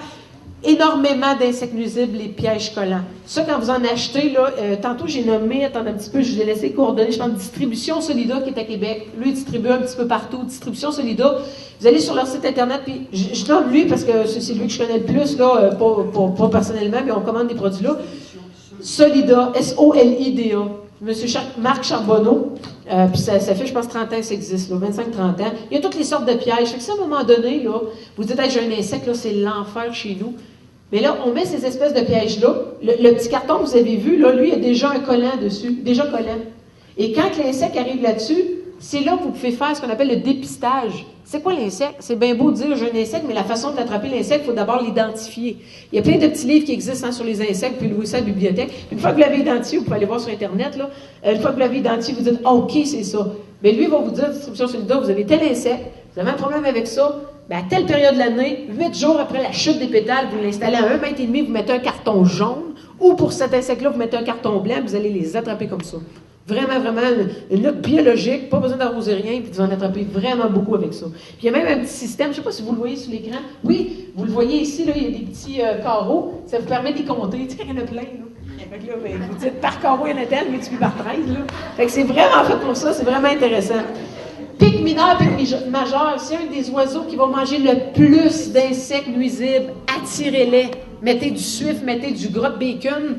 Énormément d'insectes nuisibles, les pièges collants. Ça, quand vous en achetez, là, tantôt j'ai nommé, attendez un petit peu, je vous ai laissé coordonner, je pense, Distribution Solida qui est à Québec. Lui, il distribue un petit peu partout. Distribution Solida. Vous allez sur leur site Internet, puis je nomme lui parce que c'est lui que je connais le plus, là, pas personnellement, mais on commande des produits là. Solida, S-O-L-I-D-A. Monsieur Marc Charbonneau, puis ça fait, je pense, 30 ans que ça existe, 25-30 ans. Il y a toutes les sortes de pièges. Fait que si à un moment donné, là, vous dites, hey, j'ai un insecte, là, c'est l'enfer chez nous. Mais là, on met ces espèces de pièges-là. Le petit carton que vous avez vu, là, lui, il y a déjà un collant dessus, déjà collant. Et quand l'insecte arrive là-dessus, c'est là que vous pouvez faire ce qu'on appelle le dépistage. C'est quoi l'insecte? C'est bien beau de dire j'ai un insecte, mais la façon d'attraper l'insecte, il faut d'abord l'identifier. Il y a plein de petits livres qui existent sur les insectes, puis louez ça à la bibliothèque. Une fois que vous l'avez identifié, vous pouvez aller voir sur Internet, là. Une fois que vous l'avez identifié, vous dites OK, c'est ça. Mais lui, il va vous dire, Distribution Solida, vous avez tel insecte, vous avez un problème avec ça, bien, à telle période de l'année, 8 jours après la chute des pétales, vous l'installez à 1,5 mètre, vous mettez un carton jaune, ou pour cet insecte-là, vous mettez un carton blanc, vous allez les attraper comme ça. Vraiment, vraiment, une lutte biologique, pas besoin d'arroser rien, puis vous en attrapez vraiment beaucoup avec ça. Puis il y a même un petit système, je ne sais pas si vous le voyez sur l'écran. Oui, vous le voyez ici, là, il y a des petits carreaux. Ça vous permet d'y compter. Tu sais, il y en a plein, là. Fait que là, ben, vous dites par carreau, il y en a tel, multiplié par 13, là. Fait que c'est vraiment fait pour ça, c'est vraiment intéressant. Pic mineur, pic majeur, c'est un des oiseaux qui va manger le plus d'insectes nuisibles. Attirez-les. Mettez du suif, mettez du gras de bacon,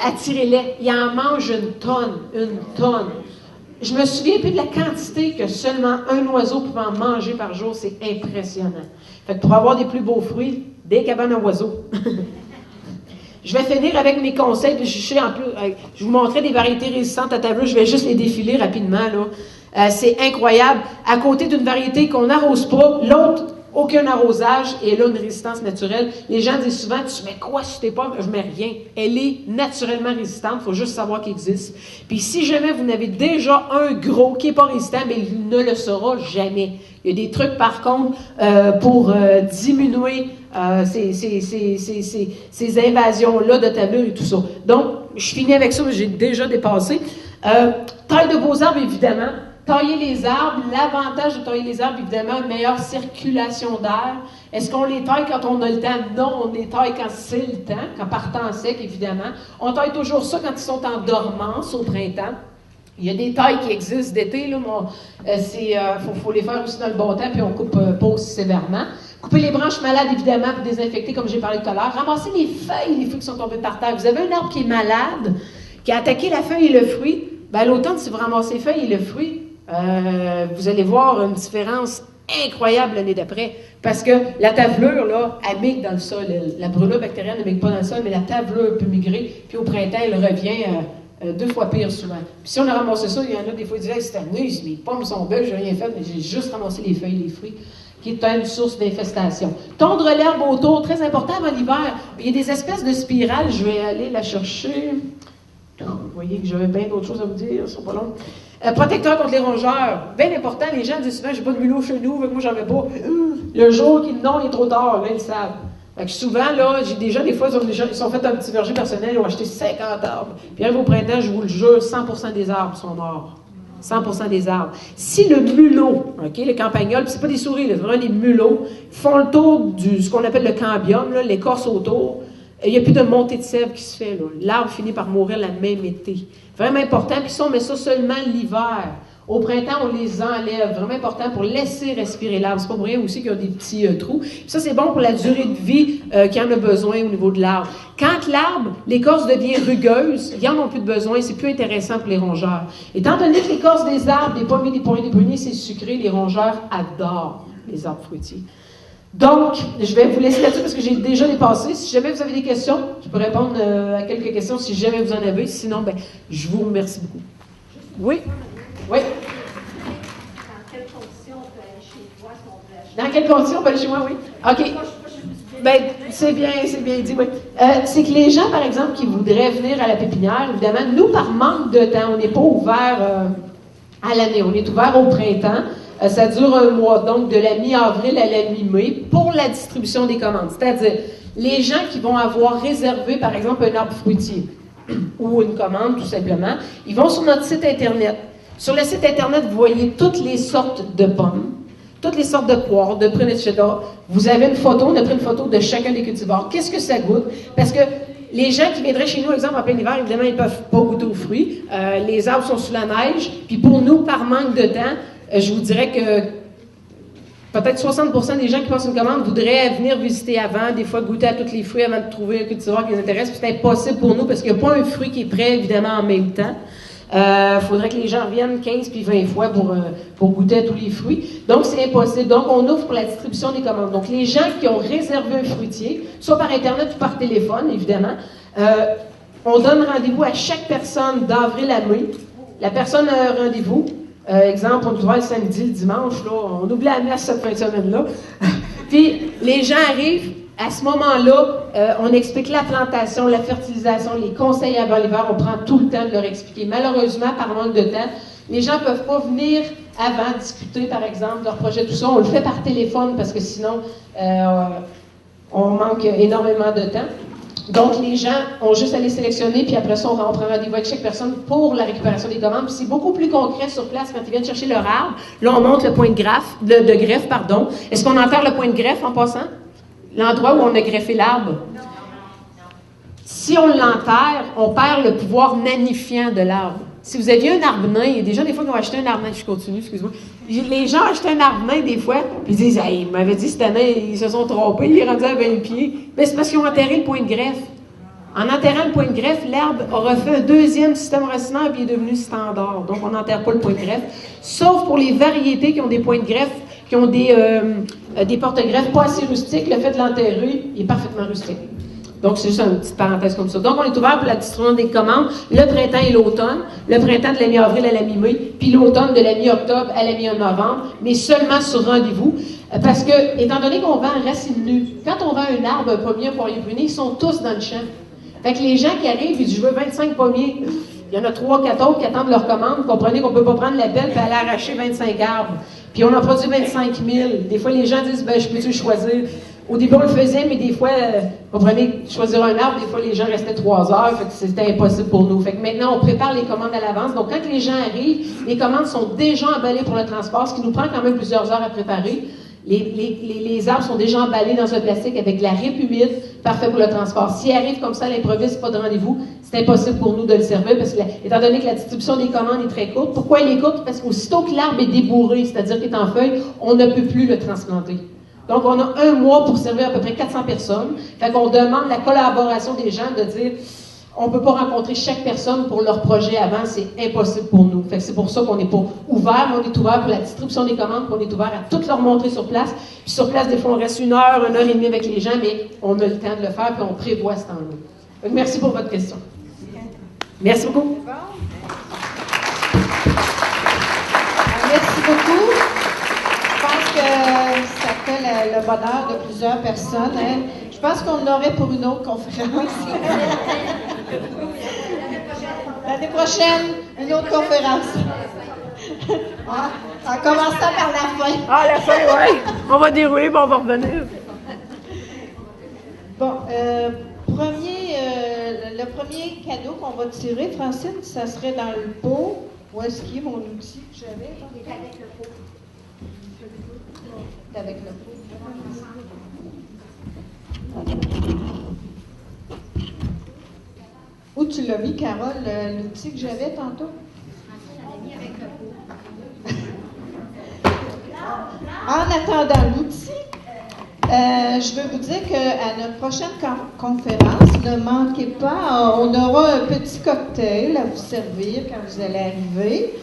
attirez-les. Il en mange une tonne, une tonne. Je me souviens plus de la quantité que seulement un oiseau pouvait en manger par jour. C'est impressionnant. Fait que pour avoir des plus beaux fruits, des cabanes à oiseaux. Je vais finir avec mes conseils. Je vais vous montrer des variétés résistantes à table. Je vais juste les défiler rapidement, là. C'est incroyable. À côté d'une variété qu'on n'arrose pas, l'autre, aucun arrosage, et là, une résistance naturelle. Les gens disent souvent, tu mets quoi sur tes pommes? Je mets rien. Elle est naturellement résistante, il faut juste savoir qu'elle existe. Puis si jamais vous n'avez déjà un gros qui n'est pas résistant, mais il ne le sera jamais. Il y a des trucs, par contre, pour diminuer ces invasions-là de tablure et tout ça. Donc, je finis avec ça, j'ai déjà dépassé. Taille de vos arbres, évidemment. Tailler les arbres, l'avantage de tailler les arbres, évidemment, une meilleure circulation d'air. Est-ce qu'on les taille quand on a le temps? Non, on les taille quand c'est le temps, quand partant sec, évidemment. On taille toujours ça quand ils sont en dormance au printemps. Il y a des tailles qui existent d'été, là, faut les faire aussi dans le bon temps, puis on coupe pas aussi sévèrement. Couper les branches malades, évidemment, pour désinfecter, comme j'ai parlé tout à l'heure. Ramasser les feuilles qui sont tombées par terre. Vous avez un arbre qui est malade, qui a attaqué la feuille et le fruit. Ben, à l'automne, si vous ramassez les feuilles et le fruit, vous allez voir une différence incroyable l'année d'après. Parce que la tavelure, là, elle migre dans le sol. La brûlure bactérienne ne migre pas dans le sol, mais la tavelure peut migrer. Puis au printemps, elle revient 2 fois pire souvent. Puis si on a ramassé ça, il y en a des fois qui disent hey, c'est année, mes pommes sont belles, j'ai rien fait, mais j'ai juste ramassé les feuilles, les fruits, qui est une source d'infestation. Tondre l'herbe autour, très important avant l'hiver. Il y a des espèces de spirales, je vais aller la chercher. Vous voyez que j'avais bien d'autres choses à vous dire, ce sera pas long. Protecteur contre les rongeurs. Bien important, les gens disent souvent, j'ai pas de mulot chez nous, moi j'en ai pas. Le jour qu'ils n'ont, il est trop tard, là, ils le savent. Fait que souvent, là, j'ai déjà, des fois, ils sont fait un petit verger personnel, ils ont acheté 50 arbres. Puis arrive au printemps, je vous le jure, 100% des arbres sont morts. 100% des arbres. Si le mulot, OK, le campagnol, puis c'est pas des souris, là, c'est vraiment des mulots, font le tour ce qu'on appelle le cambium, là, l'écorce autour, il n'y a plus de montée de sève qui se fait. L'arbre finit par mourir la même été. Vraiment important. Puis ça, on met ça seulement l'hiver. Au printemps, on les enlève. Vraiment important pour laisser respirer l'arbre. C'est pas pour rien aussi qu'il y a des petits trous. Puis ça, c'est bon pour la durée de vie qu'il en a besoin au niveau de l'arbre. Quand l'arbre, l'écorce devient rugueuse, ils n'en ont plus de besoin. C'est plus intéressant pour les rongeurs. Étant donné que l'écorce des arbres, des pommiers, des poiriers, des pruniers, c'est sucré, les rongeurs adorent les arbres fruitiers. Donc, je vais vous laisser là-dessus parce que j'ai déjà dépassé. Si jamais vous avez des questions, je peux répondre à quelques questions si jamais vous en avez. Sinon, ben, je vous remercie beaucoup. Oui? Oui? Dans quelles conditions on peut aller chez toi si on peut acheter? Dans quelles conditions on peut aller chez moi, oui? OK. Ben, c'est bien dit, oui. C'est que les gens, par exemple, qui voudraient venir à la pépinière, évidemment, nous, par manque de temps, on n'est pas ouvert à l'année. On est ouvert au printemps. Ça dure un mois, donc de la mi-avril à la mi-mai, pour la distribution des commandes. C'est-à-dire, les gens qui vont avoir réservé, par exemple, un arbre fruitier ou une commande, tout simplement, ils vont sur notre site Internet. Sur le site Internet, vous voyez toutes les sortes de pommes, toutes les sortes de poires, de prunes, etc. Vous avez une photo, on a pris une photo de chacun des cultivars. Qu'est-ce que ça goûte? Parce que les gens qui viendraient chez nous, exemple, en plein hiver, évidemment, ils ne peuvent pas goûter aux fruits. Les arbres sont sous la neige. Puis pour nous, par manque de temps, je vous dirais que peut-être 60% des gens qui passent une commande voudraient venir visiter avant, des fois goûter à tous les fruits avant de trouver un cultivar qui les intéresse. Puis c'est impossible pour nous parce qu'il n'y a pas un fruit qui est prêt, évidemment, en même temps. Faudrait que les gens reviennent 15 puis 20 fois pour goûter à tous les fruits. Donc, c'est impossible. Donc, on ouvre pour la distribution des commandes. Donc, les gens qui ont réservé un fruitier, soit par Internet ou par téléphone, évidemment, on donne rendez-vous à chaque personne d'avril à mai. La personne a un rendez-vous. Exemple, on ouvre le samedi, le dimanche, là, on oublie la messe cette fin de semaine-là. Puis, les gens arrivent. À ce moment-là, on explique la plantation, la fertilisation, les conseils avant l'hiver. On prend tout le temps de leur expliquer. Malheureusement, par manque de temps, les gens ne peuvent pas venir avant discuter, par exemple, de leur projet, tout ça. On le fait par téléphone parce que sinon, on manque énormément de temps. Donc, les gens ont juste à les sélectionner, puis après ça, on prend rendez-vous avec chaque personne pour la récupération des commandes. Puis c'est beaucoup plus concret sur place quand ils viennent chercher leur arbre. Là, on monte le point de greffe. Est-ce qu'on enterre le point de greffe en passant? L'endroit où on a greffé l'arbre? Si on l'enterre, on perd le pouvoir nanifiant de l'arbre. Si vous aviez un arbre nain, il y a des gens, des fois, qui ont acheté un arbre nain. Je continue, excuse-moi. Les gens achètent un arbre nain, des fois, puis ils disent, hey, ils m'avaient dit cette année, ils se sont trompés, il est rendu à 20 pieds. Mais c'est parce qu'ils ont enterré le point de greffe. En enterrant le point de greffe, l'arbre aura fait un deuxième système racinant, puis il est devenu standard. Donc, on n'enterre pas le point de greffe. Sauf pour les variétés qui ont des points de greffe, qui ont des porte-greffes pas assez rustiques, le fait de l'enterrer, il est parfaitement rustique. Donc, c'est juste une petite parenthèse comme ça. Donc, on est ouvert pour la distribution des commandes le printemps et l'automne. Le printemps de la mi-avril à la mi-mai, puis l'automne de la mi-octobre à la mi-novembre, mais seulement sur rendez-vous. Parce que, étant donné qu'on vend en racine nue, quand on vend un arbre, un pommier, un poirier pruné, ils sont tous dans le champ. Fait que les gens qui arrivent, ils disent « Je veux 25 pommiers ». Il y en a 3-4 autres qui attendent leur commande. Comprenez qu'on ne peut pas prendre la pelle et aller arracher 25 arbres. Puis on en produit 25 000. Des fois, les gens disent « Je peux-tu choisir ?» Au début, on le faisait, mais des fois, comprenez, choisir un arbre, des fois, les gens restaient 3 heures, fait que c'était impossible pour nous. Fait que maintenant, on prépare les commandes à l'avance. Donc, quand les gens arrivent, les commandes sont déjà emballées pour le transport, ce qui nous prend quand même plusieurs heures à préparer. Les arbres sont déjà emballés dans un plastique avec de la rip humide, parfait pour le transport. S'ils arrivent comme ça à l'improviste, pas de rendez-vous, c'est impossible pour nous de le servir parce que, étant donné que la distribution des commandes est très courte, pourquoi elle est courte? Parce qu'aussitôt que l'arbre est débourré, c'est-à-dire qu'il est en feuille, on ne peut plus le transplanter. Donc, on a 1 mois pour servir à peu près 400 personnes. Fait qu'on demande la collaboration des gens de dire on ne peut pas rencontrer chaque personne pour leur projet avant, c'est impossible pour nous. Fait que c'est pour ça qu'on n'est pas ouvert, mais on est ouvert pour la distribution des commandes, puis on est ouvert à tout leur montrer sur place. Puis sur place, des fois, on reste 1 heure, 1 heure et demie avec les gens, mais on a le temps de le faire, puis on prévoit ce temps-là. Donc, merci pour votre question. Merci beaucoup. Merci beaucoup. Je pense que ça fait le bonheur de plusieurs personnes. Hein. Je pense qu'on aurait pour une autre conférence. L'année prochaine, une autre conférence. En commençant par la fin. Ah, la fin, oui. On va dérouler, puis on va revenir. Bon, le premier cadeau qu'on va tirer, Francine, ça serait dans le pot. Où est-ce qu'il est mon outil que j'avais? Il est avec le pot. C'est avec le pot. Où tu l'as mis, Carole, l'outil que j'avais tantôt? Elle l'a mis avec le pot. En attendant l'outil, je veux vous dire qu'à notre prochaine conférence, ne manquez pas, on aura un petit cocktail à vous servir quand vous allez arriver,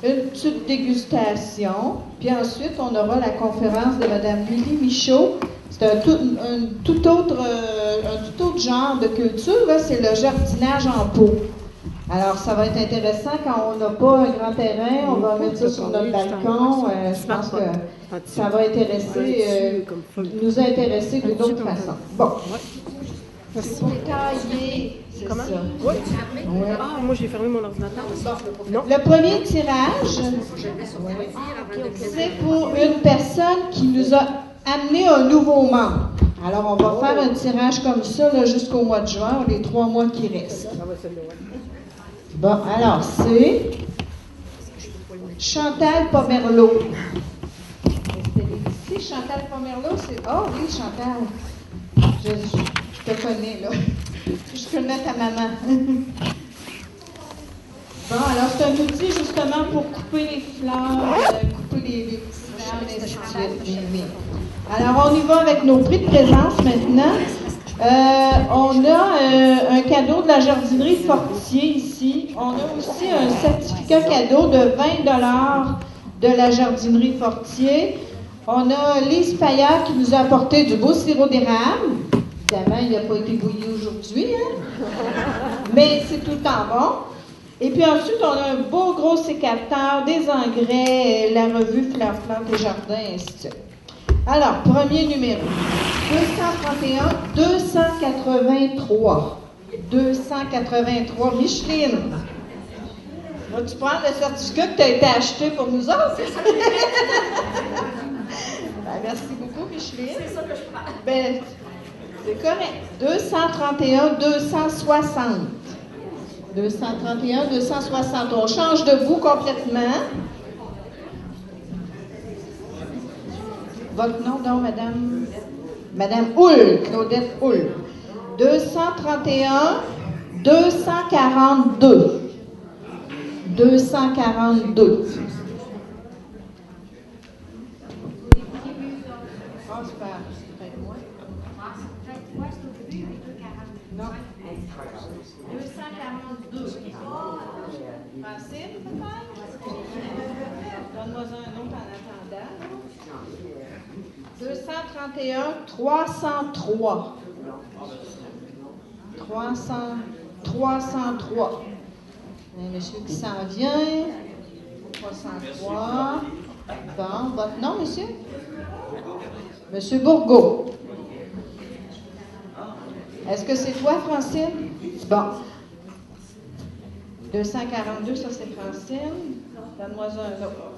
une petite dégustation, puis ensuite on aura la conférence de Mme Lily Michaud. C'est un tout autre genre de culture, là, c'est le jardinage en pot. Alors, ça va être intéressant quand on n'a pas un grand terrain, on va mettre ça sur notre balcon. Je pense que ça va nous intéresser d'une autre façon. Bon. C'est pour tailler, c'est Comment? ça. Oui. Ah, moi, j'ai fermé mon ordinateur. Non. Le premier tirage, c'est pour une personne qui nous a amené un nouveau membre. Alors, on va faire un tirage comme ça là, jusqu'au mois de juin, les 3 mois qui restent. Bon, alors, c'est Chantal Pomerleau. C'est Chantal Pomerleau, c'est... Oh oui, Chantal. Je te connais, là. Je connais ta maman. Bon, alors, c'est un outil, justement, pour couper les fleurs, couper les petits arbres, et ainsi de suite. Alors, on y va avec nos prix de présence, maintenant. On a un cadeau de la jardinerie Fortier ici. On a aussi un certificat cadeau de 20$ de la jardinerie Fortier. On a Lise Payard qui nous a apporté du beau sirop d'érable. Évidemment, il n'a pas été bouilli aujourd'hui, hein? Mais c'est tout le temps bon. Et puis ensuite, on a un beau gros sécateur, des engrais, la revue Fleurs, Plantes et Jardins, et ainsi de suite. Alors, premier numéro, 231, 283. 283, Micheline. Vas-tu prendre le certificat que tu as été acheté pour nous autres? Ben, merci beaucoup, Micheline. C'est ça que je prends. Ben, C'est correct. 231, 260. 231, 260. On change de bout complètement. Votre nom, donc, madame? Madame Houle, Claudette Houle. 231, 242. 242. Ah, super. Peut-être moi. Non. 242. Facile, peut-être? Donne-moi un autre en attendant. 231, 303. 303. Un monsieur qui s'en vient. 303. Bon, votre nom, monsieur? Monsieur Bourgault. Est-ce que c'est toi, Francine? Bon. 242, ça c'est Francine. Donne-moi un autre.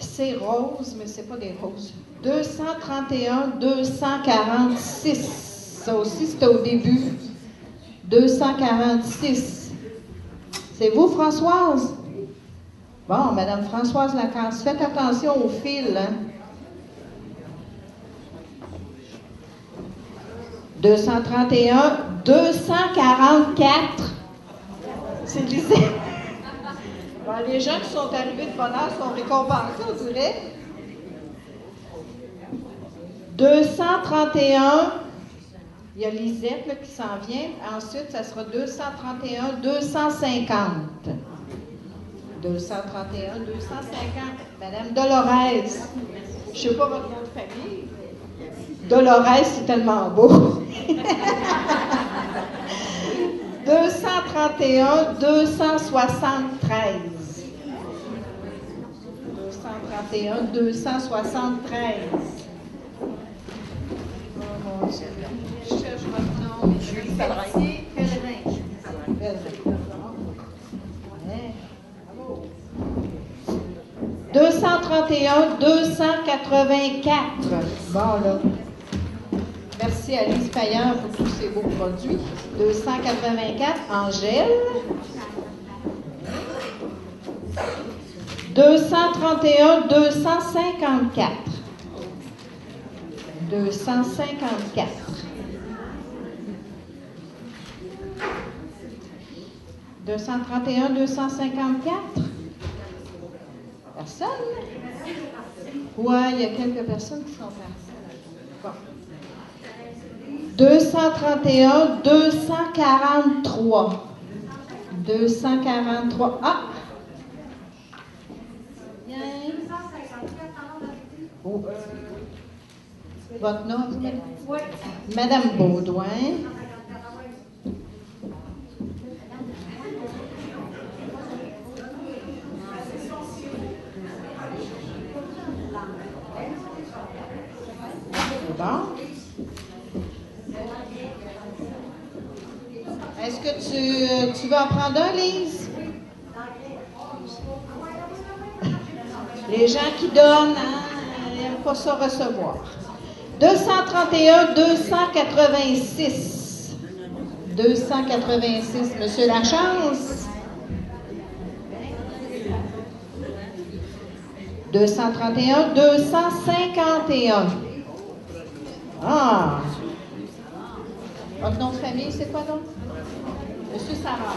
C'est rose, mais c'est pas des roses. 231, 246. Ça aussi, c'était au début. 246. C'est vous, Françoise? Bon, Madame Françoise Lacasse, faites attention au fil, hein? 231, 244. C'est Lisette. Bon, les gens qui sont arrivés de bonne heure sont récompensés, on dirait. 231, il y a Lisette là, qui s'en vient. Ensuite, ça sera 231, 250. 231, 250. Madame Dolores. Je ne sais pas votre nom de famille. Dolores, c'est tellement beau. 231, 273. 231, 273. Oh mon Dieu. Je cherche votre nom. Julie Pellerin. Pellerin. Ouais. Bravo. 231, 284. Bon, là. Merci à Lise Paillard pour tous ces beaux produits. 284, Angèle. 231, 254. 254. 231, 254. Personne? Ouais, il y a quelques personnes qui sont parties. Bon. 231, 243. 243. Ah! Bien. Oh. Votre nom, vous, madame? Oui. Madame Baudouin. Bon. Est-ce que tu veux en prendre un, Lise? Les gens qui donnent, hein, ils n'aiment pas ça recevoir. 231, 286. 286. Monsieur Lachance. 231, 251. Ah! Votre nom de famille, c'est quoi donc? Monsieur Sarah.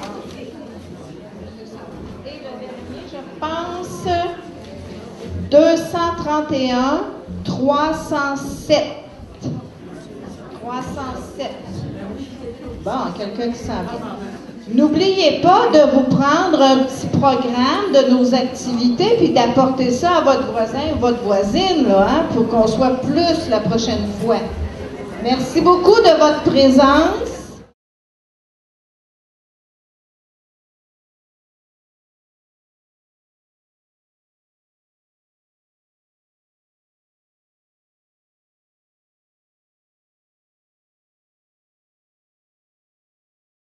Et le dernier, je pense, 231, 307. 307. Bon, quelqu'un qui s'en vient. N'oubliez pas de vous prendre un petit programme de nos activités puis d'apporter ça à votre voisin ou votre voisine là, hein, pour qu'on soit plus la prochaine fois. Merci beaucoup de votre présence.